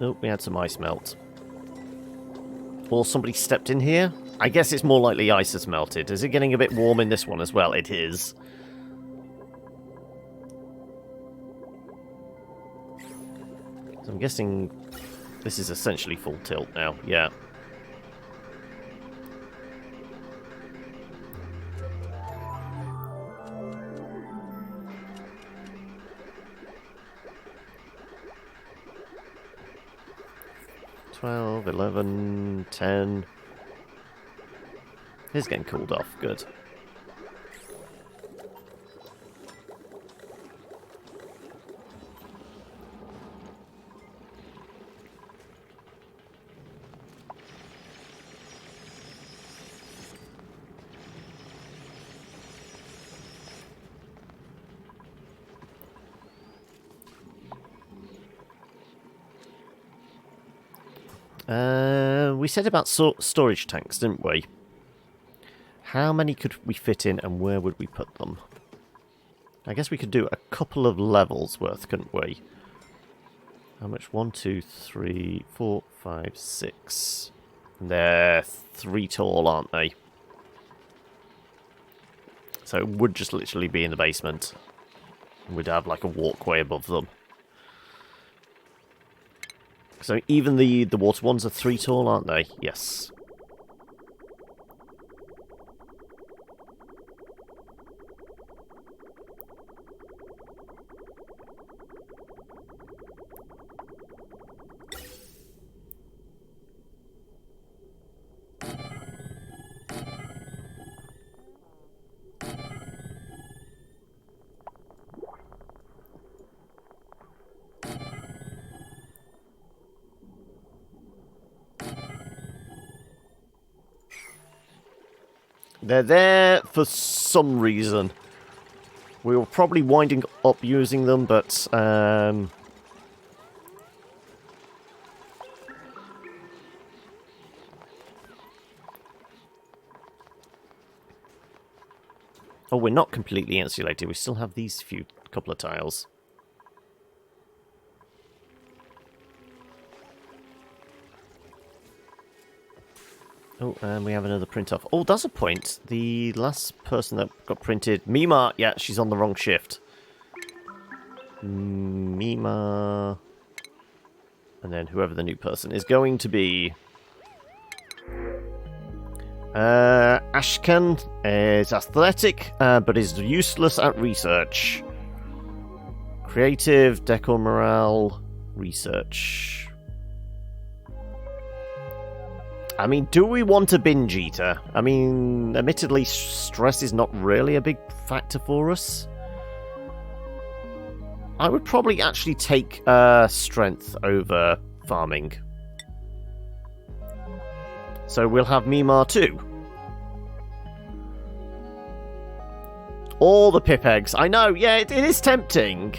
oh, we had some ice melt. Or somebody stepped in here? I guess it's more likely ice has melted. Is it getting a bit warm in this one as well? It is. So I'm guessing this is essentially full tilt now. Yeah. $12, $11, $10. It's getting cooled off. Good. We said about storage tanks, didn't we? How many could we fit in, and where would we put them? I guess we could do a couple of levels worth, couldn't we? How much? 1, 2, 3, 4, 5, 6. And they're 3 tall, aren't they? So it would just literally be in the basement. We'd have like a walkway above them. So even the water ones are 3 tall, aren't they? Yes. They're there for some reason. We were probably winding up using them, but... Oh, we're not completely insulated. We still have these couple of tiles. Oh, and we have another print off. Oh, that's a point. The last person that got printed... Mima! Yeah, she's on the wrong shift. Mima... And then whoever the new person is going to be... Ashkan is athletic, but is useless at research. Creative, decor morale, research. I mean, do we want a binge eater? I mean, admittedly, stress is not really a big factor for us. I would probably actually take strength over farming. So we'll have Mima too. All the pip eggs. I know, yeah, it is tempting.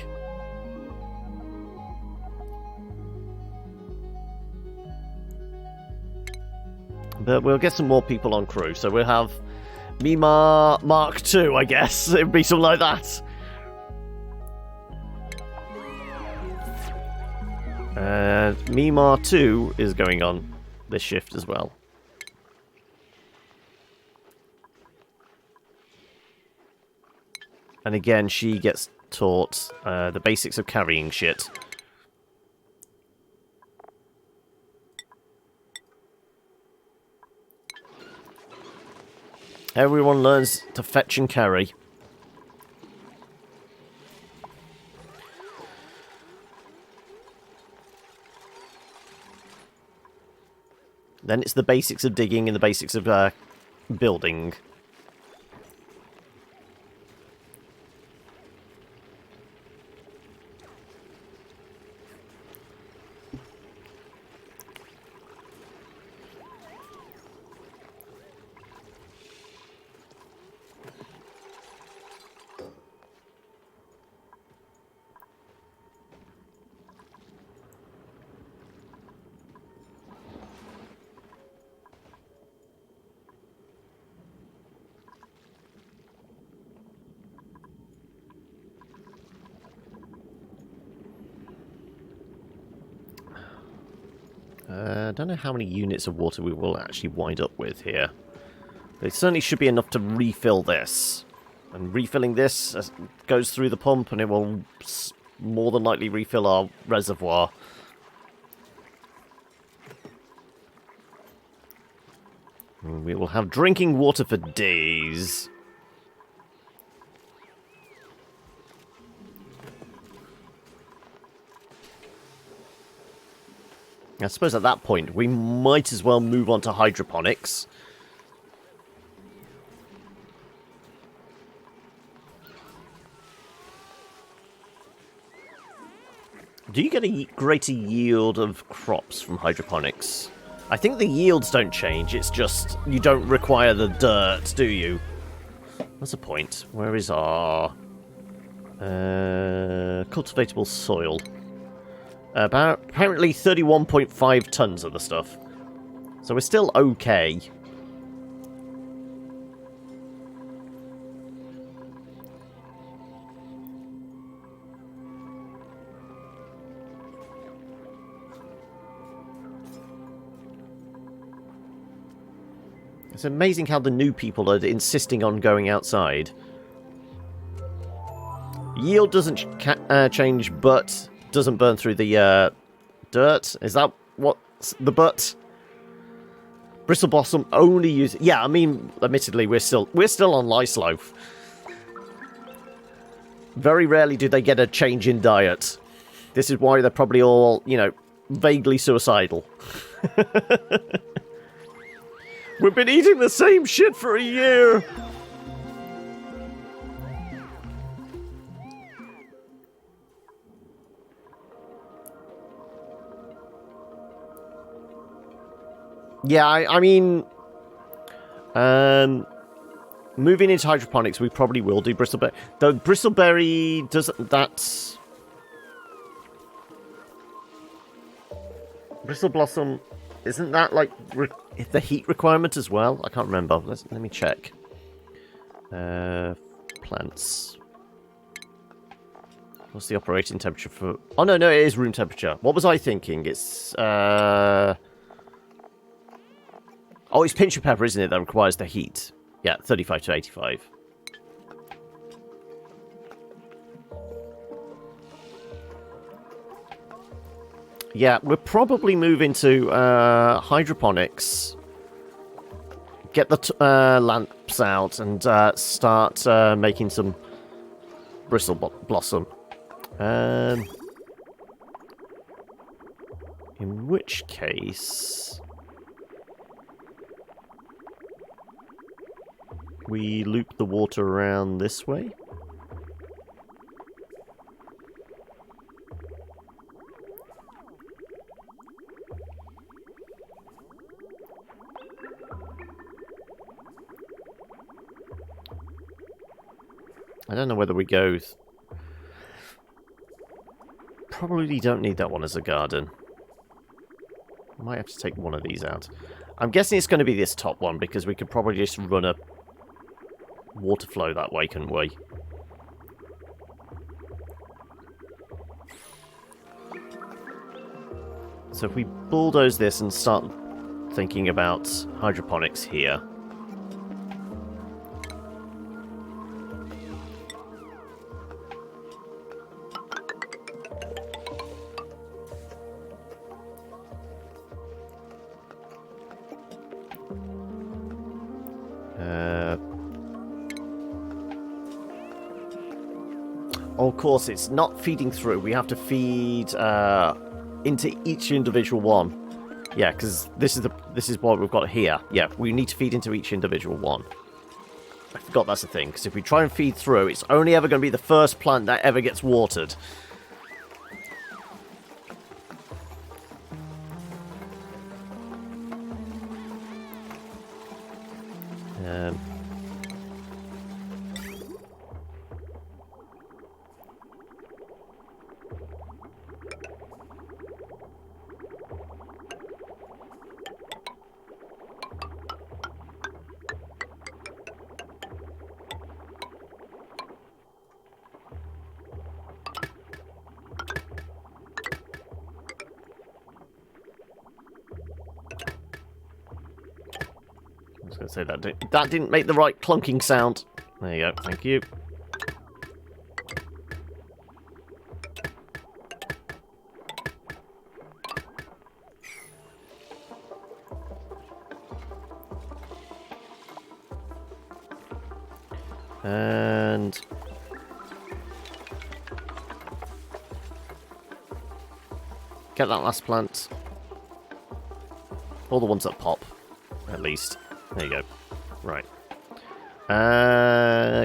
But we'll get some more people on crew. So we'll have Mima Mark II, I guess. It'd be something like that. And Mima 2 is going on this shift as well. And again, she gets taught the basics of carrying shit. Everyone learns to fetch and carry. Then it's the basics of digging and the basics of building. I don't know how many units of water we will actually wind up with here. But it certainly should be enough to refill this. And refilling this goes through the pump and it will more than likely refill our reservoir. And we will have drinking water for days. I suppose at that point, we might as well move on to hydroponics. Do you get a greater yield of crops from hydroponics? I think the yields don't change, it's just you don't require the dirt, do you? What's the point? Where is our cultivatable soil? About apparently 31.5 tons of the stuff. So we're still okay. It's amazing how the new people are insisting on going outside. Yield doesn't change, but doesn't burn through the dirt. Is that what's the but? Bristle Blossom only use. Yeah, I mean, admittedly, we're still on lice loaf. Very rarely do they get a change in diet. This is why they're probably all, you know, vaguely suicidal. We've been eating the same shit for a year. Yeah, I mean, moving into hydroponics, we probably will do bristleberry. Though bristleberry doesn't... That's... Bristle blossom... Isn't that, like, the heat requirement as well? I can't remember. Let me check. Plants. What's the operating temperature for... Oh, no, it is room temperature. What was I thinking? It's, Oh, it's pinch of pepper, isn't it, that requires the heat? Yeah, 35 to 85. Yeah, we'll probably move into hydroponics, get the lamps out, and start making some bristle blossom. In which case, we loop the water around this way. I don't know whether we go... Probably don't need that one as a garden. I might have to take one of these out. I'm guessing it's going to be this top one, because we could probably just run a water flow that way, couldn't we? So if we bulldoze this and start thinking about hydroponics here... of course, it's not feeding through. We have to feed into each individual one. Yeah, because this is what we've got here. Yeah, we need to feed into each individual one. I forgot that's the thing, because if we try and feed through, it's only ever going to be the first plant that ever gets watered. I was going to say that didn't make the right clunking sound. There you go. Thank you. And get that last plant. All the ones that pop, at least. There you go. Right.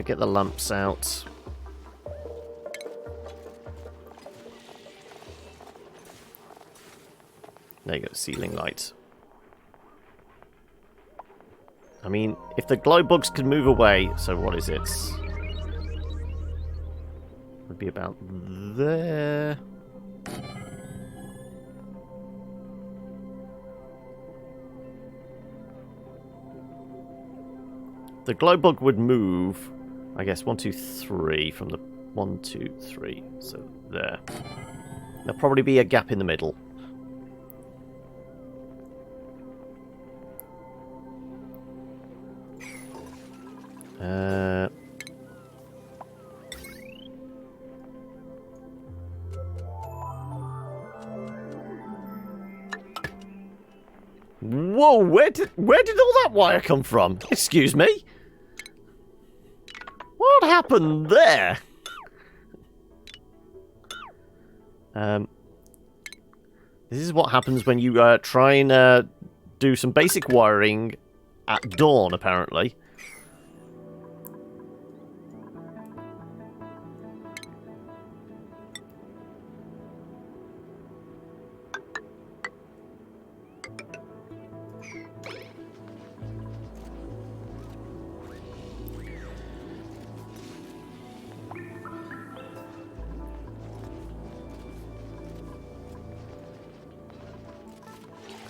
Get the lamps out. There you go, ceiling light. I mean, if the glow bugs can move away, so what is it? Would be about there. The glow bug would move, I guess, 1, 2, 3 from the 1, 2, 3. So there. There'll probably be a gap in the middle. Whoa, where did all that wire come from? Excuse me? What happened there? This is what happens when you try and do some basic wiring at dawn, apparently.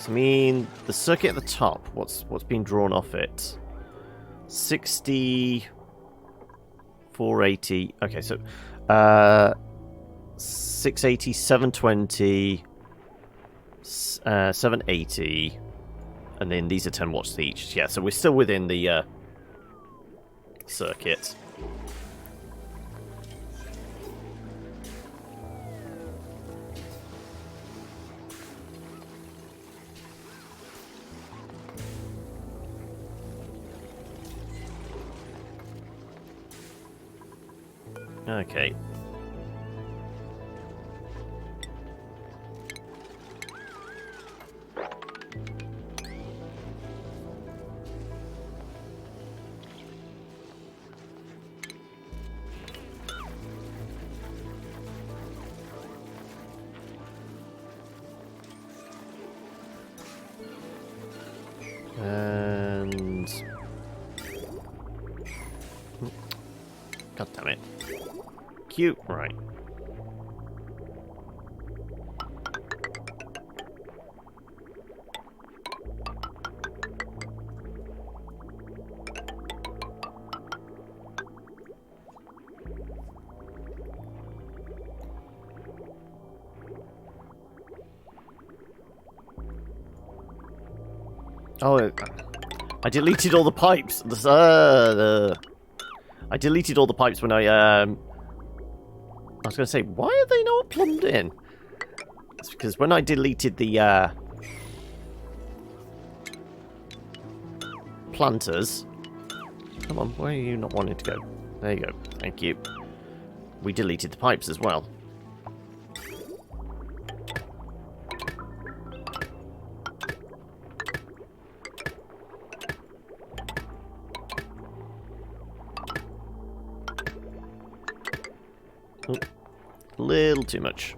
So, I mean, the circuit at the top, what's been drawn off it? 60... 480... Okay, so... 680, 720... 780... And then these are 10 watts each. Yeah, so we're still within the circuit. Okay. And... God damn it. Cute, right. Oh, I deleted all the pipes. I deleted all the pipes when I was going to say, why are they not plumbed in? It's because when I deleted the planters... Come on, where are you not wanting to go? There you go. Thank you. We deleted the pipes as well. Oh, a little too much.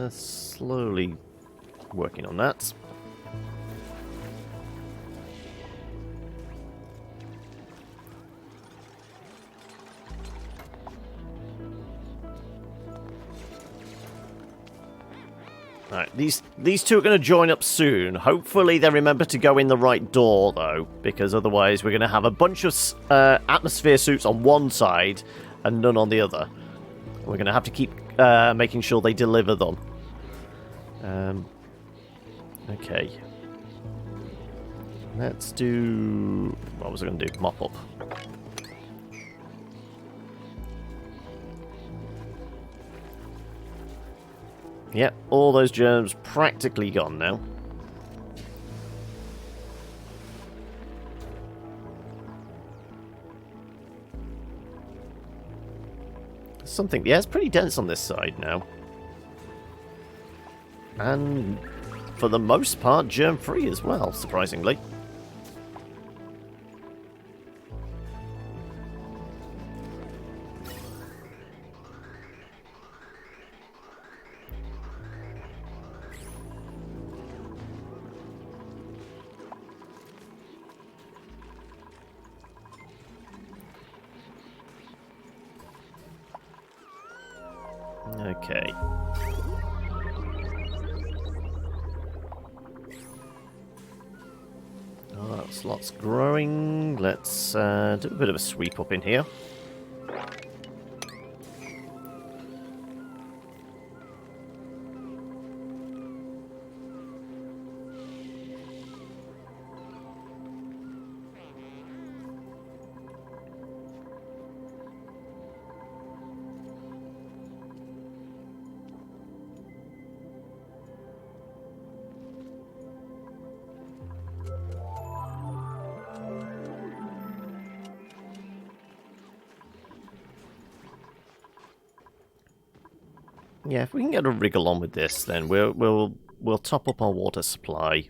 Slowly working on that. Alright, these two are going to join up soon. Hopefully they remember to go in the right door, though, because otherwise we're going to have a bunch of atmosphere suits on one side and none on the other. We're going to have to keep making sure they deliver them. Okay. Let's do... What was I going to do? Mop up. Yep, all those germs practically gone now. Something... Yeah, it's pretty dense on this side now. And for the most part, germ-free as well, surprisingly. Okay. Oh, that slot's growing. Let's do a bit of a sweep up in here. Yeah, if we can get a wriggle on with this, then we'll top up our water supply.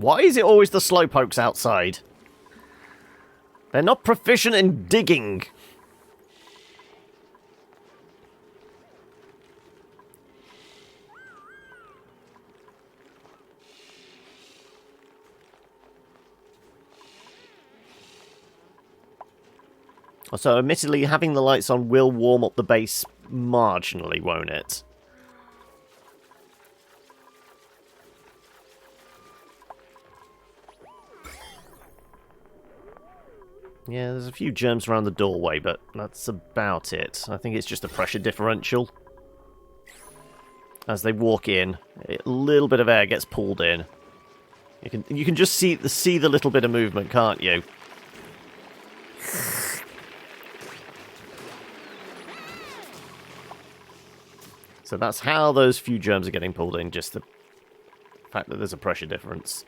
Why is it always the slowpokes outside? They're not proficient in digging. So, admittedly, having the lights on will warm up the base marginally, won't it? Yeah, there's a few germs around the doorway, but that's about it. I think it's just a pressure differential. As they walk in, a little bit of air gets pulled in. You can just see the little bit of movement, can't you? So that's how those few germs are getting pulled in, just the fact that there's a pressure difference.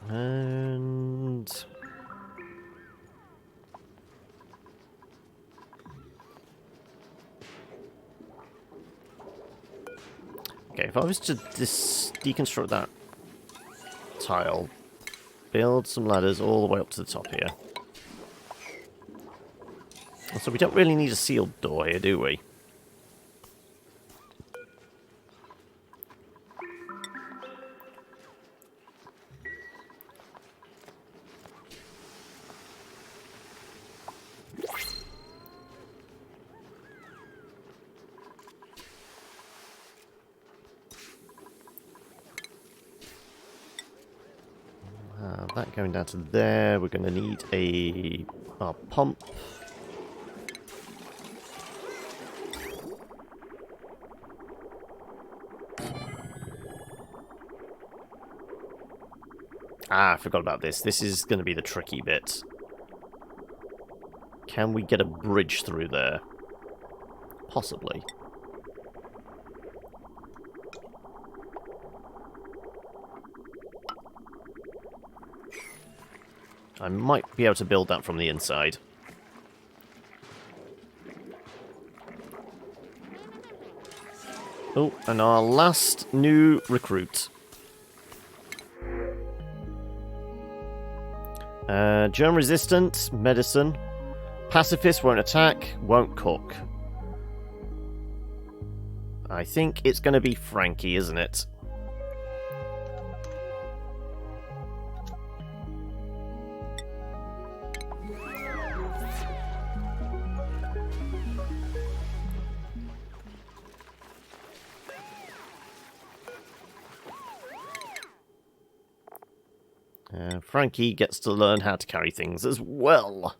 And... okay, if I was to deconstruct that tile, build some ladders all the way up to the top here. So we don't really need a sealed door here, do we? That going down to there. We're going to need a pump. Ah, I forgot about this. This is going to be the tricky bit. Can we get a bridge through there? Possibly. I might be able to build that from the inside. Oh, and our last new recruit. Germ resistant, medicine. Pacifist, won't attack, won't cook. I think it's going to be Frankie, isn't it? Frankie gets to learn how to carry things as well.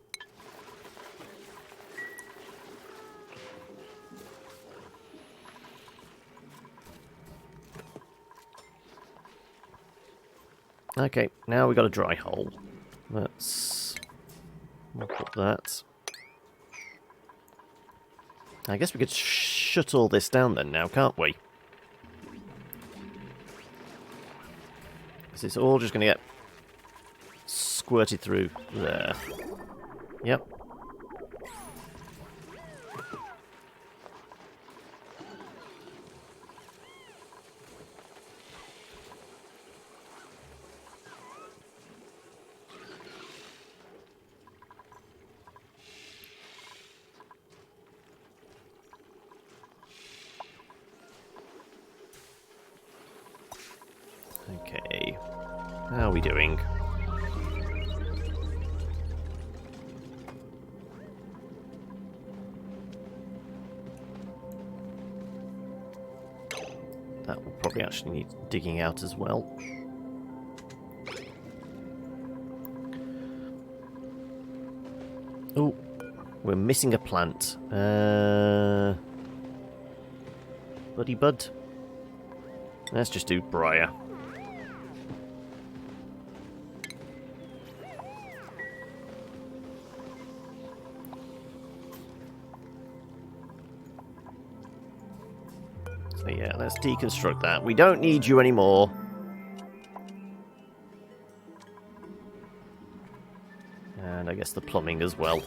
Okay, now we've got a dry hole. Let's put that. I guess we could shut all this down then now, can't we? Because it's all just going to get squirted through there. Yep. Okay. How are we doing? That will probably actually need digging out as well. Oh, we're missing a plant. Buddy bud. Let's just do briar. yeah, let's deconstruct that. We don't need you anymore. And I guess the plumbing as well.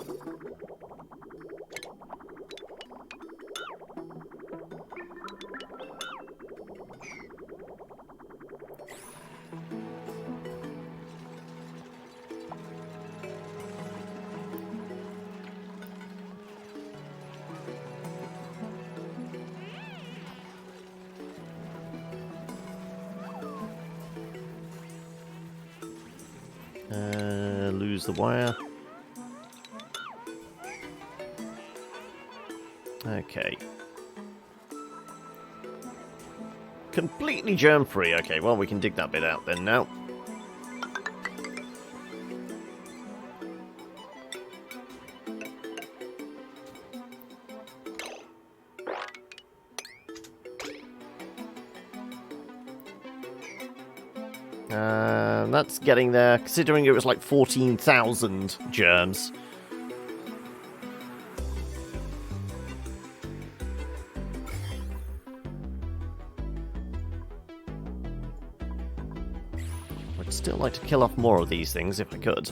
Lose the wire. Okay. Completely germ-free. Okay, well, we can dig that bit out then now. That's getting there, considering it was like 14,000 germs. I'd still like to kill off more of these things if I could.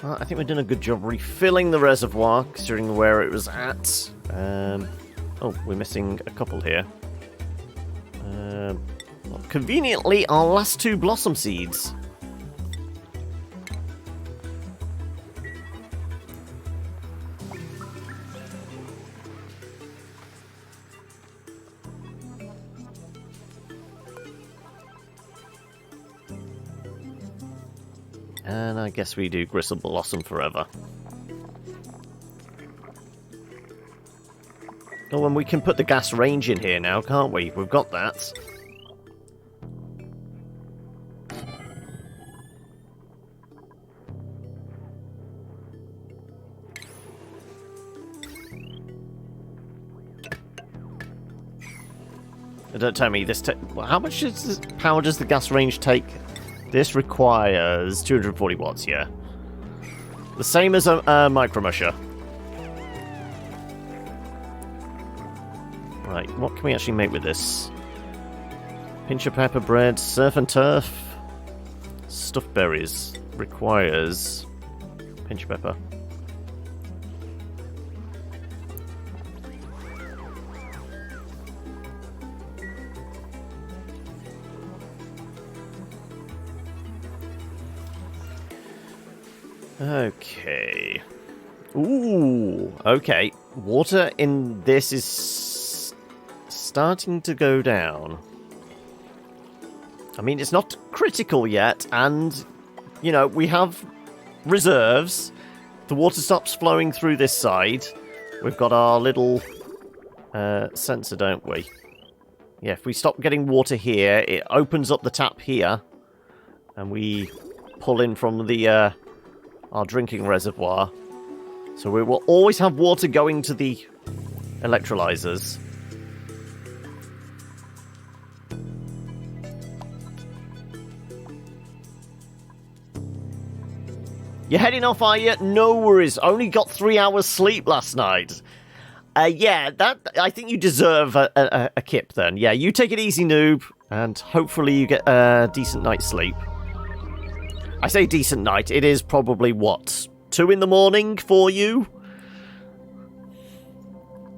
I think we've done a good job refilling the reservoir, considering where it was at. Oh, we're missing a couple here. Well, conveniently, our last 2 blossom seeds. And I guess we do Gristle Blossom forever. Oh, and we can put the gas range in here now, can't we? We've got that. Don't tell me this. How much power does the gas range take? This requires 240 watts, yeah. The same as a micro musher. Right, what can we actually make with this? Pinch of pepper bread, surf and turf. Stuffed berries requires pinch of pepper. Okay. Ooh, okay. Water in this is starting to go down. I mean, it's not critical yet, and, you know, we have reserves. The water stops flowing through this side. We've got our little sensor, don't we? Yeah, if we stop getting water here, it opens up the tap here, and we pull in from the our drinking reservoir. So we will always have water going to the electrolyzers. You're heading off, are you? No worries. Only got 3 hours sleep last night. Yeah, I think you deserve a kip then. Yeah, you take it easy, noob, and hopefully you get a decent night's sleep. I say decent night, it is probably, what, 2 in the morning for you?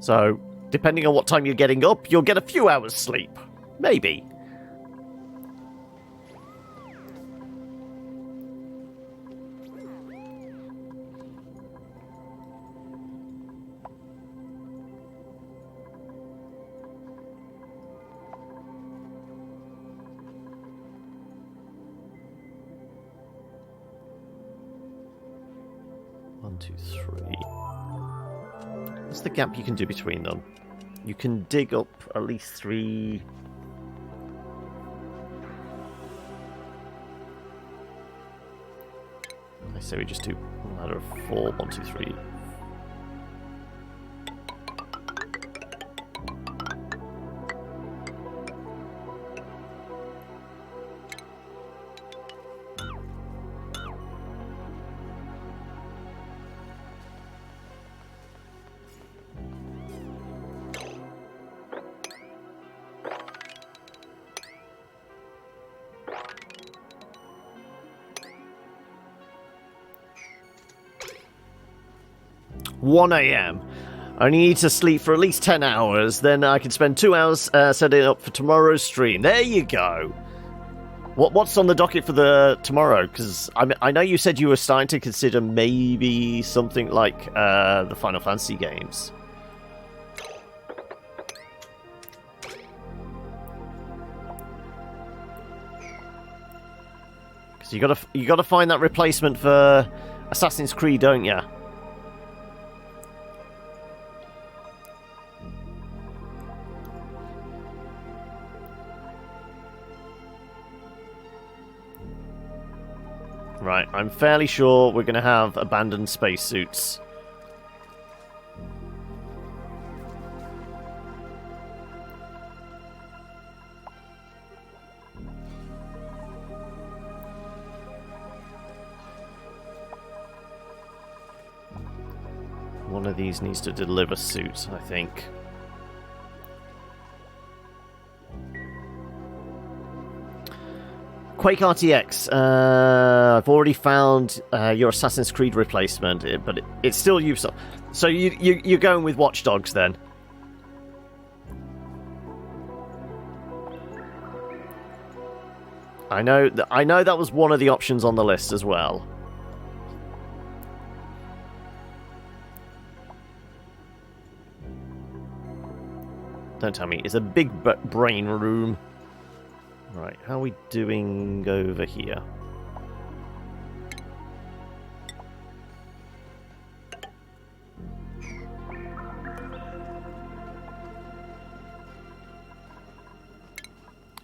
So, depending on what time you're getting up, you'll get a few hours sleep. Maybe. 1, 2, 3. What's the gap you can do between them? You can dig up at least 3... I say we just do a ladder of 4, 1, 2, 3. One a.m. I only need to sleep for at least 10 hours, then I can spend 2 hours setting up for tomorrow's stream. There you go. What's on the docket for the tomorrow? Because I know you said you were starting to consider maybe something like the Final Fantasy games. Because you gotta find that replacement for Assassin's Creed, don't you? Right, I'm fairly sure we're going to have abandoned spacesuits. One of these needs to deliver suits, I think. Quake RTX, I've already found your Assassin's Creed replacement, but it's still Ubisoft. So you're going with Watch Dogs then? I know that was one of the options on the list as well. Don't tell me, it's a big brain room. Right, how are we doing over here?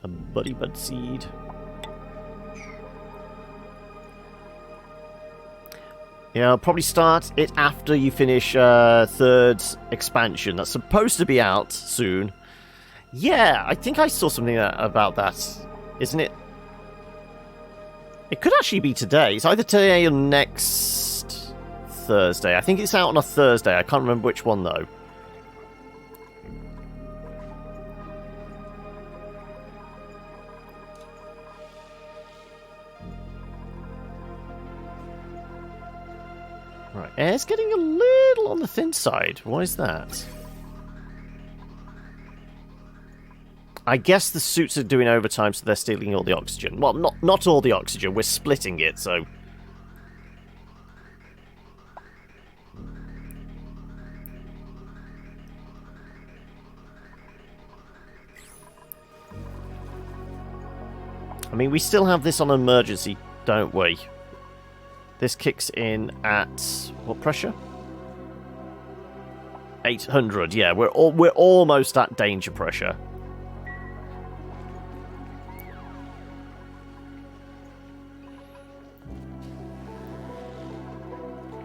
A buddy bud seed. Yeah, I'll probably start it after you finish third expansion. That's supposed to be out soon. Yeah, I think I saw something about that. Isn't it? It could actually be today. It's either today or next Thursday. I think it's out on a Thursday. I can't remember which one, though. Right, air's getting a little on the thin side. Why is that? I guess the suits are doing overtime, so they're stealing all the oxygen. Well, not all the oxygen. We're splitting it, so... I mean, we still have this on emergency, don't we? This kicks in at... what pressure? 800, yeah. We're almost at danger pressure.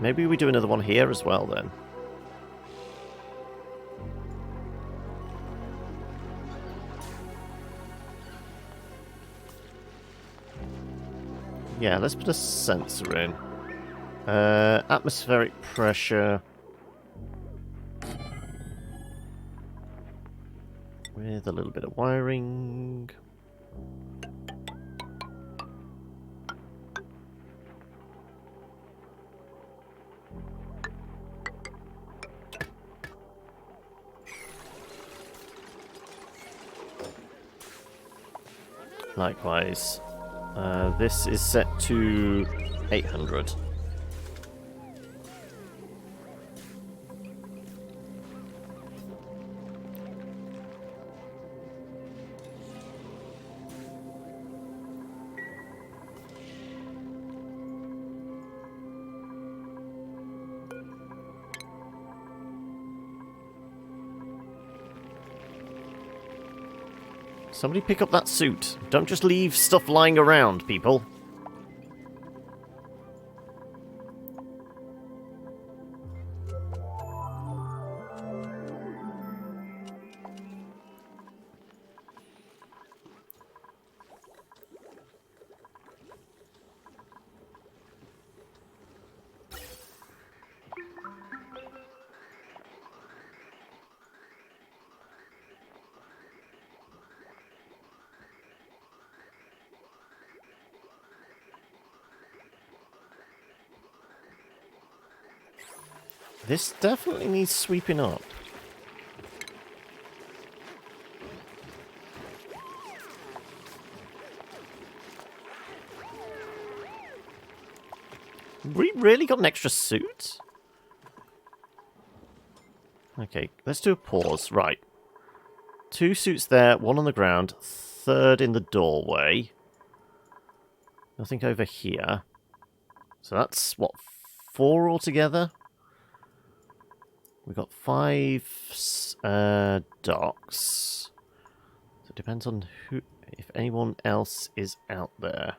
Maybe we do another one here as well, then. Yeah, let's put a sensor in. Atmospheric pressure. With a little bit of wiring. Likewise, this is set to 800. Somebody pick up that suit. Don't just leave stuff lying around, people. This definitely needs sweeping up. We really got an extra suit? Okay, let's do a pause. Right. 2 suits there, 1 on the ground, 3rd in the doorway. Nothing over here. So that's, what, 4 altogether? We've got 5 docks. So it depends on who, if anyone else is out there.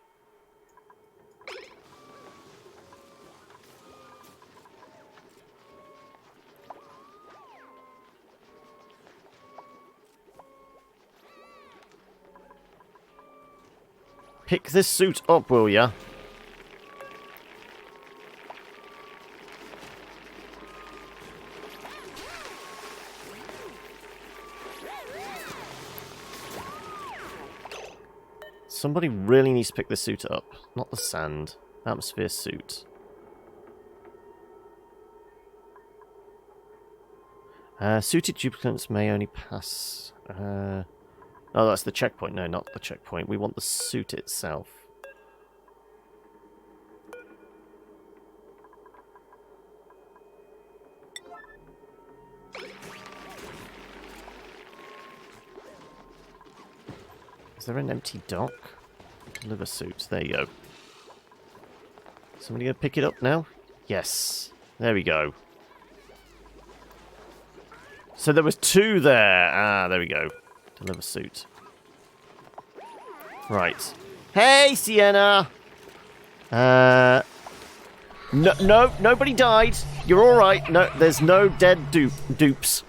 Pick this suit up, will ya? Somebody really needs to pick this suit up. Not the sand. Atmosphere suit. Suited duplicates may only pass... oh, that's the checkpoint. No, not the checkpoint. We want the suit itself. Is there an empty dock? Deliver suit. There you go. Somebody gonna pick it up now? Yes. There we go. So there was 2 there. Ah, there we go. Deliver suit. Right. Hey, Sienna! No, nobody died. You're alright. No, there's no dead dupes.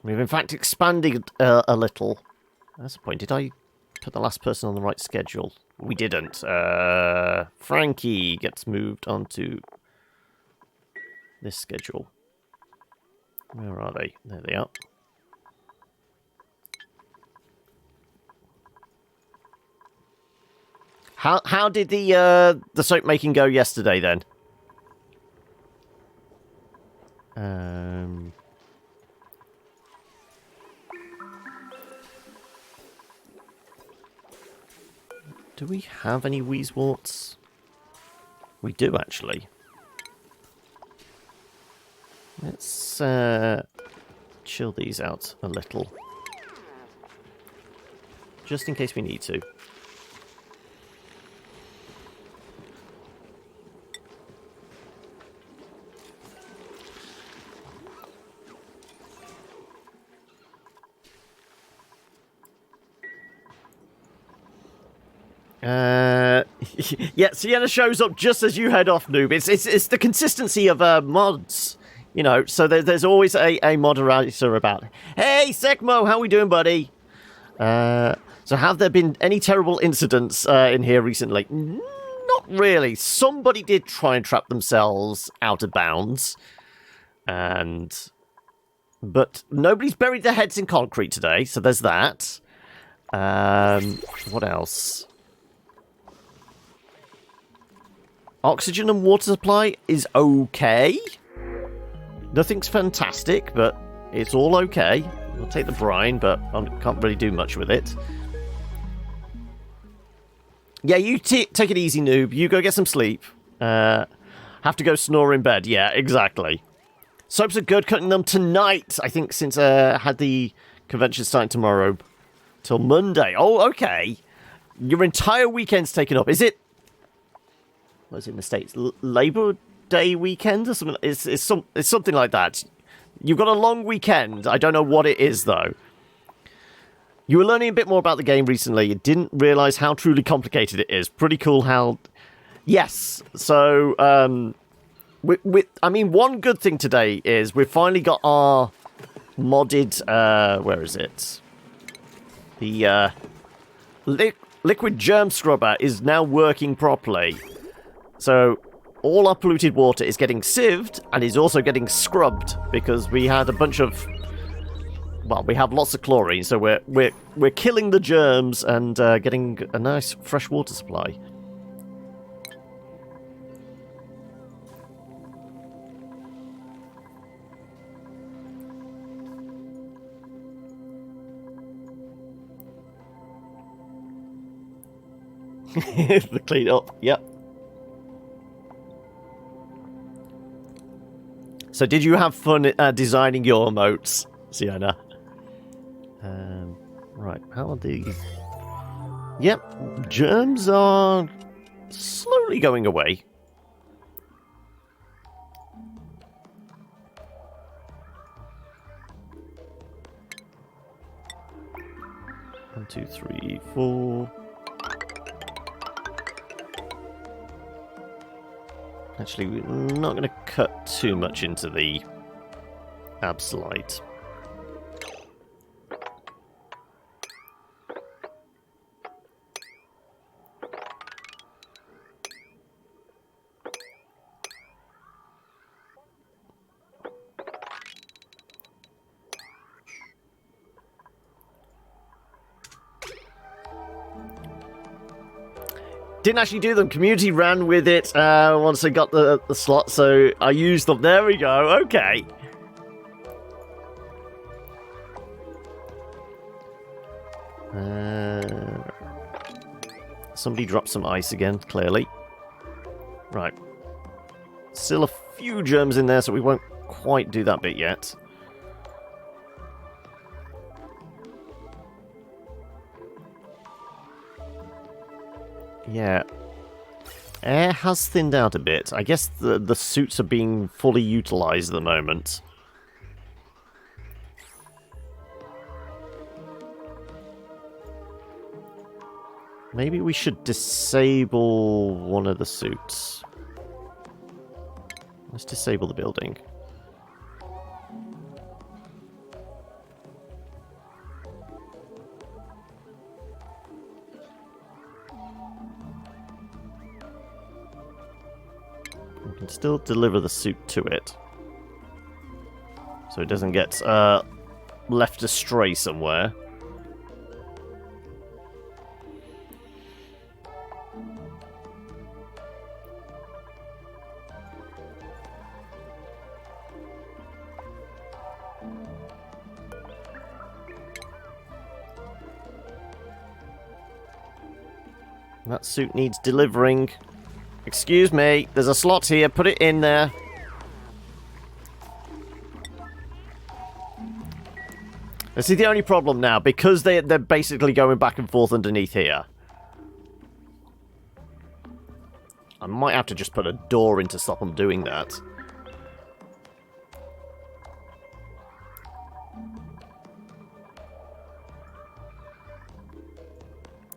We've in fact expanded a little. That's the point. Did I put the last person on the right schedule? We didn't. Frankie gets moved onto this schedule. Where are they? There they are. How did the soap making go yesterday then? Do we have any Wheezeworts? We do, actually. Let's chill these out a little. Just in case we need to. Yeah, Sienna shows up just as you head off, noob. It's the consistency of mods, you know. So there's always a moderator about. Hey, Sekmo, how we doing, buddy? So have there been any terrible incidents in here recently? Not really. Somebody did try and trap themselves out of bounds, but nobody's buried their heads in concrete today. So there's that. What else? Oxygen and water supply is okay. Nothing's fantastic, but it's all okay. We'll take the brine, but I can't really do much with it. Yeah, you take it easy, noob. You go get some sleep. Have to go snore in bed. Yeah, exactly. Soaps are good. Cutting them tonight, I think, since had the convention starting tomorrow till Monday. Oh, okay. Your entire weekend's taken up. Is it? What is it in the States? Labor Day weekend or something? It's something like that. You've got a long weekend. I don't know what it is, though. You were learning a bit more about the game recently. You didn't realise how truly complicated it is. Pretty cool how... Yes, so... I mean, one good thing today is we've finally got our modded... where is it? The liquid germ scrubber is now working properly. So all our polluted water is getting sieved and is also getting scrubbed because we had a bunch of... Well, we have lots of chlorine, so we're killing the germs and getting a nice fresh water supply. The clean up, yep. So did you have fun designing your emotes, Sienna? Right, how are these? Yep, germs are slowly going away. One, two, three, four. Actually, we're not going to cut too much into the absolite. Didn't actually do them. Community ran with it once I got the slot, so I used them. There we go. Okay. Somebody dropped some ice again, clearly. Right. Still a few germs in there, so we won't quite do that bit yet. Yeah. Air has thinned out a bit. I guess the suits are being fully utilised at the moment. Maybe we should disable one of the suits. Let's disable the building. We can still deliver the suit to it, so it doesn't get left astray somewhere. That suit needs delivering. Excuse me, there's a slot here, put it in there. This is the only problem now, because they're basically going back and forth underneath here. I might have to just put a door in to stop them doing that.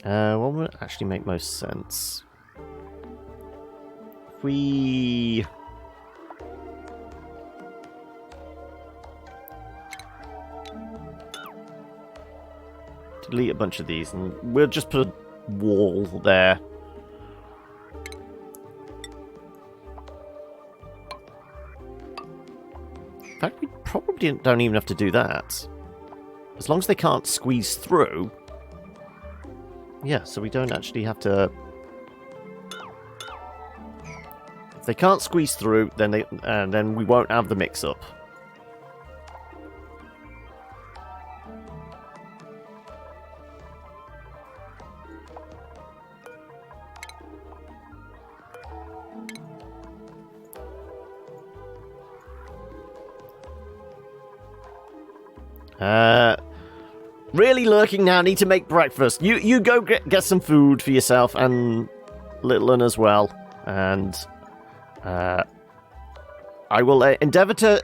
What would actually make most sense? If we... delete a bunch of these, and we'll just put a wall there. In fact, we probably don't even have to do that. As long as they can't squeeze through... Yeah, so we don't actually have to... If they can't squeeze through, then we won't have the mix-up. Really lurking now. Need to make breakfast. You go get some food for yourself and little one as well. And I will endeavour to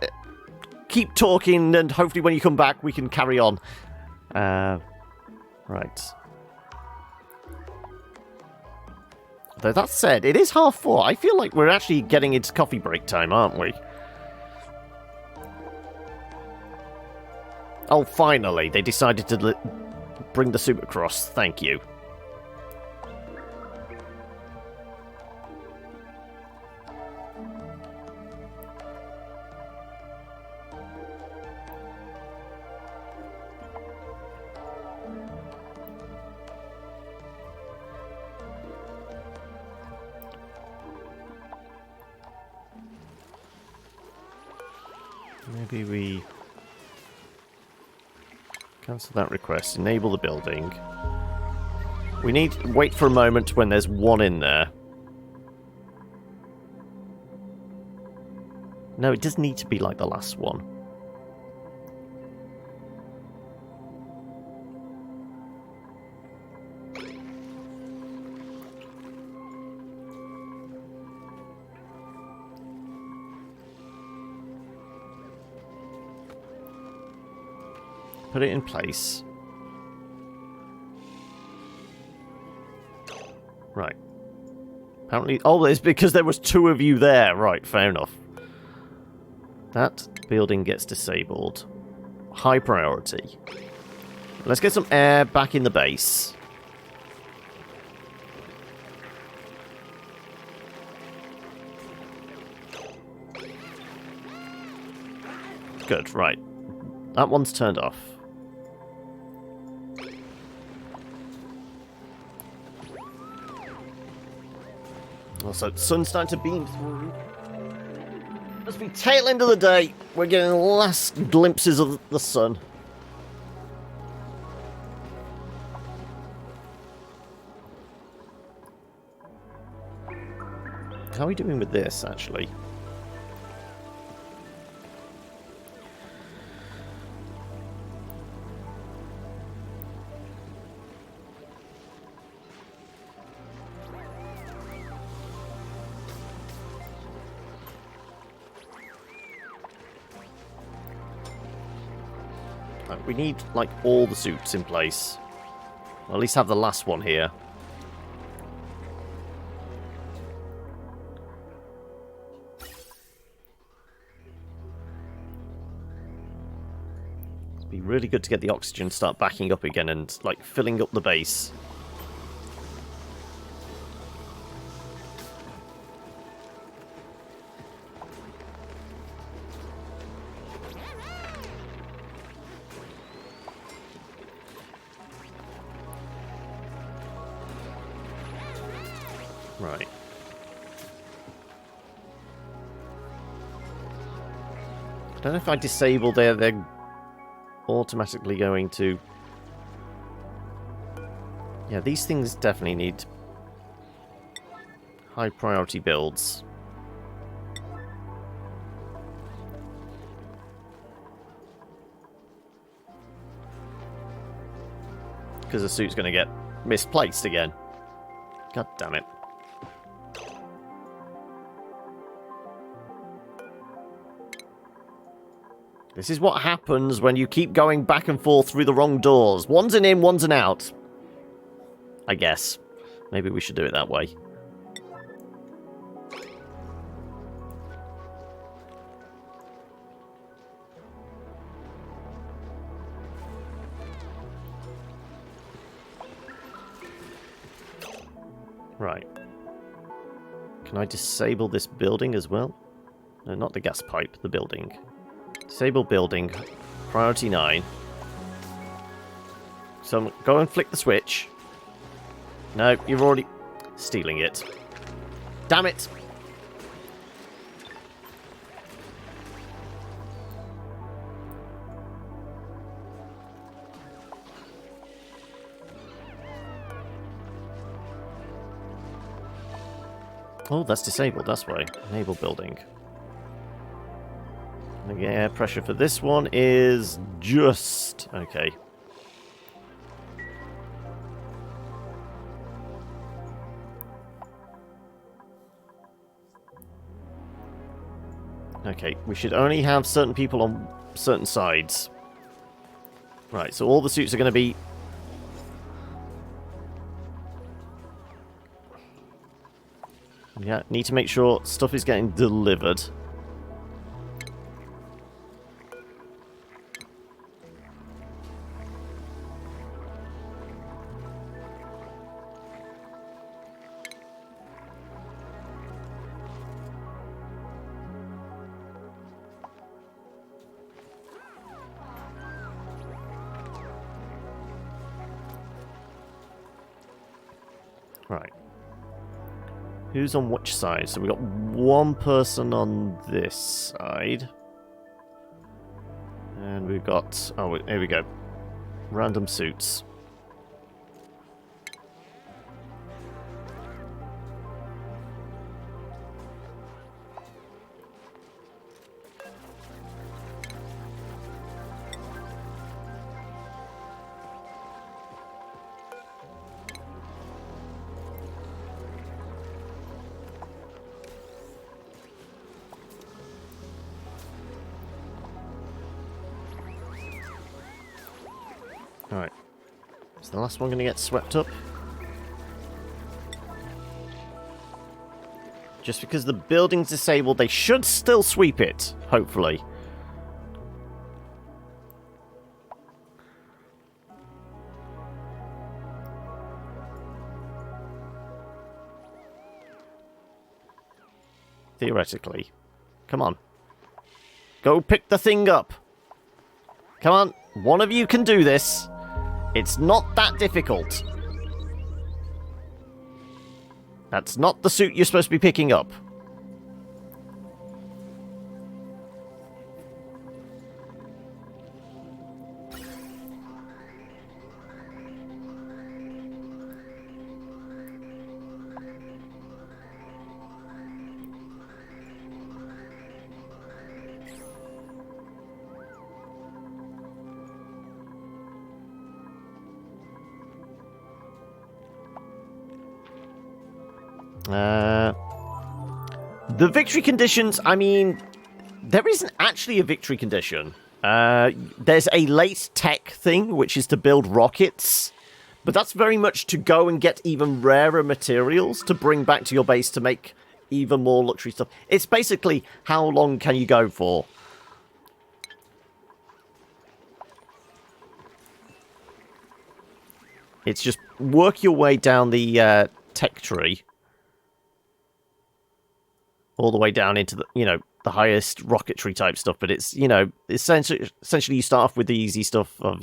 keep talking, and hopefully when you come back, we can carry on. Right. Though that said, it is 4:30. I feel like we're actually getting into coffee break time, aren't we? Oh, finally, they decided to bring the soup across. Thank you. Maybe we cancel that request, enable the building. We need to wait for a moment when there's one in there. No, it does need to be like the last one. Put it in place. Right. Apparently... Oh, it's because there was 2 of you there. Right, fair enough. That building gets disabled. High priority. Let's get some air back in the base. Good, right. That one's turned off. Also, the sun's starting to beam through. Must be tail end of the day. We're getting last glimpses of the sun. How are we doing with this, actually? We need, like, all the suits in place. Or at least have the last one here. It'd be really good to get the oxygen start backing up again and, like, filling up the base. Right. I don't know if I disable they're automatically going to... Yeah, these things definitely need high priority builds. Because the suit's going to get misplaced again. God damn it. This is what happens when you keep going back and forth through the wrong doors. One's an in, one's an out. I guess. Maybe we should do it that way. Right. Can I disable this building as well? No, not the gas pipe, the building. Disable building. Priority 9. So go and flick the switch. No, you're already stealing it. Damn it! Oh, that's disabled, that's why. Enable building. The air pressure for this one is just... okay. Okay, we should only have certain people on certain sides. Right, so all the suits are going to be... Yeah, need to make sure stuff is getting delivered. Right. Who's on which side? So we got one person on this side. And we've got... Oh, here we go. Random suits. Alright. Is the last one going to get swept up? Just because the building's disabled, they should still sweep it, hopefully. Theoretically. Come on. Go pick the thing up. Come on. One of you can do this. It's not that difficult. That's not the suit you're supposed to be picking up. The victory conditions, I mean, there isn't actually a victory condition. There's a late tech thing, which is to build rockets, but that's very much to go and get even rarer materials to bring back to your base to make even more luxury stuff. It's basically, how long can you go for? It's just work your way down the tech tree. All the way down into the, the highest rocketry type stuff. But it's, essentially you start off with the easy stuff of,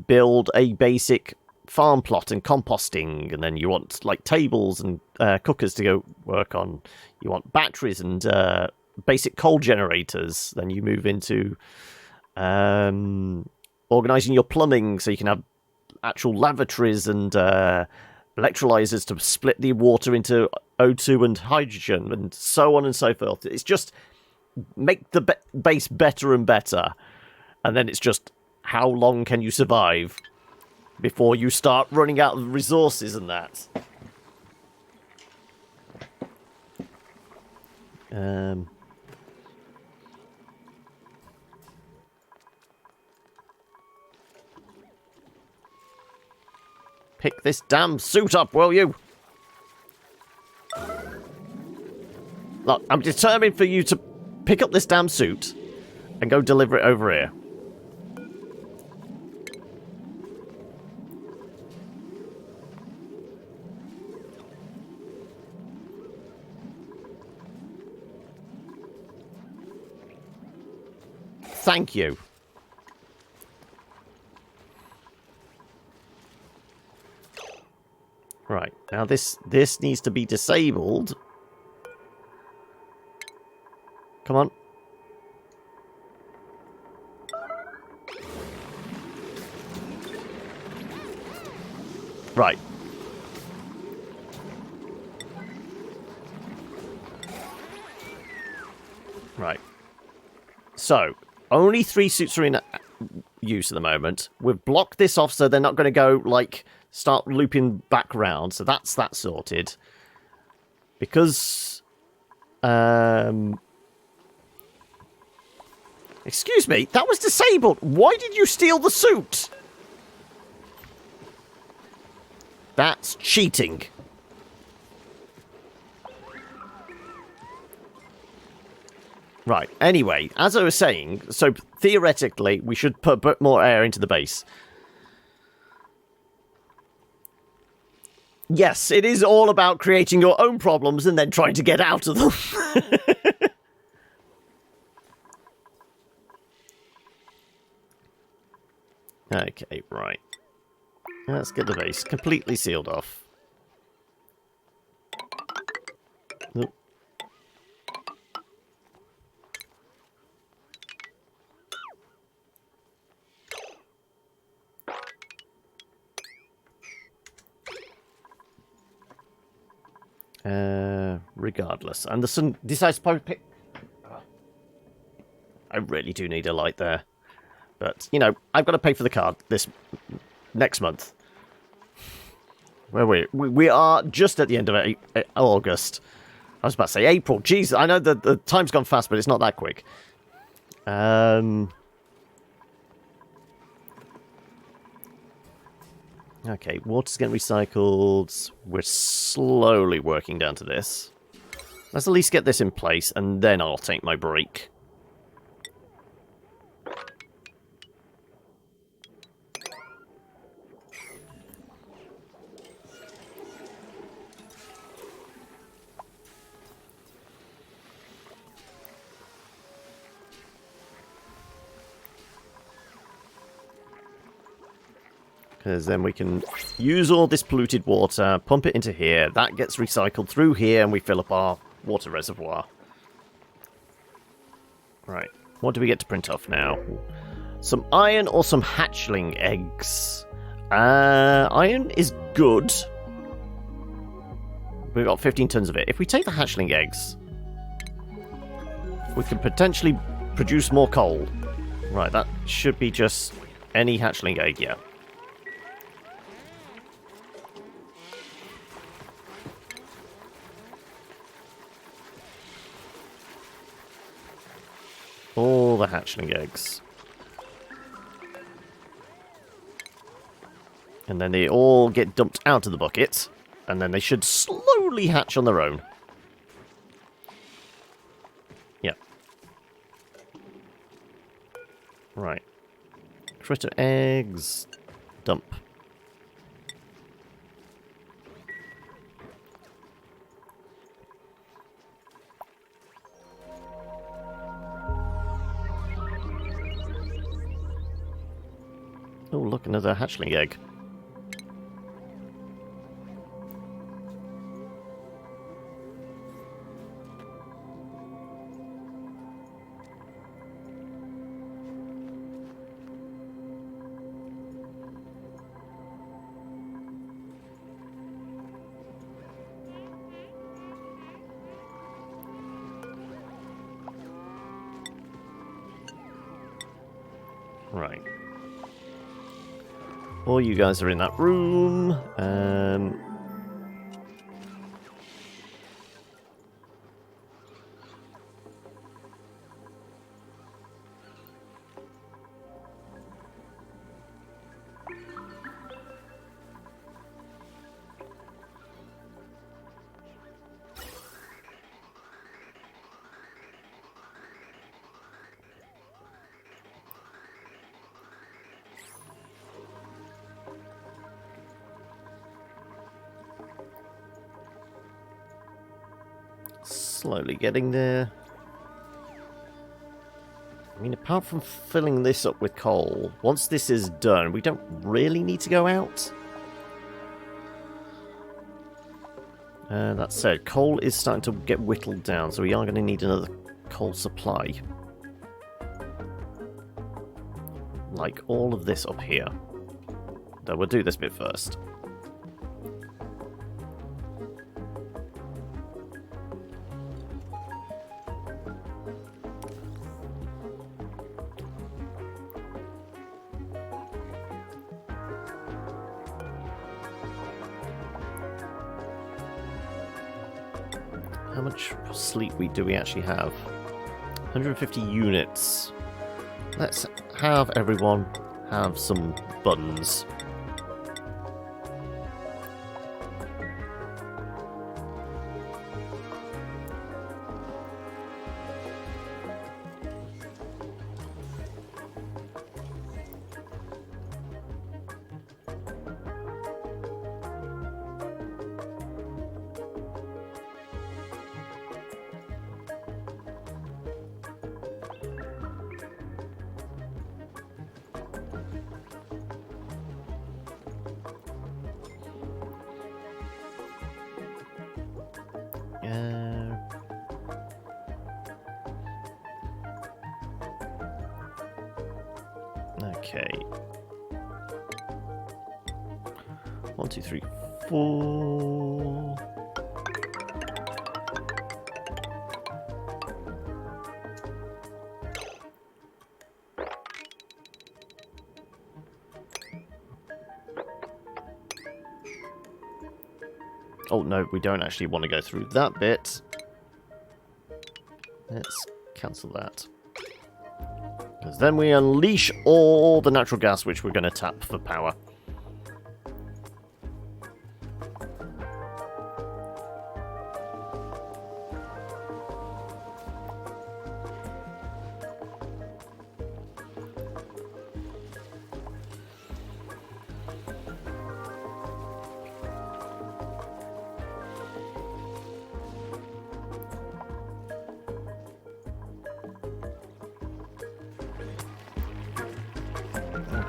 build a basic farm plot and composting. And then you want, like, tables and cookers to go work on. You want batteries and basic coal generators. Then you move into organising your plumbing so you can have actual lavatories and electrolyzers to split the water into O2 and hydrogen, and so on and so forth. It's just make the base better and better, and then it's just how long can you survive before you start running out of resources and that. Pick this damn suit up, will you? Look, I'm determined for you to pick up this damn suit and go deliver it over here. Thank you. Right, now this needs to be disabled. Come on. Right. Right. So, only 3 suits are in use at the moment. We've blocked this off so they're not going to go, like, start looping back round. So that's that sorted. Because, Excuse me, that was disabled. Why did you steal the suit? That's cheating. Right, anyway, as I was saying, so theoretically, we should put a bit more air into the base. Yes, it is all about creating your own problems and then trying to get out of them. Okay, right. Let's get the base completely sealed off. Nope. Regardless. And the sun decides to pick... I really do need a light there. But, you know, I've got to pay for the card this next month. Where we are just at the end of August. I was about to say April. Jeez, I know the time's gone fast, but it's not that quick. Okay, water's getting recycled. We're slowly working down to this. Let's at least get this in place, and then I'll take my break. Because then we can use all this polluted water, pump it into here, that gets recycled through here, and we fill up our water reservoir. Right, what do we get to print off now? Some iron or some hatchling eggs? Iron is good. We've got 15 tons of it. If we take the hatchling eggs, we can potentially produce more coal. Right, that should be just any hatchling egg, yeah. All the hatchling eggs. And then they all get dumped out of the bucket. And then they should slowly hatch on their own. Yeah. Right. Critter eggs. Dump. Oh, look, another hatchling egg. Right. All you guys are in that room. Slowly getting there. I mean, apart from filling this up with coal, once this is done, we don't really need to go out. That said, coal is starting to get whittled down, so we are going to need another coal supply. Like all of this up here. Though we'll do this bit first. How much sleep do we actually have? 150 units. Let's have everyone have some buns. Okay. 1, 2, 3, 4. Oh no, we don't actually want to go through that bit. Let's cancel that. Because then we unleash all the natural gas which we're going to tap for power.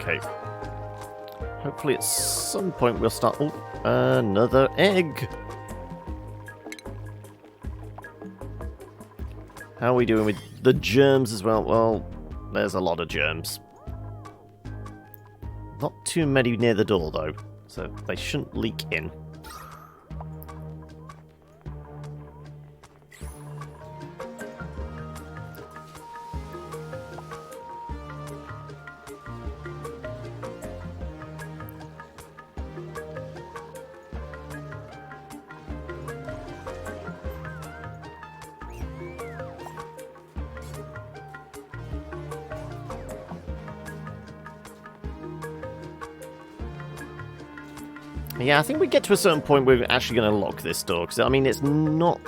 Okay. Hopefully at some point we'll start... Oh, another egg! How are we doing with the germs as well? Well, there's a lot of germs. Not too many near the door, though, so they shouldn't leak in. Yeah, I think we get to a certain point where we're actually going to lock this door, because, I mean, it's not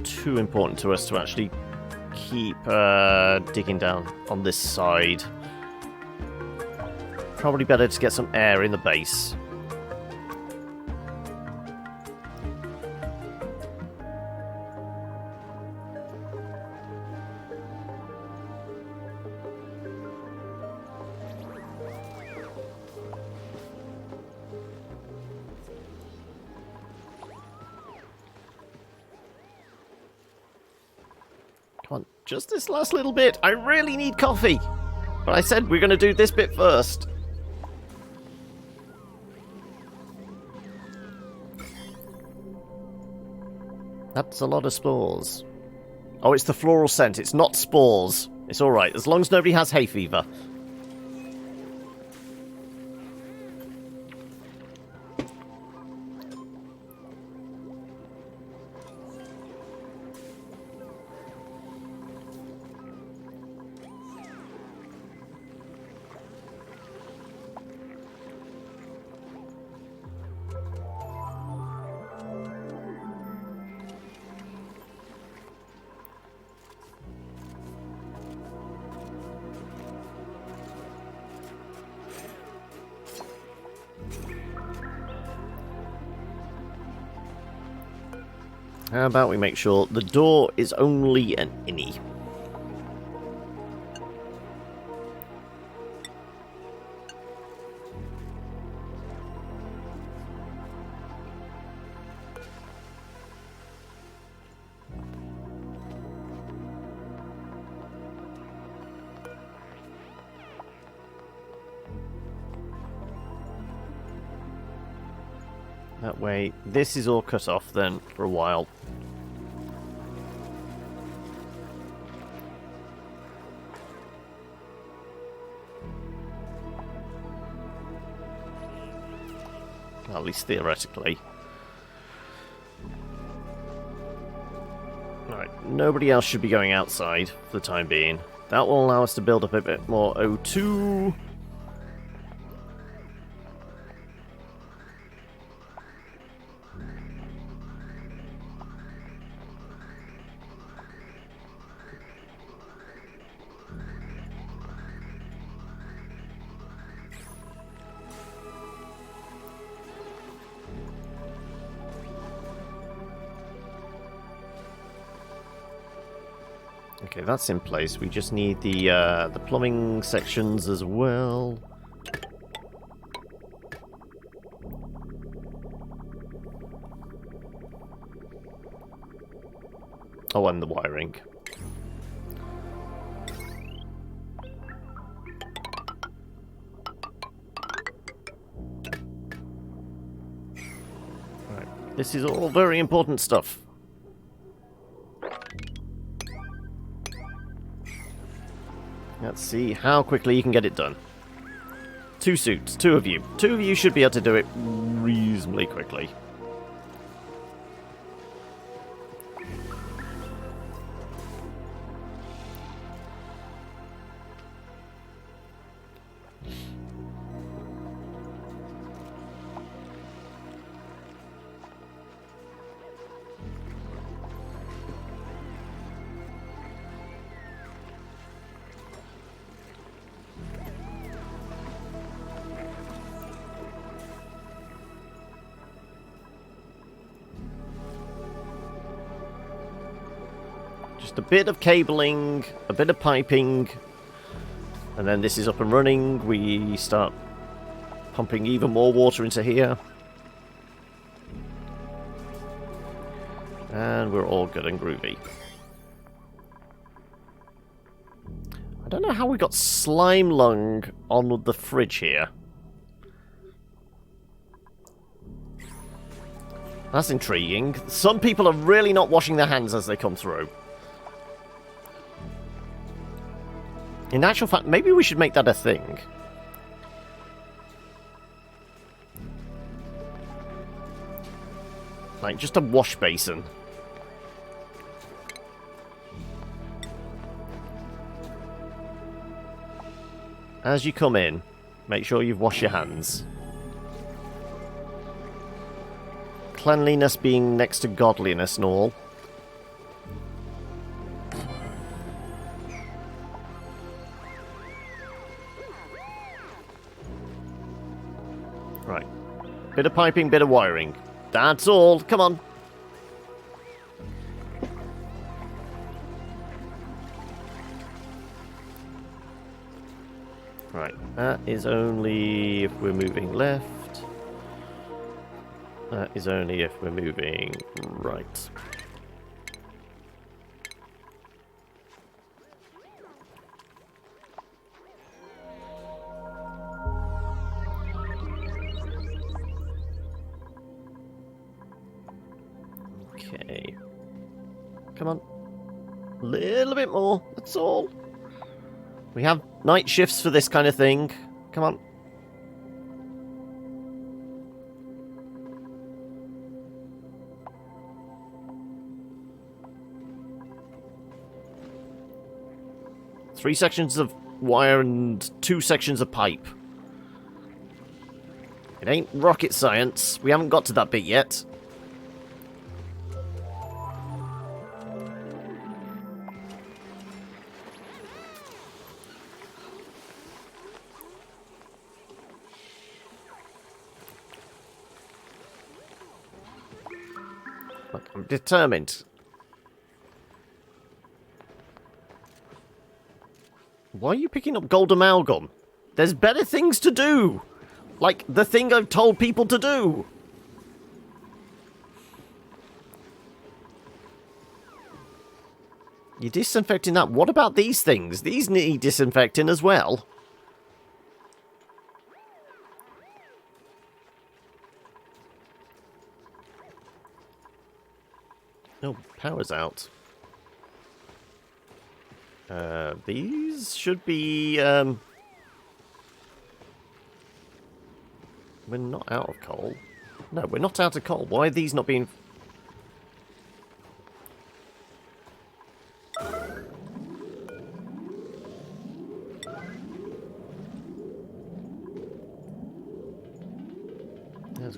too important to us to actually keep digging down on this side. Probably better to get some air in the base. Come on, just this last little bit. I really need coffee. But I said we're going to do this bit first. That's a lot of spores. Oh, it's the floral scent. It's not spores. It's alright, as long as nobody has hay fever. How about we make sure the door is only an innie? That way, this is all cut off then for a while. At least theoretically. Alright, nobody else should be going outside for the time being. That will allow us to build up a bit more O2. Okay, that's in place. We just need the plumbing sections as well. Oh, and the wiring. Right. This is all very important stuff. Let's see how quickly you can get it done. 2 suits, 2 of you. 2 of you should be able to do it reasonably quickly. Just a bit of cabling, a bit of piping, and then this is up and running. We start pumping even more water into here. And we're all good and groovy. I don't know how we got slime lung on the fridge here. That's intriguing. Some people are really not washing their hands as they come through. In actual fact, maybe we should make that a thing. Like, just a wash basin. As you come in, make sure you've washed your hands. Cleanliness being next to godliness and all. Right. Bit of piping, bit of wiring. That's all. Come on. Right. That is only if we're moving left. That is only if we're moving right. Okay. Come on. A little bit more. That's all. We have night shifts for this kind of thing. Come on. Three sections of wire and 2 sections of pipe. It ain't rocket science. We haven't got to that bit yet. Look, I'm determined. Why are you picking up gold amalgam? There's better things to do! Like, the thing I've told people to do! You're disinfecting that. What about these things? These need disinfecting as well. Oh, power's out. These should be, we're not out of coal. No, we're not out of coal. Why are these not being...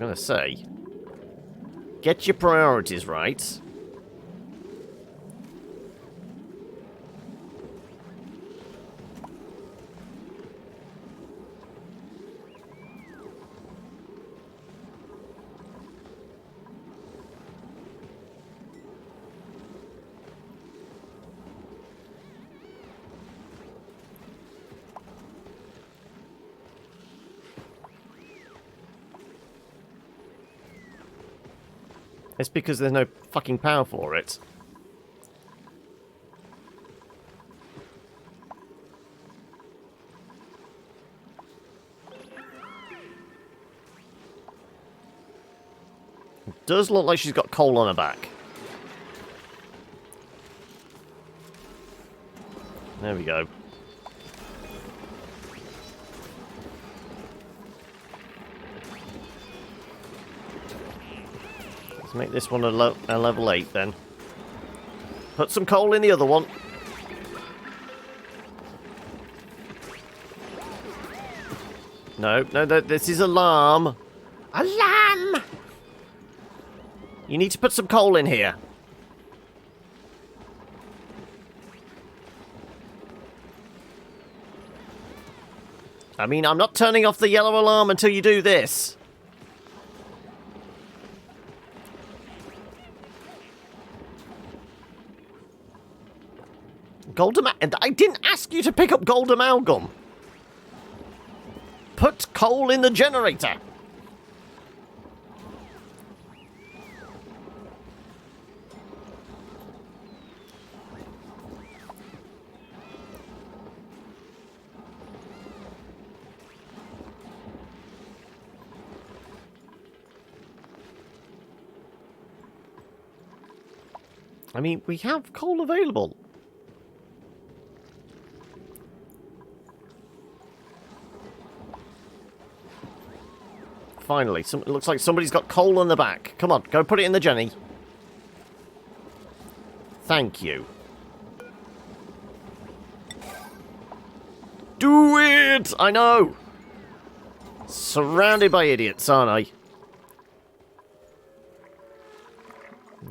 going to say, get your priorities right. It's because there's no fucking power for it. It does look like she's got coal on her back. There we go. Let's make this one a level 8 then. Put some coal in the other one. No, this is alarm. Alarm! You need to put some coal in here. I mean, I'm not turning off the yellow alarm until you do this. Gold amalgam. I didn't ask you to pick up gold amalgam. Put coal in the generator. I mean, we have coal available. Finally, it looks like somebody's got coal on the back. Come on, go put it in the Jenny. Thank you. Do it! I know! Surrounded by idiots, aren't I?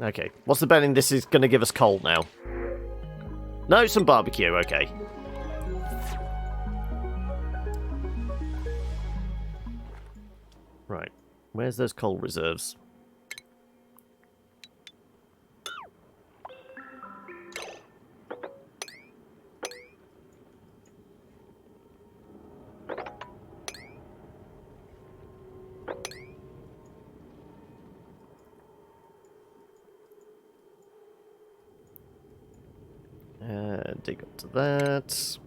Okay, what's the betting this is going to give us coal now? No, some barbecue, okay. Right, where's those coal reserves? Dig up to that.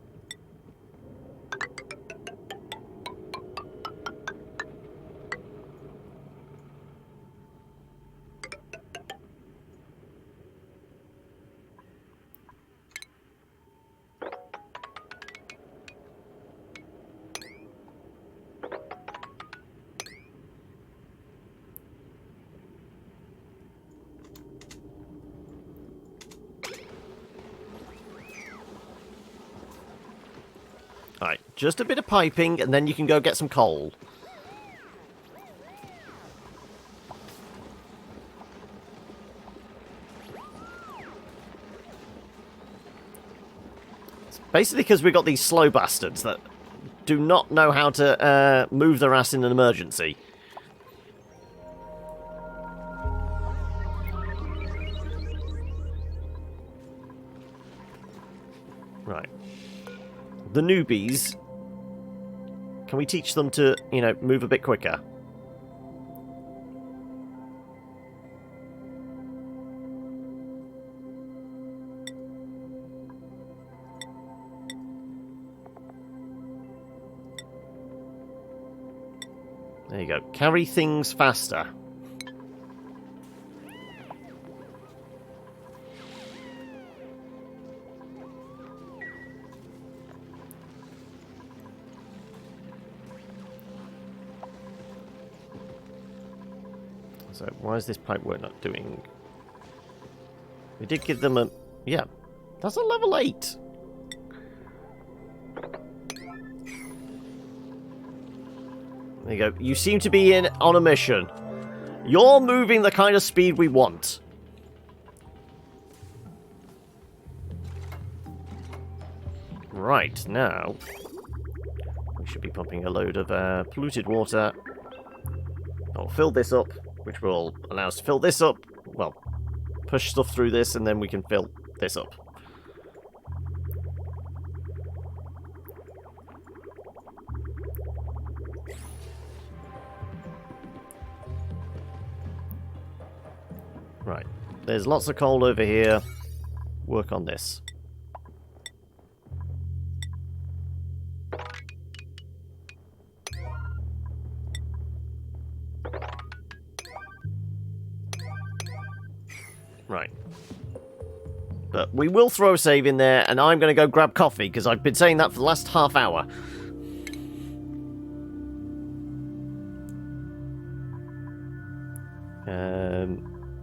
Alright, just a bit of piping, and then you can go get some coal. It's basically because we've got these slow bastards that do not know how to move their ass in an emergency. Right. The newbies, can we teach them to, you know, move a bit quicker? There you go. Carry things faster. So, why is this pipe work not doing? We did give them a... Yeah, that's a level 8. There There you go. You seem to be on a mission. You're moving the kind of speed we want. Right, now we should be pumping a load of polluted water. I'll fill this up, which will allow us to fill this up. Well, push stuff through this, and then we can fill this up. Right, there's lots of coal over here. Work on this. Right. But we will throw a save in there, and I'm going to go grab coffee, because I've been saying that for the last half hour.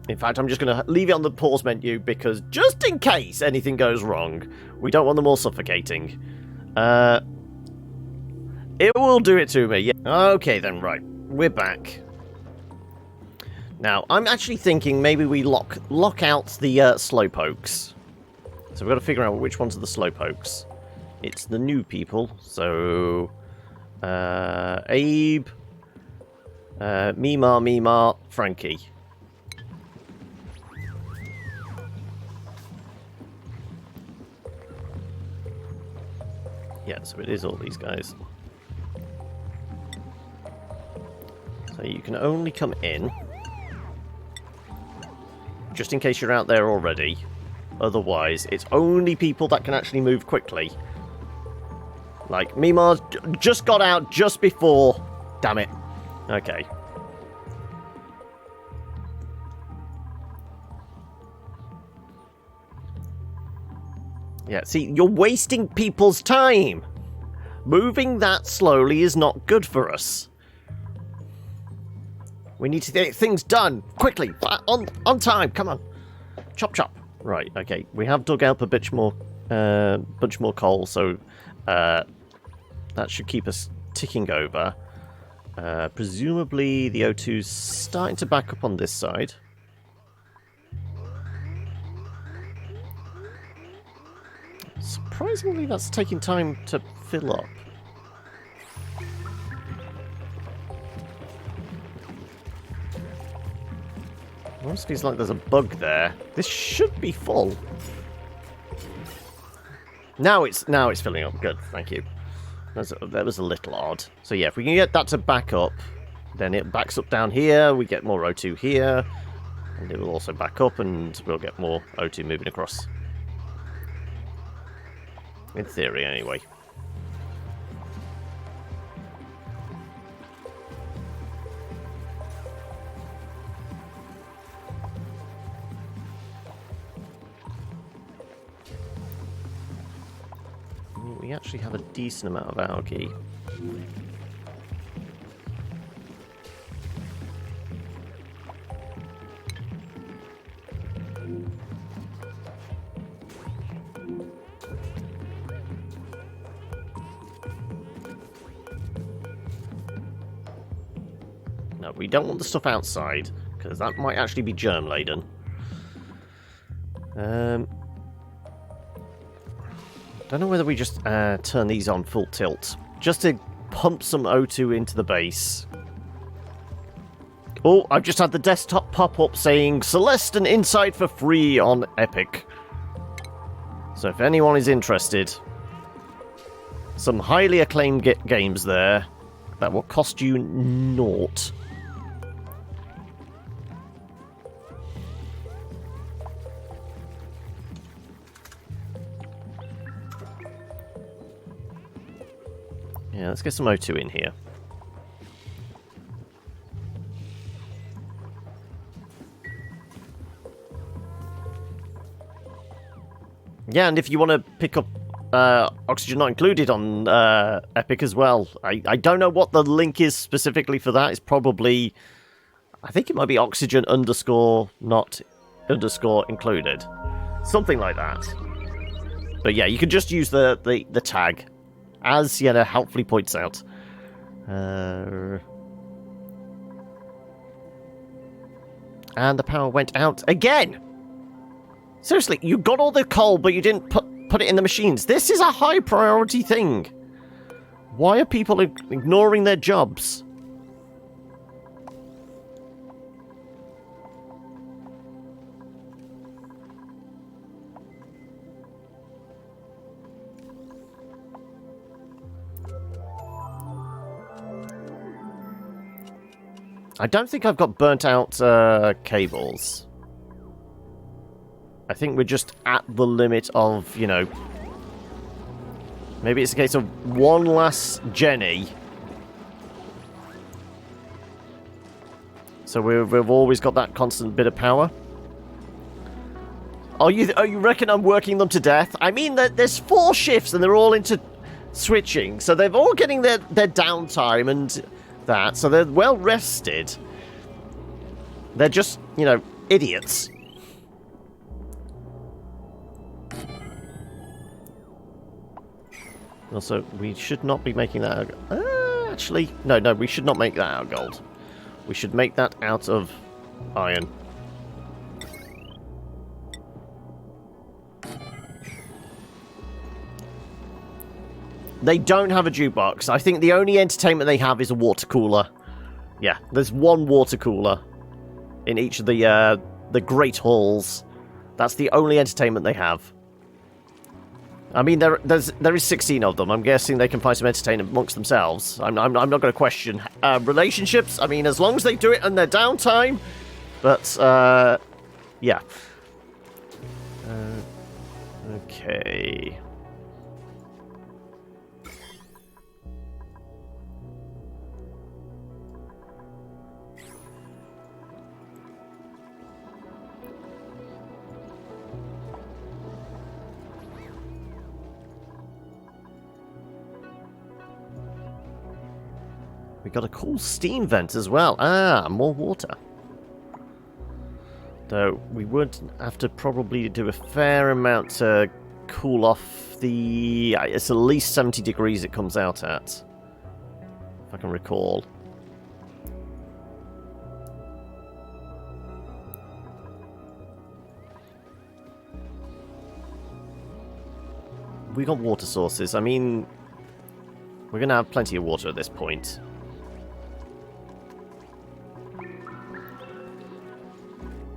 In fact, I'm just going to leave it on the pause menu, because just in case anything goes wrong, we don't want them all suffocating. It will do it to me, yeah. Okay then, right. We're back. Now, I'm actually thinking maybe we lock out the slowpokes. So we've got to figure out which ones are the slowpokes. It's the new people, so... Abe... Mima, Frankie. Yeah, so it is all these guys. So you can only come in... just in case you're out there already. Otherwise, it's only people that can actually move quickly. Like, Mima's just got out just before. Damn it. Okay. Yeah, see, you're wasting people's time. Moving that slowly is not good for us. We need to get things done quickly, on time. Come on, chop chop. Right, okay. We have dug out a bunch more coal, so that should keep us ticking over. Presumably the O2's starting to back up on this side. Surprisingly, that's taking time to fill up. Almost feels like there's a bug there. This should be full. Now it's filling up. Good, thank you. That was a little odd. So yeah, if we can get that to back up, then it backs up down here. We get more O2 here, and it will also back up, and we'll get more O2 moving across. In theory, anyway. We actually have a decent amount of algae. No, we don't want the stuff outside, because that might actually be germ-laden. Don't know whether we just turn these on full tilt, just to pump some O2 into the base. Oh, I've just had the desktop pop up saying Celeste and Insight for free on Epic. So if anyone is interested, some highly acclaimed games there that will cost you naught. Yeah, let's get some O2 in here. Yeah, and if you want to pick up Oxygen Not Included on Epic as well, I don't know what the link is specifically for that. It's probably, I think it might be Oxygen _not _included. Something like that. But yeah, you can just use the tag, as Sienna helpfully points out. And the power went out again! Seriously, you got all the coal, but you didn't put it in the machines. This is a high priority thing. Why are people ignoring their jobs? I don't think I've got burnt out cables. I think we're just at the limit of, you know... Maybe it's a case of one last Jenny. So we've always got that constant bit of power. Oh, you reckon I'm working them to death? I mean, there's 4 shifts and they're all into switching. So they're all getting their downtime and that. So they're well rested. They're just, you know, idiots. Also, we should not be making that out. Actually, no, we should not make that out of gold. We should make that out of iron. They don't have a jukebox. I think the only entertainment they have is a water cooler. Yeah, there's one water cooler in each of the great halls. That's the only entertainment they have. I mean, there is 16 of them. I'm guessing they can find some entertainment amongst themselves. I'm not going to question relationships. I mean, as long as they do it in their downtime. But yeah. Okay. We got a cool steam vent as well. Ah, more water. Though we would have to probably do a fair amount to cool off the... It's at least 70 degrees it comes out at, if I can recall. We got water sources. I mean, we're going to have plenty of water at this point.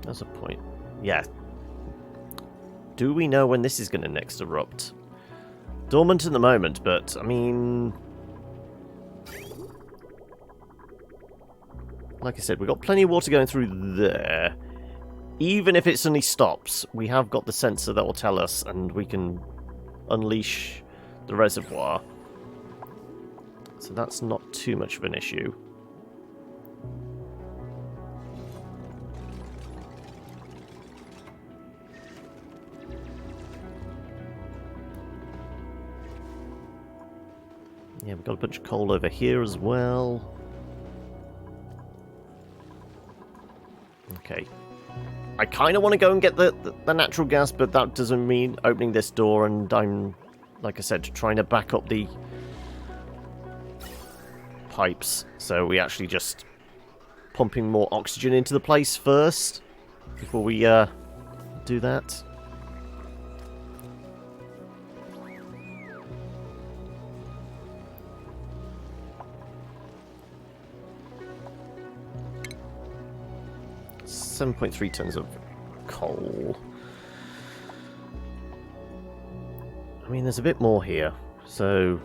That's a point. Yeah. Do we know when this is going to next erupt? Dormant at the moment, but, I mean... Like I said, we've got plenty of water going through there. Even if it suddenly stops, we have got the sensor that will tell us, and we can unleash the reservoir. So that's not too much of an issue. Yeah, we've got a bunch of coal over here as well. Okay. I kind of want to go and get the natural gas, but that doesn't mean opening this door, and I'm, like I said, trying to back up the pipes. So we actually just pumping more oxygen into the place first before we do that. .3 tons of coal. I mean, there's a bit more here, so...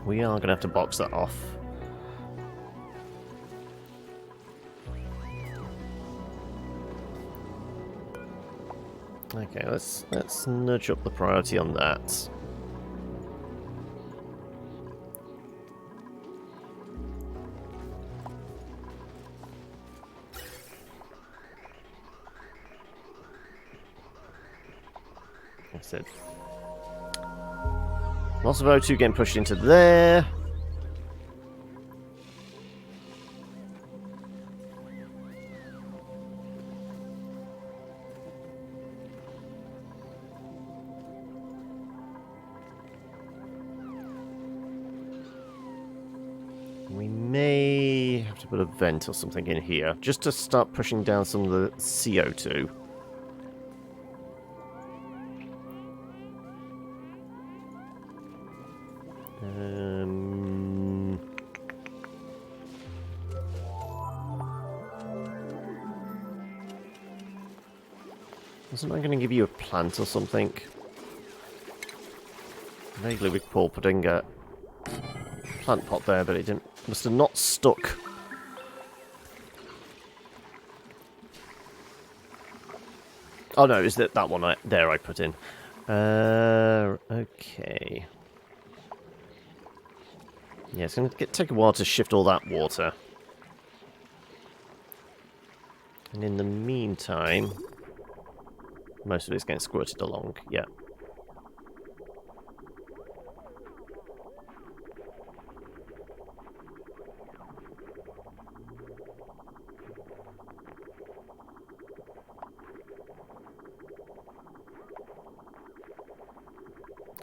We are going to have to box that off. Okay, let's nudge up the priority on that. That's it. Lots of O2 getting pushed into there. Put a vent or something in here, just to start pushing down some of the CO2. Wasn't I going to give you a plant or something? Vaguely recall putting a plant pot there, but it didn't. Must have not stuck. Oh no, is that one I put in? Okay. Yeah, it's going to take a while to shift all that water. And in the meantime, most of it's getting squirted along. Yeah.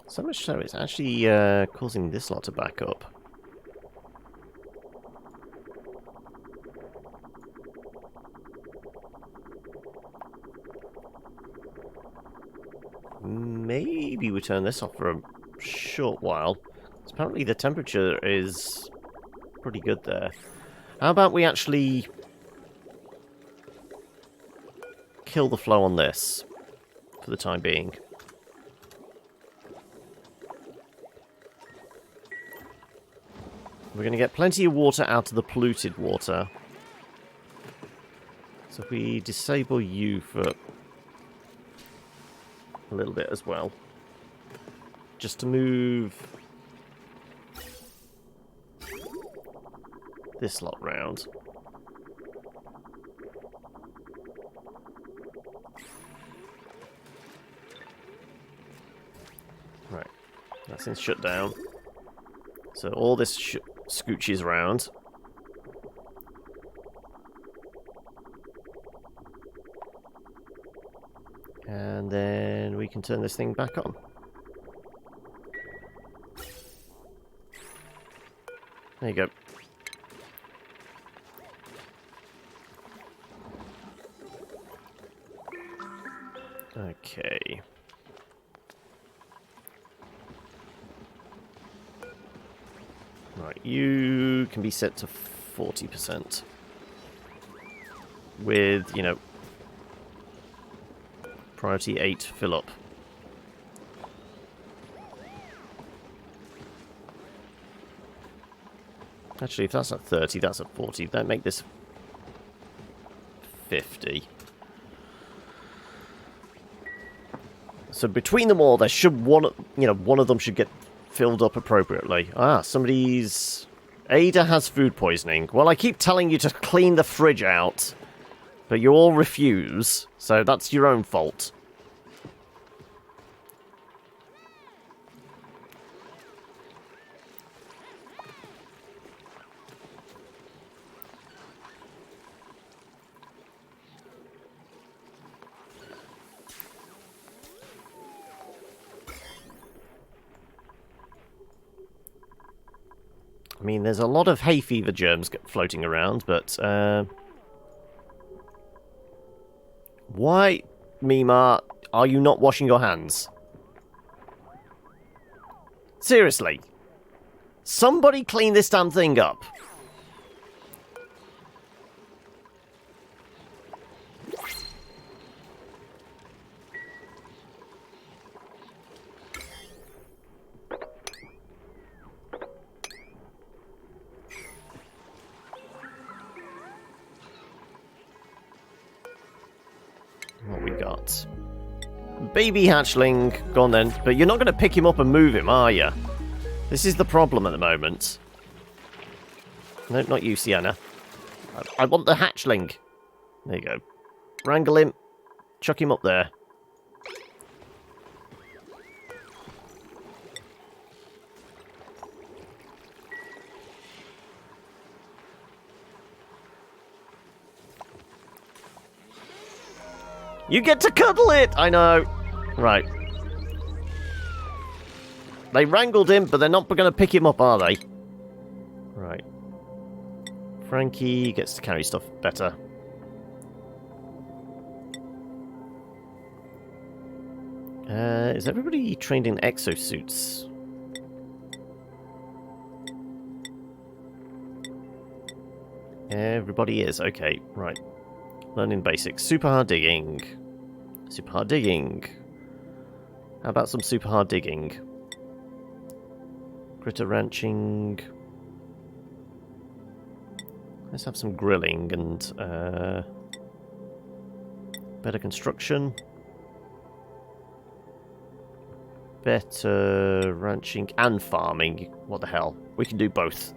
So much so, it's actually causing this lot to back up. Maybe we turn this off for a short while. Apparently the temperature is pretty good there. How about we actually kill the flow on this for the time being? We're going to get plenty of water out of the polluted water. So if we disable you for a little bit as well. Just to move this lot round. Right, that's in shutdown. So all this scooches around. And then we can turn this thing back on. There you go. Okay. Right, you can be set to 40%. With, you know, priority 8 fill up. Actually, if that's at 30, that's at 40. That make this 50. So between them all, there should one of them should get filled up appropriately. Ah, somebody's... Ada has food poisoning. Well, I keep telling you to clean the fridge out, but you all refuse, so that's your own fault. I mean, there's a lot of hay fever germs floating around, but, why, Mima, are you not washing your hands? Seriously. Somebody clean this damn thing up. What we got? Baby hatchling. Go on then. But you're not going to pick him up and move him, are you? This is the problem at the moment. No, not you, Sienna. I want the hatchling. There you go. Wrangle him. Chuck him up there. You get to cuddle it! I know. Right. They wrangled him, but they're not going to pick him up, are they? Right. Frankie gets to carry stuff better. Is everybody trained in exosuits? Everybody is. Okay, right. Learning basics. Super hard digging. Super hard digging. How about some super hard digging? Critter ranching. Let's have some grilling and better construction. Better ranching and farming. What the hell? We can do both.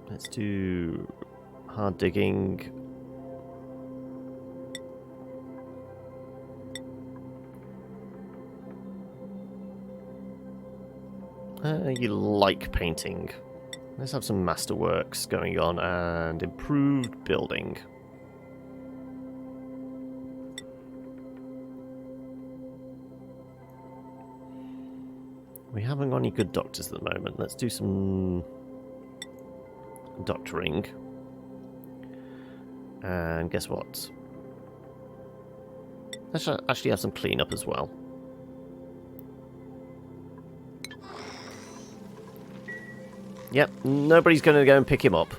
Let's do hard digging. You like painting. Let's have some masterworks going on and improved building. We haven't got any good doctors at the moment. Let's do some doctoring. And guess what? Let's actually have some cleanup as well. Yep, nobody's going to go and pick him up.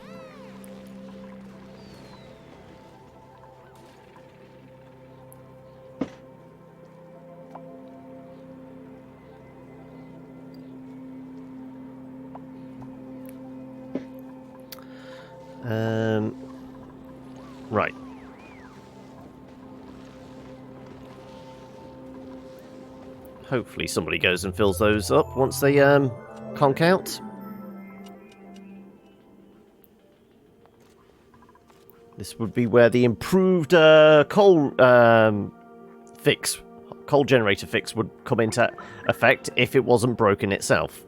Right. Hopefully somebody goes and fills those up once they conk out. This would be where the improved coal generator fix would come into effect if it wasn't broken itself.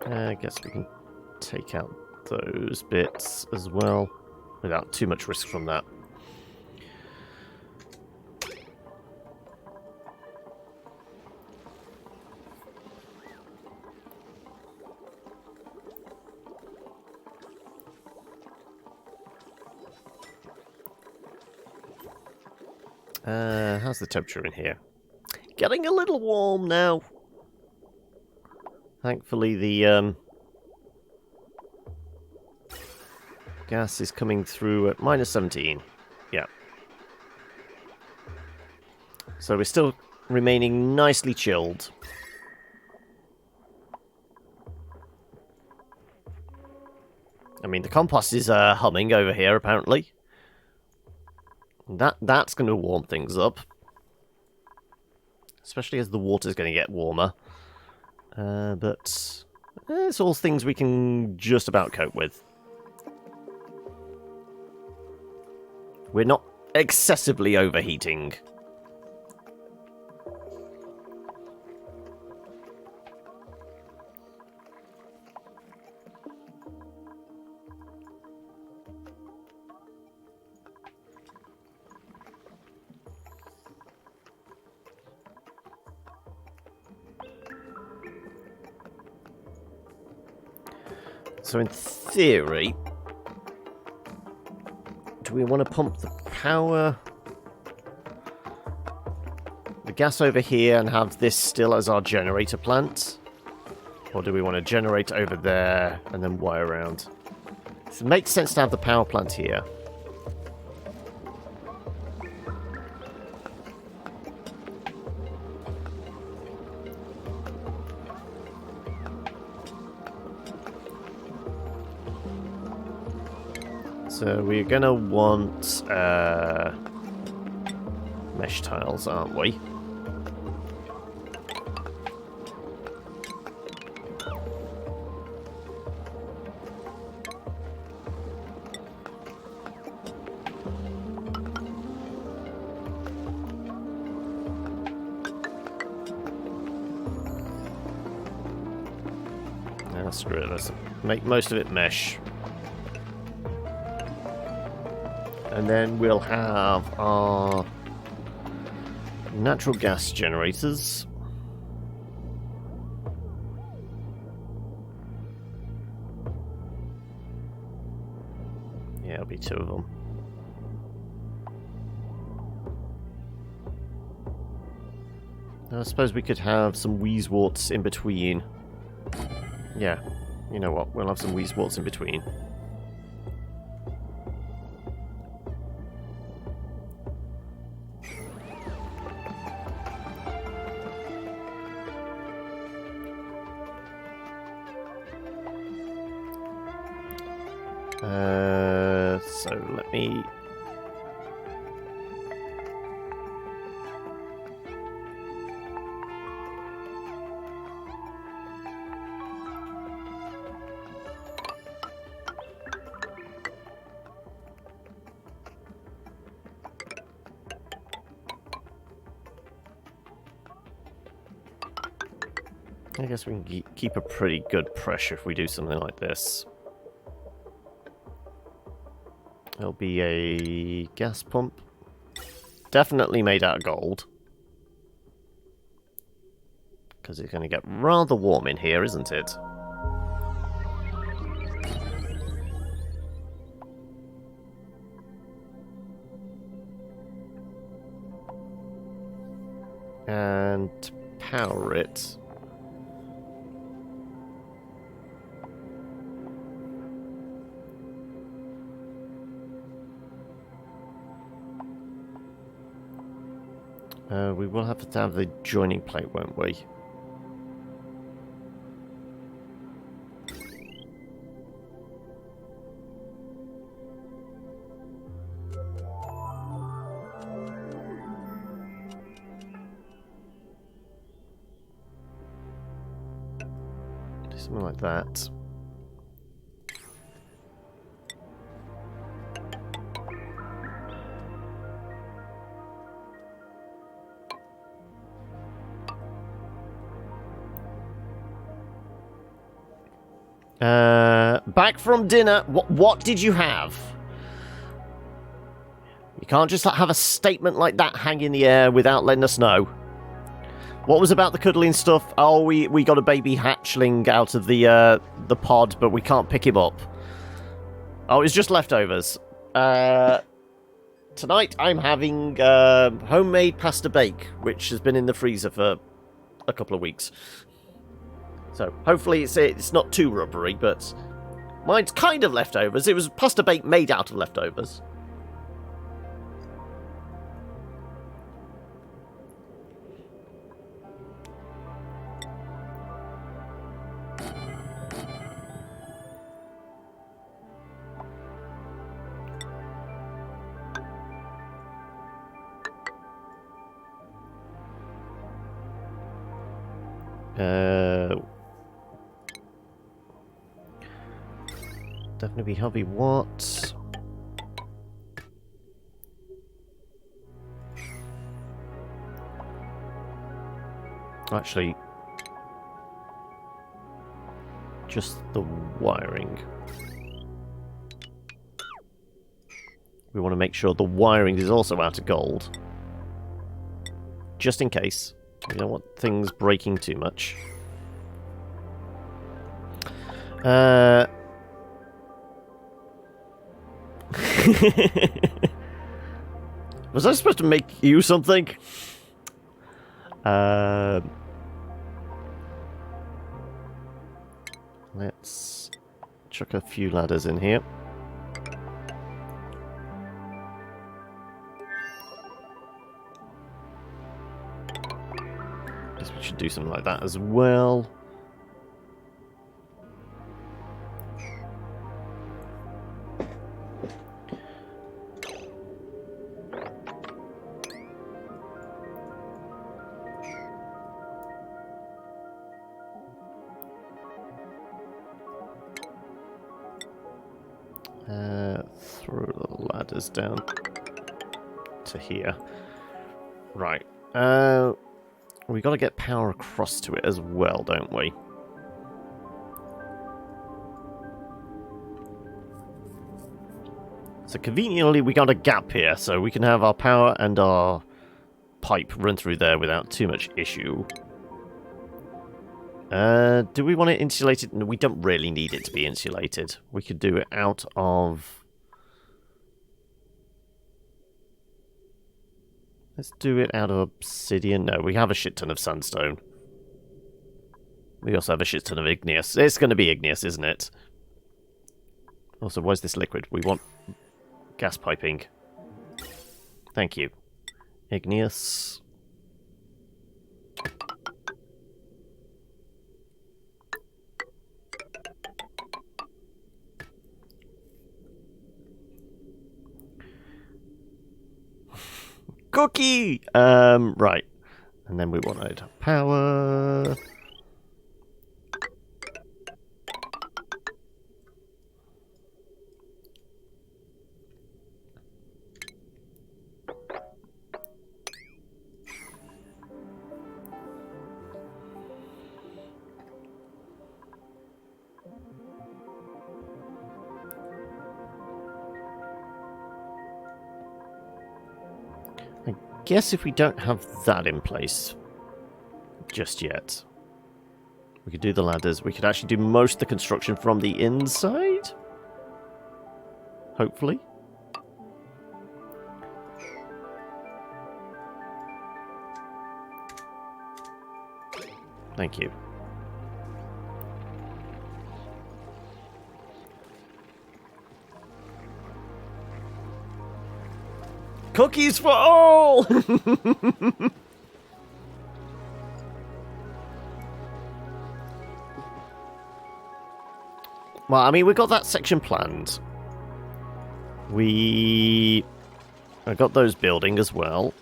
I guess we can take out those bits as well, without too much risk from that. How's the temperature in here? Getting a little warm now. Thankfully, the gas is coming through at -17. Yeah. So we're still remaining nicely chilled. I mean, the compost is humming over here, apparently. That's going to warm things up. Especially as the water's going to get warmer. But it's all things we can just about cope with. We're not excessively overheating. So in theory, do we want to pump the power, the gas over here and have this still as our generator plant? Or do we want to generate over there and then wire around? It makes sense to have the power plant here. So we're gonna want mesh tiles, aren't we? Screw it, let's make most of it mesh. And then we'll have our natural gas generators. Yeah, it'll be 2 of them. I suppose we could have some Wheezeworts in between. Yeah, you know what, we'll have some Wheezeworts in between. So let me... I guess we can keep a pretty good pressure if we do something like this. There'll be a gas pump. Definitely made out of gold. Because it's going to get rather warm in here, isn't it? And to power it... we will have to have the joining plate, won't we? Do something like that. Back from dinner. What did you have? You can't just have a statement like that hang in the air without letting us know. What was about the cuddling stuff? Oh, we got a baby hatchling out of the pod, but we can't pick him up. Oh, it's just leftovers. Tonight I'm having homemade pasta bake, which has been in the freezer for a couple of weeks. So hopefully it's not too rubbery, but mine's kind of leftovers. It was pasta bake made out of leftovers. Definitely be heavy watts. Actually, just the wiring. We want to make sure the wiring is also out of gold. Just in case. We don't want things breaking too much. Was I supposed to make you something? Let's chuck a few ladders in here. Guess we should do something like that as well. throw the ladders down to here. Right. We got to get power across to it as well, don't we? So conveniently, we got a gap here, so we can have our power and our pipe run through there without too much issue. Do we want it insulated? No, we don't really need it to be insulated. We could do it out of... Let's do it out of obsidian. No, we have a shit ton of sandstone. We also have a shit ton of igneous. It's going to be igneous, isn't it? Also, why is this liquid? We want gas piping. Thank you. Igneous. Cookie! Right. And then we wanted power. Guess if we don't have that in place just yet, we could do the ladders. We could actually do most of the construction from the inside. Hopefully. Thank you. Cookies for all! Well, I mean, we got that section planned. I got those building as well.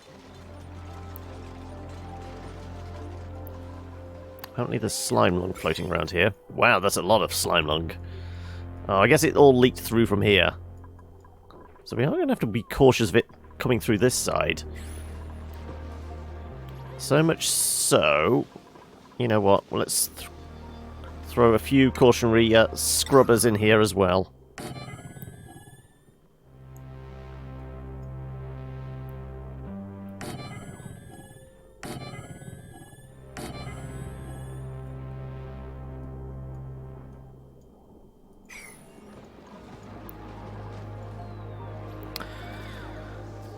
Apparently there's slime lung floating around here. Wow, that's a lot of slime lung. Oh, I guess it all leaked through from here. So we are going to have to be cautious of it coming through this side. So much so, you know what, well, let's throw a few cautionary scrubbers in here as well.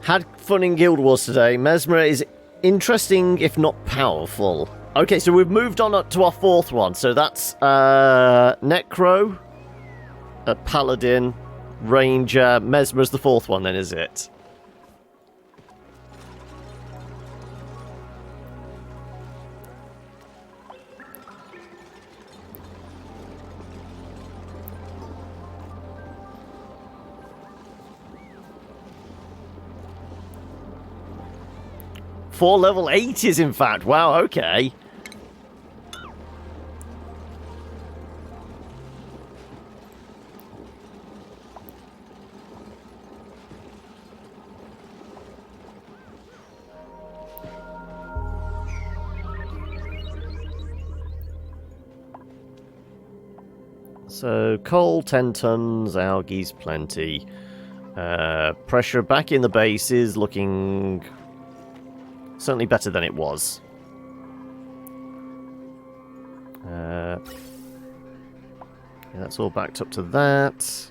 Had fun in Guild Wars today. Mesmer is interesting, if not powerful. Okay, so we've moved on up to our fourth one. So that's Necro, a Paladin, Ranger. Mesmer's the fourth one then, is it? Four level 80s, in fact. Wow, okay. So, coal, 10 tons, algae's plenty. Pressure back in the base is looking... certainly better than it was. Yeah, that's all backed up to that.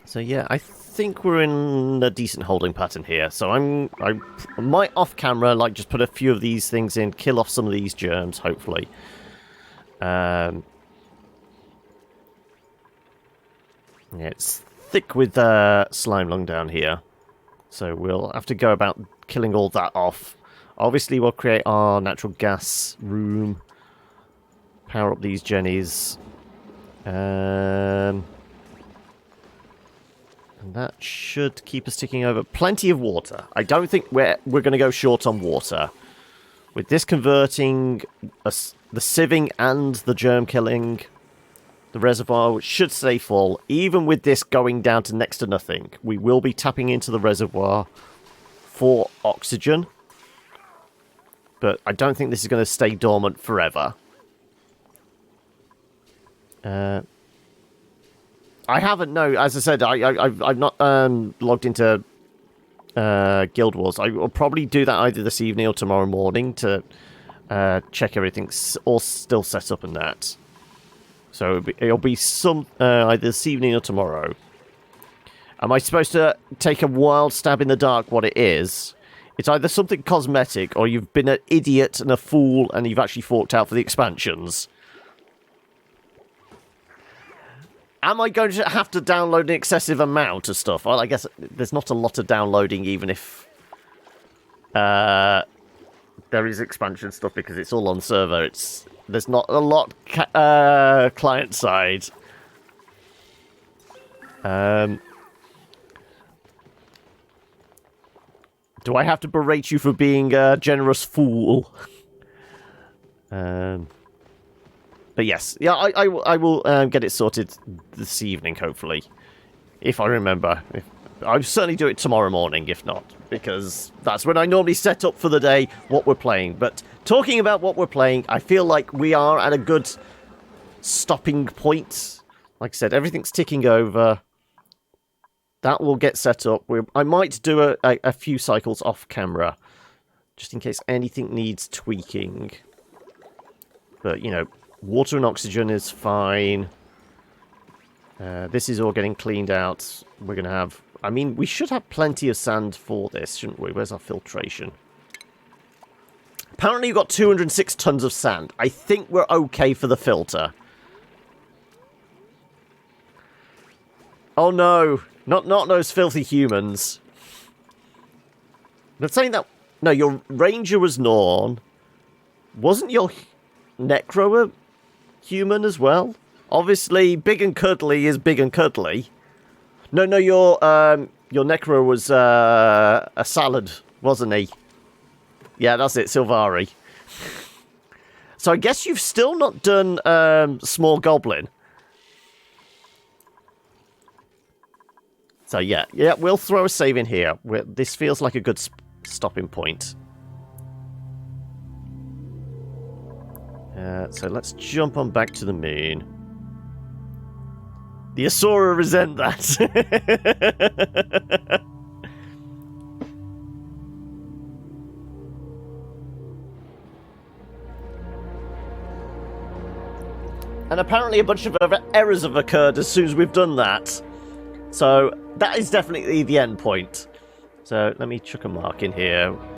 So yeah, I think we're in a decent holding pattern here. So I might off camera like just put a few of these things in, kill off some of these germs, hopefully. Yeah, it's thick with slime lung down here, so we'll have to go about killing all that off. Obviously, we'll create our natural gas room. Power up these jennies. And that should keep us ticking over. Plenty of water. I don't think we're going to go short on water. With this converting the sieving and the germ killing, the reservoir should stay full. Even with this going down to next to nothing, we will be tapping into the reservoir for oxygen. But I don't think this is going to stay dormant forever. I haven't, no. As I said, I've not logged into Guild Wars. I will probably do that either this evening or tomorrow morning to check everything's all still set up and that. So it'll be some either this evening or tomorrow. Am I supposed to take a wild stab in the dark what it is? It's either something cosmetic or you've been an idiot and a fool and you've actually forked out for the expansions. Am I going to have to download an excessive amount of stuff? Well, I guess there's not a lot of downloading, even if there is expansion stuff, because it's all on server. There's not a lot client side. Do I have to berate you for being a generous fool? But yes, yeah, I will get it sorted this evening, hopefully. If I remember. I'll certainly do it tomorrow morning, if not. Because that's when I normally set up for the day what we're playing. But talking about what we're playing, I feel like we are at a good stopping point. Like I said, everything's ticking over. That will get set up. I might do a few cycles off camera. Just in case anything needs tweaking. But, you know, water and oxygen is fine. This is all getting cleaned out. We're going to have... I mean, we should have plenty of sand for this, shouldn't we? Where's our filtration? Apparently you've got 206 tons of sand. I think we're okay for the filter. Oh no! Not those filthy humans. But saying that... No, your ranger was Norn. Wasn't your necro a human as well? Obviously, big and cuddly is big and cuddly. No, your necro was a salad, wasn't he? Yeah, that's it, Silvari. So I guess you've still not done Small Goblin. So yeah, we'll throw a save in here. This feels like a good stopping point. So let's jump on back to the moon. The Asura resent that. And apparently a bunch of other errors have occurred as soon as we've done that. So that is definitely the end point. So let me chuck a mark in here.